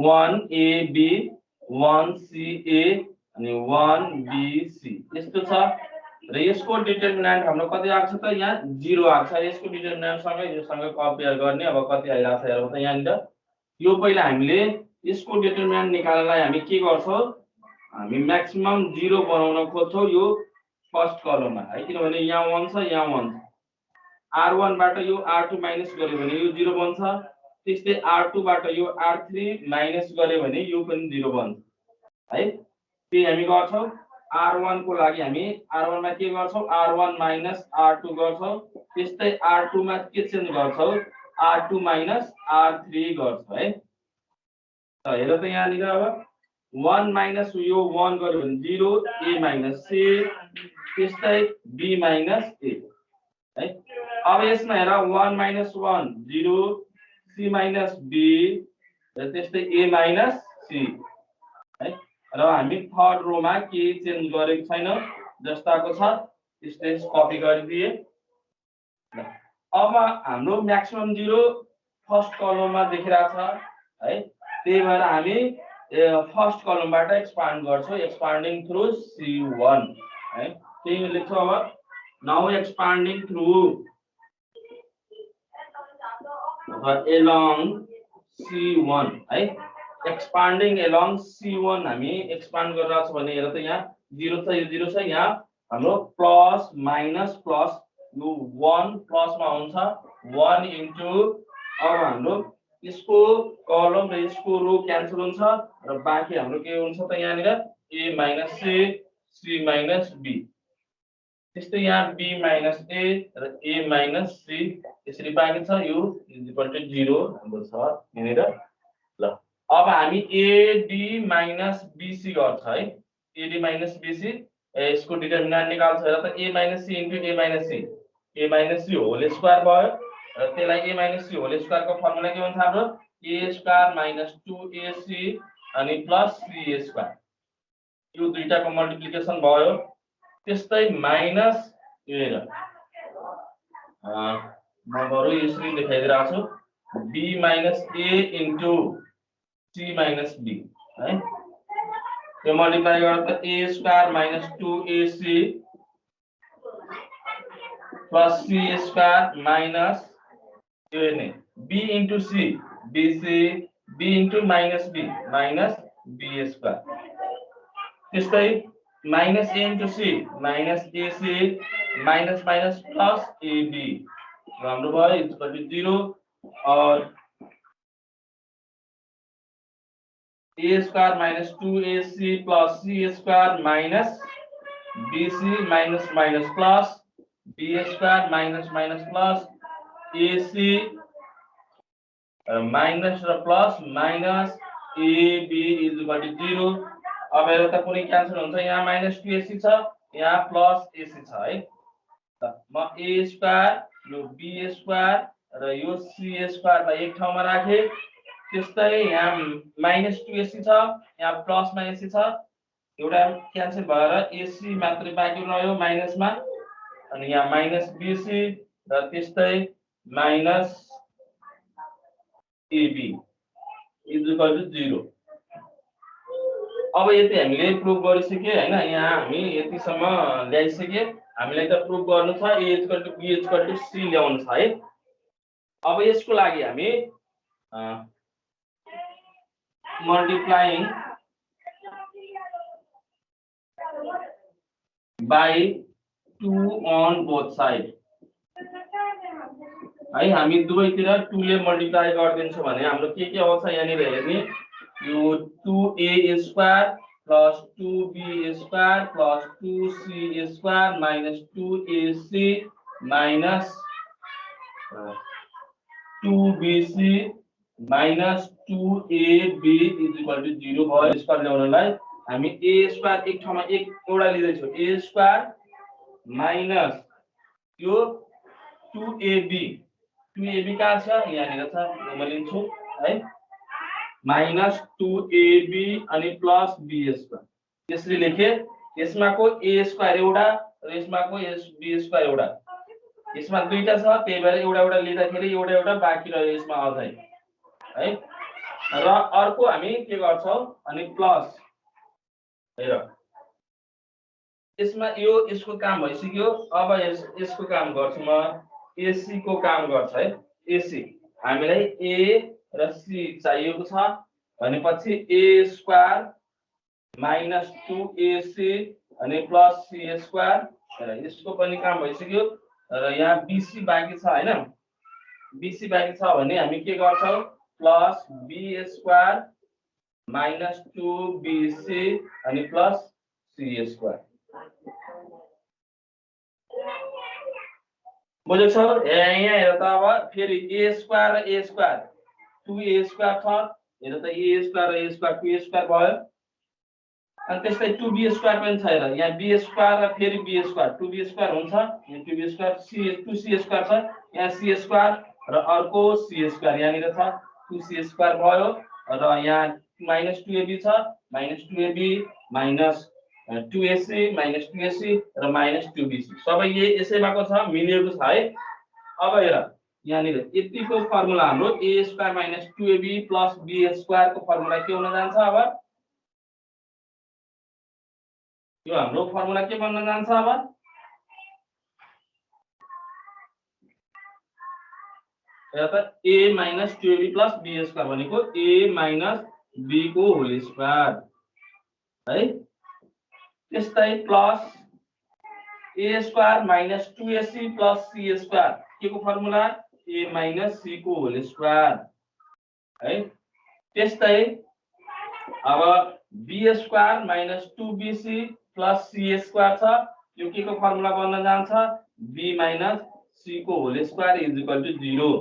1ab 1ca अनि 1bc यस्तो छ र यसको डिटरमिनेन्ट हाम्रो कति आएको छ त यहाँ 0 आएको छ यसको डिटरमिनेन्ट सँगै यो सँग कम्पेयर गर्ने अब कति आइराछ हेरौं त यहाँ निर यो पहिला हामीले यसको डिटरमिनेन्ट निकाल्नलाई हामी के गर्छौं हामी म्याक्सिमम 0 बनाउन खोज्छौं यो फर्स्ट कलममा है किनभने यहाँ 1 छ यहाँ 1 R1 बाट यो R2 माइनस गर्यो भने यो 0 बन्छ। त्यस्तै R2 बाट यो R3 माइनस गर्यो भने यो पनि 0 बन्छ है। त्यही हामी गर्छौं। R1 को लागि हामी R1 मा के गर्छौं, R1 माइनस R2 गर्छौं। त्यस्तै R2 मा के चेन्ज गर्छौं, R2 माइनस R3 गर्छौं है। त हेर त यहाँ निर अब 1 माइनस यो 1 गर्यो भने 0, a माइनस c, त्यस्तै b माइनस a है। अब यसमा हेर 1 माइनस 1 0, c माइनस b र त्यस्तै a माइनस c है। र हामी थर्ड रो मा के चेन्ज गरेको छैन, जस्ताको छ त्यस्तै कपी गरिदिए। अब हाम्रो म्याक्सिमम 0 फर्स्ट कलममा देखिरहेको छ है। त्यही भएर हामी फर्स्ट कलमबाट एक्सपान्ड गर्छौं, एक्सपान्डिङ थ्रु C1 है। त्यही लेख्छौं अब now expanding through along C1 है। एक्सपान्डिङ along C1 हामी एक्सपान्ड गरिरहेको छ भने हेर त यहाँ 0 छ, यो 0 छ, यहाँ हाम्रो प्लस माइनस प्लस यो 1 प्लस मा हुन्छ 1 इन्टु, अब हाम्रो यसको कलम र यसको रो क्यान्सल हुन्छ र बाँकी हाम्रो के हुन्छ त यहाँ निर a minus c, c minus b, त्यस्तै यहाँ b माइनस a र a माइनस c यसरी बाँकी छ। यो इक्वल टु 0 हाम्रो छ यहाँ निर। ल अब हामी ad माइनस bc गर्छ है। ad माइनस bc यसको डिटरमिनेन्ट निकाल्छ। हेर त a minus c into a minus c, a minus c whole square भयो र त्यसलाई a minus c whole square को फर्मुला के हुन्छ हाम्रो a स्क्वायर माइनस 2ac अनि प्लस c स्क्वायर, यो दुईटाको मल्टिप्लिकेसन भयो। त्यस्तै माइनस यो हेर म बरु यसरी देखाइदिरहेको छु, b minus a into c minus b है। यो मल्टिप्लाई गर्दा a square minus 2ac plus c square minus यो नै b into c bc, b into minus b minus b square, त्यस्तै minus a into c minus ac minus minus plus ab हाम्रो भयो इक्वल टु 0 और a square minus 2ac plus c square minus bc minus minus plus b square minus minus plus ac minus र plus minus ab is equal to 0। अब हेर त कुनै क्यान्सल हुन्छ, यहाँ माइनस 2ac छ, यहाँ प्लस ac छ है। त म a स्क्वायर यो b स्क्वायर र यो c स्क्वायर लाई एक ठाउँमा राखे। त्यस्तै यहाँ माइनस 2ac छ, यहाँ प्लस मा ac छ, एउटा क्यान्सल भएर ac मात्रै बाँकी रह्यो माइनसमा, अनि यहाँ माइनस bc र त्यस्तै minus ab is equal to 0। अब यति हामीले प्रुभ गरिसके हैन, यहाँ हामी यतिसम्म ल्याइसके। हामीलाई त प्रुभ गर्नु छ a equal to b equal to c ल्याउनु छ है। अब यसको लागि हामी multiplying by 2 on both side है। हामी दुवैतिर 2 ले मल्टिप्लाई गरिदिन्छौँ भने हाम्रो के आउँछ यहाँ नि हेर्ने, यो 2a square plus 2b square plus 2c square minus 2ac minus 2bc minus 2ab is equal to 0 भयो। स्क्वायर ल्याउनलाई हामी a स्क्वायर एक ठाउँमा एउटा लिँदै छौं, a स्क्वायर माइनस यो 2ab कहाँ छ यहाँ निर छ, म लिन्छु है, माइनस 2ab अनि प्लस b स्क्वायर यसरी लेखे। यसमा को a स्क्वायर एउटा र यसमा को b स्क्वायर एउटा, यसमा दुईटा छ त्यही भएर एउटा एउटा लिँदाखेरि एउटा एउटा बाँकी रह्यो यसमा अझै है। र अर्को हामी के गर्छौं अनि प्लस हेर यसमा यो यसको काम भइसक्यो। अब यसको काम गर्छु म, ac को काम गर्छ है। ac हामीलाई a र c चाहिएको छ भनेपछि a स्क्वायर माइनस 2ac अनि प्लस c स्क्वायर, यसको पनि काम भइसक्यो। र यहाँ BC बाँकी छ हैन, BC बाँकी छ भने हामी के गर्छौं plus B square minus 2BC अनि प्लस C स्क्वायर। बुझ्यो सर? यहाँ हेर त अब फेरि A स्क्वायर र A स्क्वायर 2A स्क्वायर छ, हेर त A स्क्वायर र A स्क्वायर 2A स्क्वायर भयो। अनि त्यस्तै 2B स्क्वायर पनि छ, हेर यहाँ B स्क्वायर र फेरि B स्क्वायर 2B स्क्वायर हुन्छ, यहाँ 2B स्क्वायर 2C स्क्वायर छ, यहाँ C स्क्वायर र अर्को C स्क्वायर यहाँनिर छ 2C स्क्वायर भयो र यहाँ माइनस 2AB छ, minus 2AB minus 2AC minus 2AC र माइनस 2BC सबै यसैमाको छ, मिलेको छ है। अब हेर यहाँनिर यतिको फर्मुला हाम्रो A square minus 2AB plus B square को फर्मुला के हुन जान्छ? अब यो हाम्रो फर्मुला के बन्न जान्छ? अब हेर त A minus 2AB plus B square भनेको A माइनस B को होल स्क्वायर है। त्यस्तै plus A square minus 2AC plus C square के को फर्मुला? A माइनस C को होल स्क्वायर है। त्यस्तै अब B square minus 2BC plus C square छ, यो के को फर्मुला बन्न जान्छ? B माइनस C को whole square is equal to 0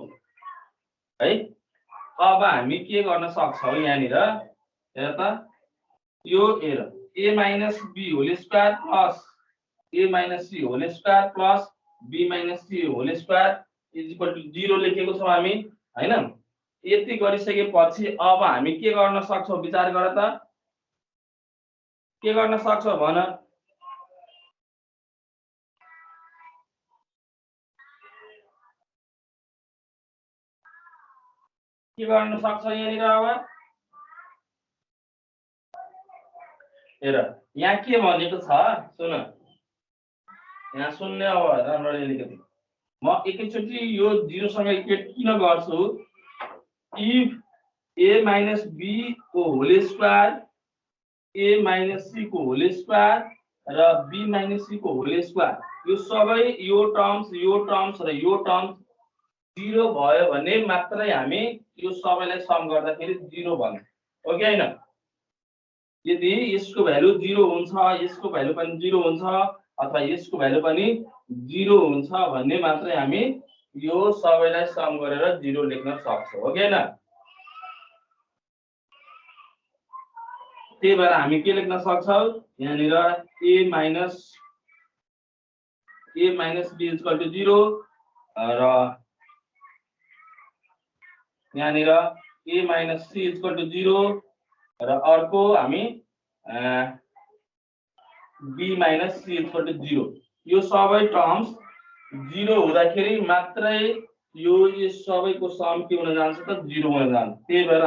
है। अब हामी के गर्न सक्छौं यहाँनिर हेर त यो हेर A minus B whole square plus A minus C whole square plus B minus C whole square is equal to 0 लेखेको छौं हामी हैन। यति गरिसकेपछि अब हामी के गर्न सक्छौं विचार गर त, के गर्न सक्छौं भन? के गर्न सक्छौं यहाँनिर? अब हेर यहाँ के भनेको छ सुन, यहाँ सुन्ने अब राम्ररी लेखेको म एकैचोटी यो 0 सँग इक्वेट किन गर्छु? इफ A माइनस B को whole square A minus C को होल स्क्वायर र B माइनस C को होल स्क्वायर यो सबै यो टर्म्स र यो टर्म्स 0 भयो भने मात्रै हामी यो सबैलाई सम गर्दाखेरि 0 बन्छ, हो कि हैन? यदि यसको भ्यालु 0 हुन्छ, यसको भ्यालु पनि 0 हुन्छ अथवा यसको भ्यालु पनि 0 हुन्छ भन्ने मात्रै हामी यो सबैलाई सम गरेर 0 लेख्न सक्छौं, हो कि हैन? त्यही भएर हामी के लेख्न सक्छौं यहाँनिर A minus B is equal to 0 र यहाँनिर A minus C is equal to 0 र अर्को हामी B minus C is equal to 0 यो सबै टर्म्स 0 हुँदाखेरि मात्रै यो सबैको सम के हुन जान्छ त 0 हुन जान्छ। त्यही भएर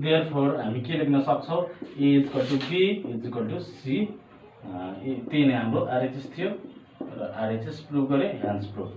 देयरफोर हामी के लेख्न सक्छौं A is equal to B is equal to C। त्यही नै हाम्रो RHS थियो र RHS प्रुभ गरे, ह्यान्स प्रुभ।